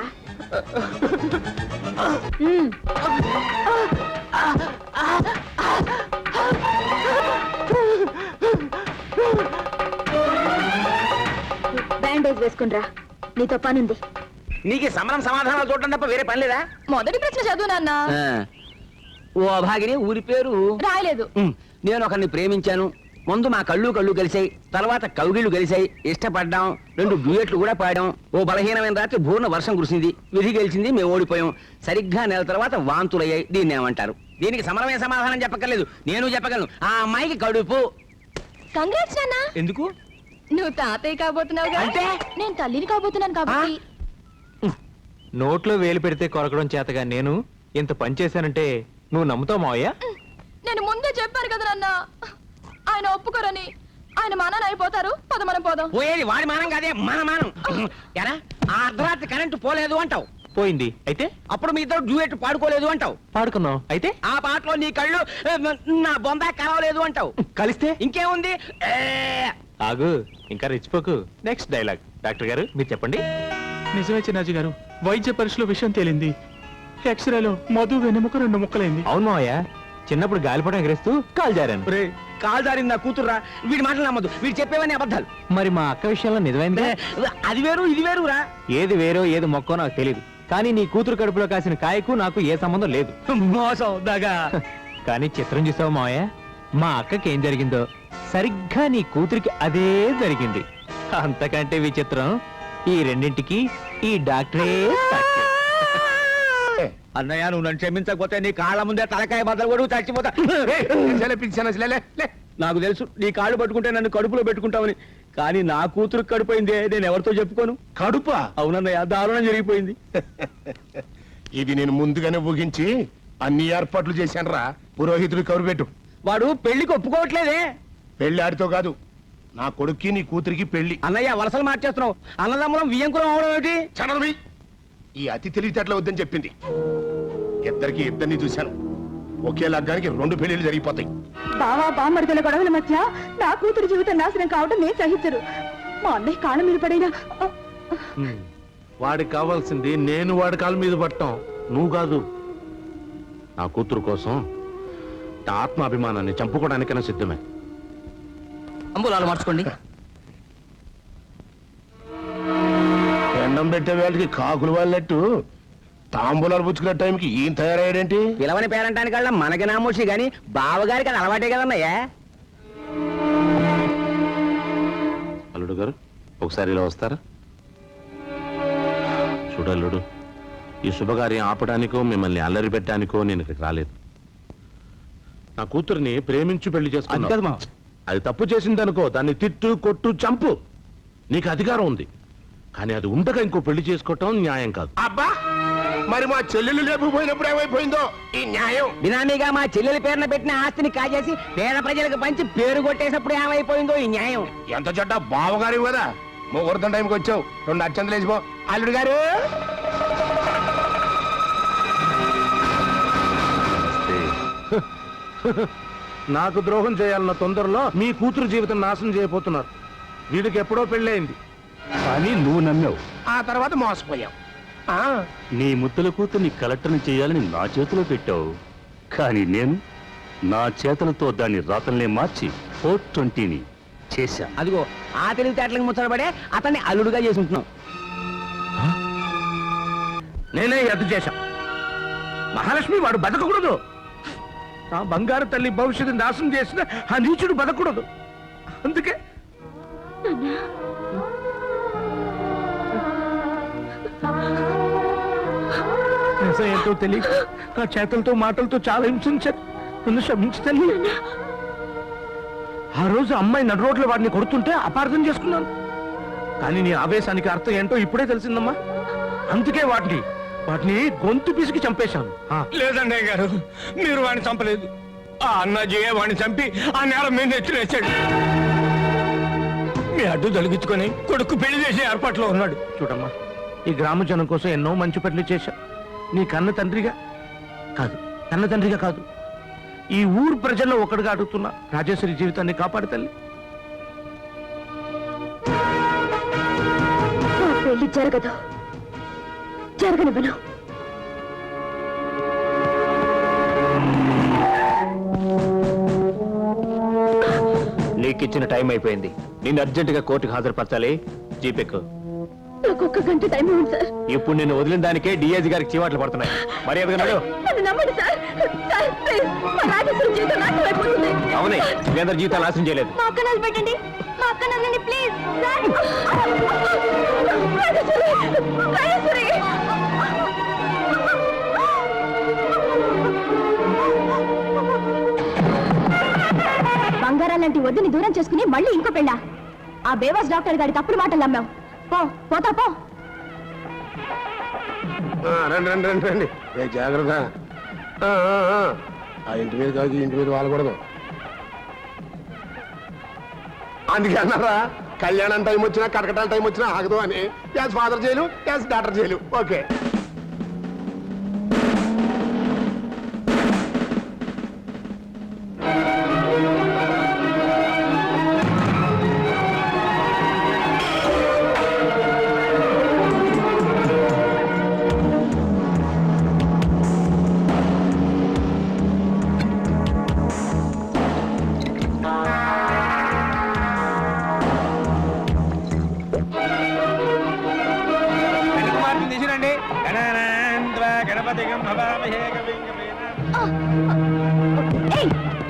బ్యాండేజ్ వేసుకునిరా, నీతో పనుంది. నీకు సమరం సమాధానాలు చూడటం తప్ప వేరే పని లేదా? మొదటి ప్రశ్న చదువు నాన్న. ఓ అభాగిని ఊరి పేరు రాయలేదు. నేను ఒకరిని ప్రేమించాను. ముందు మా కళ్ళు కలిసాయి, తర్వాత కౌగిళ్ళు కలిసాయి, ఇష్టపడ్డాం, 2 డ్యూయెట్లు కూడా పాడాం. ఓ బలహీనమైన రాత్రి భూర్ణ వర్షం కురిసింది, విధి గెలిచింది, మేము ఓడిపోయాం. సరిగ్గా నెల తర్వాత వాంతులయ్యాయి. దీన్ని ఏమంటారు? దీనికి సమరమే సమాధానం చెప్పక్కర్లేదు, నేను చెప్పగలను. ఆ అమ్మాయికి కడుపు. కంగ్రాట్స్ నాన్న. ఎందుకు? నువ్వు తాతయ్య కాబోతున్నావు. అంటే నేను తల్లిని కాబోతున్నాను కాబట్టి. నోట్లో వేలు పెడితే కొరకడం చేతగా నేను ఇంత పని చేశానంటే నువ్వు నమ్ముతావు మావయ్య? నేను ముందే చెప్పాను కదా నాన్న, ఆయన ఒప్పుకోరని. ఆయన మానాన్ని అయిపోతారు. పద మనం పోదాం. పోయేది వాడి మానం కాదే, మన మానం. ఎరా, ఆ అర్ధరాత్రి కరెంటు పోలేదు అంటావు. పోయింది అయితే? అప్పుడు మీ ఇద్దరు డ్యూయెట్ పాడుకోలేదు అంటావు. పాడుకున్నావు అయితే? ఆ పాటలో నీ కళ్ళు నా బొంబాయి కలవలేదు అంటావు. కలిస్తే ఇంకేముంది? ఆగు, ఇంకా రెచ్చిపోకు. Next dialogue. డాక్టర్ గారు మీరు చెప్పండి. నిజమే చిన్నాజీ గారు, వైద్య పరీక్షలో విషయం తేలింది. ఎక్స్రేలో మధు వెన్నెముక 2 ముక్కలైంది. అవును మావయ్య, చిన్నప్పుడు గాలిపటం ఎగరేస్తూ కాలు జారాను. కాలు జారింది నా కూతుర్రా. వీడి మాటలు నమ్మదు, వీడు చెప్పేవన్నీ అబద్ధాలు. మరి మా అక్క విషయంలో నిజమైందే? అది వేరు ఇది వేరురా. ఏది వేరో ఏది మొక్కో నాకు తెలియదు, కానీ నీ కూతురు కడుపులో కాసిన కాయకు నాకు ఏ సంబంధం లేదు. మోసం దగా. కానీ చిత్రం చూసావు మావయ్య, మా అక్కకి ఏం జరిగిందో సరిగ్గా నీ కూతురికి అదే జరిగింది. అంతకంటే విచిత్రం, ఈ రెండింటికి ఈ డాక్టరే సాక్షి. అన్నయ్య నువ్వు నన్ను క్షమించకపోతే నీ కాళ్ళ ముందే తలకాయ బద్దలు కూడా చచ్చిపోతా. నాకు తెలుసు నీ కాళ్ళు పట్టుకుంటే నన్ను కడుపులో పెట్టుకుంటావని, కానీ నా కూతురు కడుపోయిందే, నేను ఎవరితో చెప్పుకోను. కడుప? అవునన్నయ్య, దారుణం జరిగిపోయింది. ఇది నేను ముందుగానే ఊహించి అన్ని ఏర్పాట్లు చేశానురా. పురోహితుడు కౌరు పెట్టు. వాడు పెళ్లికి ఒప్పుకోవట్లేదే. పెళ్లి ఆడితో కాదు, నా కొడుక్కి నీ కూతురికి పెళ్లి. అన్నయ్య వలసలు మార్చేస్తున్నావు. అన్నదమ్ములం వియ్యంకులం అవడం ఏమిటి? చనరవి, ఈ అతి తెలివితేటలు వద్దని చెప్పింది. ఇద్దరిని చూశాను. ఒకే లగ్గానికి 2 పెళ్లిళ్ళు జరిగిపోతాయి. బావా బామ్మర్దల గొడవల మధ్య నా కూతురు జీవితం నాశనం కావడం నేను సహించరు. మా అన్నయ్య కాళ్ళ మీద పడినా వాడికి కావాల్సింది నేను వాడి కాళ్ళ మీద పట్టం, నువ్వు కాదు. నా కూతురు కోసం నా ఆత్మాభిమానాన్ని చంపుకోవడానికైనా సిద్ధమే. అంబులాలు మార్చుకోండి. ఎండం పెట్టే వేళకి కాకులు వాళ్ళట్టు తాంబూలాలు పుచ్చుకునే టైంకి ఈయన తయారయ్యాడేంటి? పిలవని పేరంటానికల్లా మనకి నామోషి గాని బావగారికి అది అలవాటే కదన్నయ్యా. అల్లుడు గారు ఒకసారి ఇలా వస్తారా? చూడల్లుడు, ఈ శుభకార్యం ఆపడానికో మిమ్మల్ని అల్లరి పెట్టడానికో నేను ఇక్కడికి రాలేదు. నా కూతుర్ని ప్రేమించి పెళ్లి చేసుకున్నా. అది తప్పు చేసిందనుకో, దాన్ని తిట్టు కొట్టు చంపు, నీకు అధికారం ఉంది. కానీ అది ఉండగా ఇంకో పెళ్లి చేసుకోవటం న్యాయం కాదు. అబ్బా, మరి మా చెల్లెలు లేకపోయినప్పుడు ఏమైపోయిందో ఈ న్యాయం? బినామీగా మా చెల్లెల పేరున పెట్టిన ఆస్తిని కాజేసి పేద ప్రజలకు పంచి పేరు కొట్టేసినప్పుడు ఏమైపోయిందో ఈ న్యాయం. ఎంత చెడ్డ బావగారి కదా. ముహూర్తం టైంకి వచ్చావు, 2 అర్చనలు వేసిపో. అల్లుడు గారు నాకు ద్రోహం చేయాలన్న తొందరలో మీ కూతురు జీవితం నాశనం చేయబోతున్నారు. వీడికి ఎప్పుడో పెళ్ళయింది, కానీ నువ్వు నమ్మావు. ఆ తర్వాత మోసపోయావు. నీ ముద్దుల కూతుర్ని కలెక్టర్ని చేయాలని నా చేతిలో పెట్టావు, కానీ నేను నా చేతులతో దాన్ని రాతల్నే మార్చి 420ని చేశా. అదిగో ఆ తెలివితేటలకు ముచ్చటపడే అతన్ని అల్లుడుగా చేసి ఉంటున్నావు. నేనే ఎద్దు చేశా. మహాలక్ష్మి వాడు బతకూడదు. నా బంగారు తల్లి భవిష్యత్తు నాశనం చేసిన ఆ నీచుడు బతకూడదు. అందుకే నిజం ఏంటో తెలియక నా చేతులతో మాటలతో చాలా హింసించాను. నన్ను క్షమించి తల్లి. ఆ రోజు అమ్మాయి నడు రోడ్ల వాడిని కొడుతుంటే అపార్థం చేసుకున్నాను. కానీ నీ ఆవేశానికి అర్థం ఏంటో ఇప్పుడే తెలిసిందమ్మా. అందుకే వాటిని గొంతు పిసికి చంపేశాను. లేదండి గారు, మీరు వాడిని చంపలేదు. ఆ అన్నాజీయే వాడిని చంపి ఆ నేల మీద ఎత్తులేశాడు. మీ అడ్డు తొలగించుకొని కొడుకు పెళ్లి చేసే ఏర్పాట్లో ఉన్నాడు. చూడమ్మా, ఈ గ్రామ జనం కోసం ఎన్నో మంచి పనులు చేశా. నీ కన్న తండ్రిగా కాదు, ఈ ఊరు ప్రజల్లో ఒకడుగా అడుగుతున్నా, రాజేశ్వరి జీవితాన్ని కాపాడు తల్లి. పెళ్లి జరగదు, జరగనివ్వను. నీకిచ్చిన టైం అయిపోయింది. నిన్ను అర్జెంటుగా కోర్టుకు హాజరుపరచాలి. జీపెక్ నాకు 1 గంట టైం ఉంది సార్. ఇప్పుడు నిన్ను వదిలిన దానికే డిఐజీ గారికి చీవాట్లు పడుతున్నాయి. మర్యాదగా నడు. నన్ను నమ్మండి సార్. సార్ ప్లీజ్, మా రాజేశ్వరి జీవితం నాశనం అయిపోతుంది. అవునే, వీళ్ళందరి జీవితాలు నాశనం చేయలేదు. మా అక్క నన్ను పెట్టండి, మా అక్క నన్ను ప్లీజ్ సార్. రాజేశ్వరి, బంగారాలు లాంటి వద్దని దూరం చేసుకుని మళ్ళీ ఇంకో పెళ్ళా? ఆ బేవాస్ డాక్టర్ గారికి అప్పుడు మాటలు నమ్మావు. పోతా పో. రండి రండి రండి రండి. జాగ్రత్త. ఆ ఇంటి మీద కాదు, ఇంటి మీద వాలకూడదు. అందుకే అన్నారా, కళ్యాణం టైం వచ్చినా కటకటాల టైం వచ్చినా ఆగదు అని. As father jail, as doctor jail. Okay.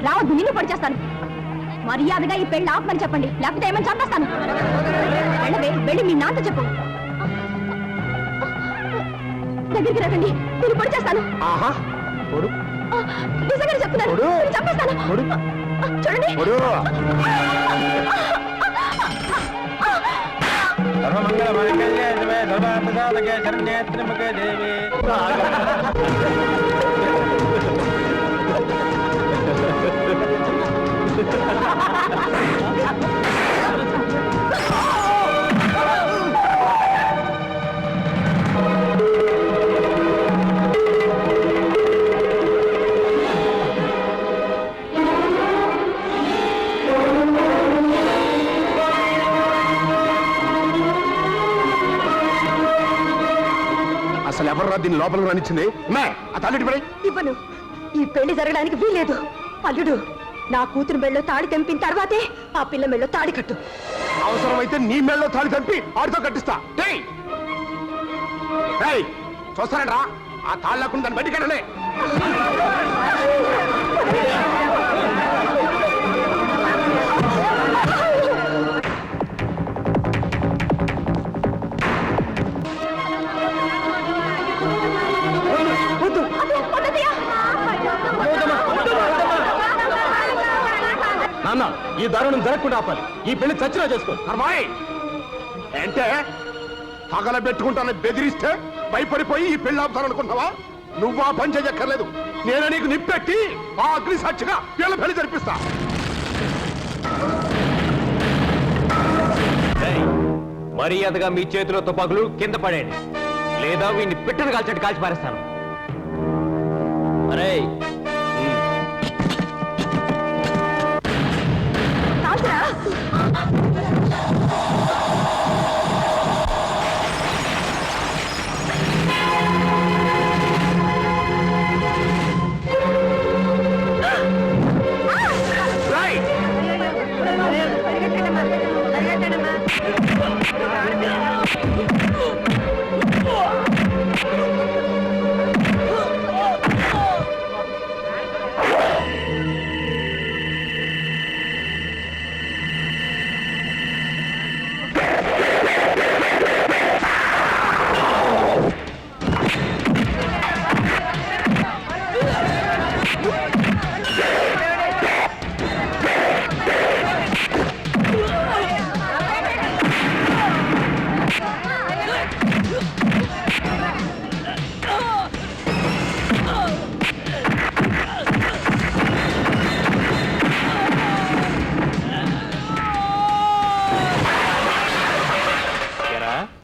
రావద్దు, నిన్ను పడి చేస్తాను. మర్యాదగా ఈ పెళ్లి ఆపమని చెప్పండి, లేకపోతే ఏమని చంపేస్తాను. వెళ్ళి మీ నాన్నతో చెప్పు. దగ్గరికి రాకండి, మీరు పొడి చేస్తాను. ఆహా పొడు నిజంగానే చెప్తున్నాను, పొడు. నేను చంపేస్తాను. పొడు. చూడండి. పొడు. సర్వమంగళ మాంగళ్యే శివే సర్వార్థసాధకే శరణ్యే త్ర్యంబకే దేవి. అసలు ఎవర్రా దీన్ని లోపలికి రానిచ్చింది? ఆ తల్లిటి పడి ఇవ్వను. ఈ పెళ్లి జరగడానికి వీల్లేదు. అల్లుడు, నా కూతురు మెళ్ళో తాడి తెంపిన తర్వాతే ఆ పిల్ల మెళ్ళో తాడి కట్టు. అవసరమైతే నీ మెళ్ళలో తాళి తప్పి ఆడితో కట్టిస్తా. చూస్తానంట్రా ఆ తాళ్ళు లేకుండా దాన్ని బయటికెళ్ళనే. నాన్న, ఈ దారుణం జరగకుండా ఆపాలి. ఈ పెళ్లి చచ్చినా చేసుకో. అమ్మాయి అంటే తగలబెట్టుకుంటానని బెదిరిస్తే భయపడిపోయి ఈ పెళ్లి ఆపుతాననుకుంటున్నావా? నువ్వా పని చేయక్కర్లేదు. నేను నీకు నిప్పెట్టి ఆ అగ్ని సాక్షిగా వీళ్ళ పెళ్లి జరిపిస్తా. మర్యాదగా మీ చేతిలో తుపాకులు కింద పడేయండి, లేదా వీడిని పిట్టను కాల్చట్టు కాల్చి పారేస్తాను. అరే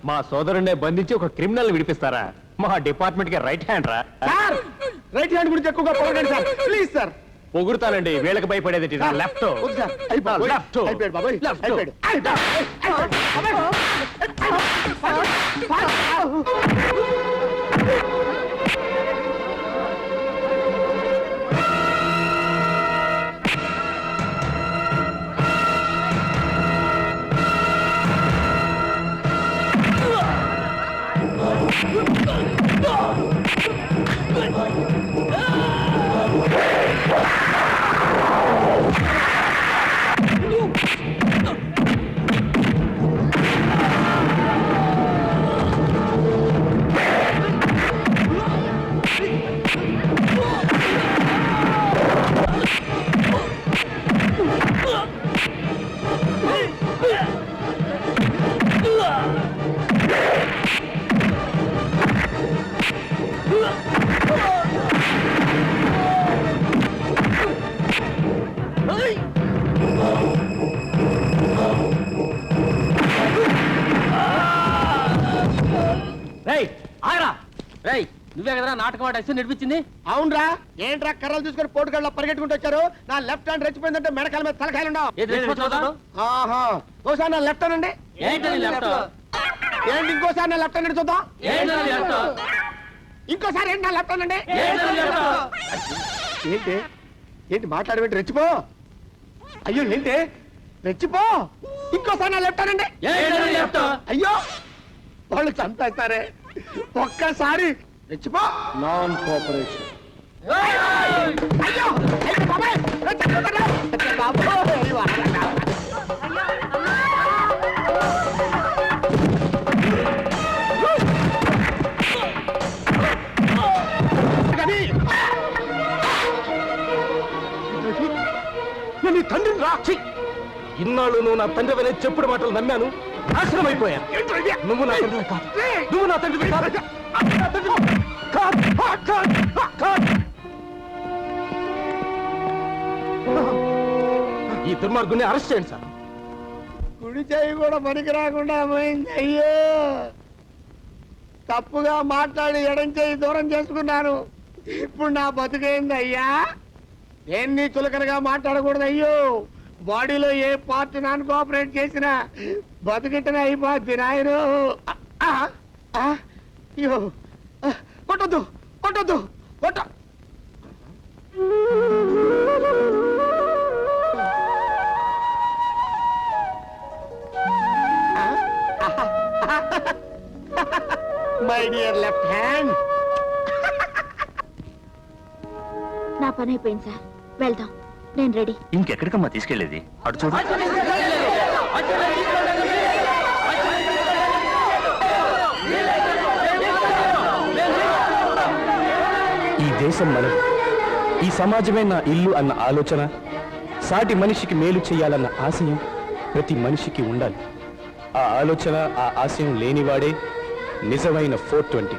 మా సోదరుణ్ణి బంధించి ఒక క్రిమినల్ విడిపిస్తారా? మా డిపార్ట్మెంట్ కి రైట్ హ్యాండ్ రా. రైట్ హ్యాండ్ గురించి ఎక్కువగా పొగడండి సార్, ప్లీజ్ సార్. పొగుడుతానండి, వీళ్ళకి భయపడేది లెఫ్ట్. నువ్వే కదా నాటకం ఆడేసి నడిపించింది. అవునరా, ఏంట్రా కర్రలు తీసుకొని పోటుగాళ్ళ పరిగెట్టుకుంటూ వచ్చారు? నా లెఫ్ట్ హ్యాండ్ రెచ్చిపోయిందంటే మెడకాల మీద తలకాయలు ఉండవు. ఆహా, ఓసారి నా లెఫ్ట్ అనండి. ఏంటి ఇంకోసారి నా లెఫ్ట్ అనండి చూద్దాం. ఇంకోసారి ఏంటి నా లెఫ్ట్ అనండి. ఏంటి ఏంటి మాట్లాడబెట్టి రెచ్చిపో. అయ్యో ఏంటి రెచ్చిపో. ఇంకోసారి నా లెఫ్ట్ అనండి. అయ్యో వాళ్ళు చంపేస్తారే. ఒక్కసారి రెచ్చిపో. Non cooperation. అయ్యో నీ తండ్రిని రా. ఇన్నాళ్ళు నువ్వు నా తండ్రి అనేది చెప్పుడు మాటలు నమ్మాను, నాశనం అయిపోయాను. నువ్వు నా తండ్రి కాదు, నువ్వు నా తండ్రి కాదు. నా తండ్రివి కాదు. కాదు. ఈ దుర్మార్గుని అరెస్ట్ చేయండి సార్. కుడి చేయి కూడా పనికి రాకుండా పోయింది. అయ్యో, తప్పుగా మాట్లాడి ఎడం చేయి దూరం చేసుకున్నాను. ఇప్పుడు నా బతుకైంది అయ్యా. దేన్ని చులకనగా మాట్లాడకూడదు. అయ్యో, బాడీలో ఏ పార్ట్ నాన్ కోఆపరేట్ చేసినా బతుకిట్టనే అయిపోద్ది నాయను. అయ్యో, కొట్టొద్దు కొట్టొద్దు కొట్ట. My dear left hand. నా పని అయిపోయింది సార్, వెళ్దాం. నేను రెడీ. ఇంకెక్కడికమ్మా తీసుకెళ్లేది? అటు చూడు. ఈ దేశం మనది, ఈ సమాజమే నా ఇల్లు అన్న ఆలోచన, సాటి మనిషికి మేలు చేయాలన్న ఆశయం ప్రతి మనిషికి ఉండాలి. ఆ ఆలోచన, ఆ ఆశయం లేనివాడే నిజమైన 420.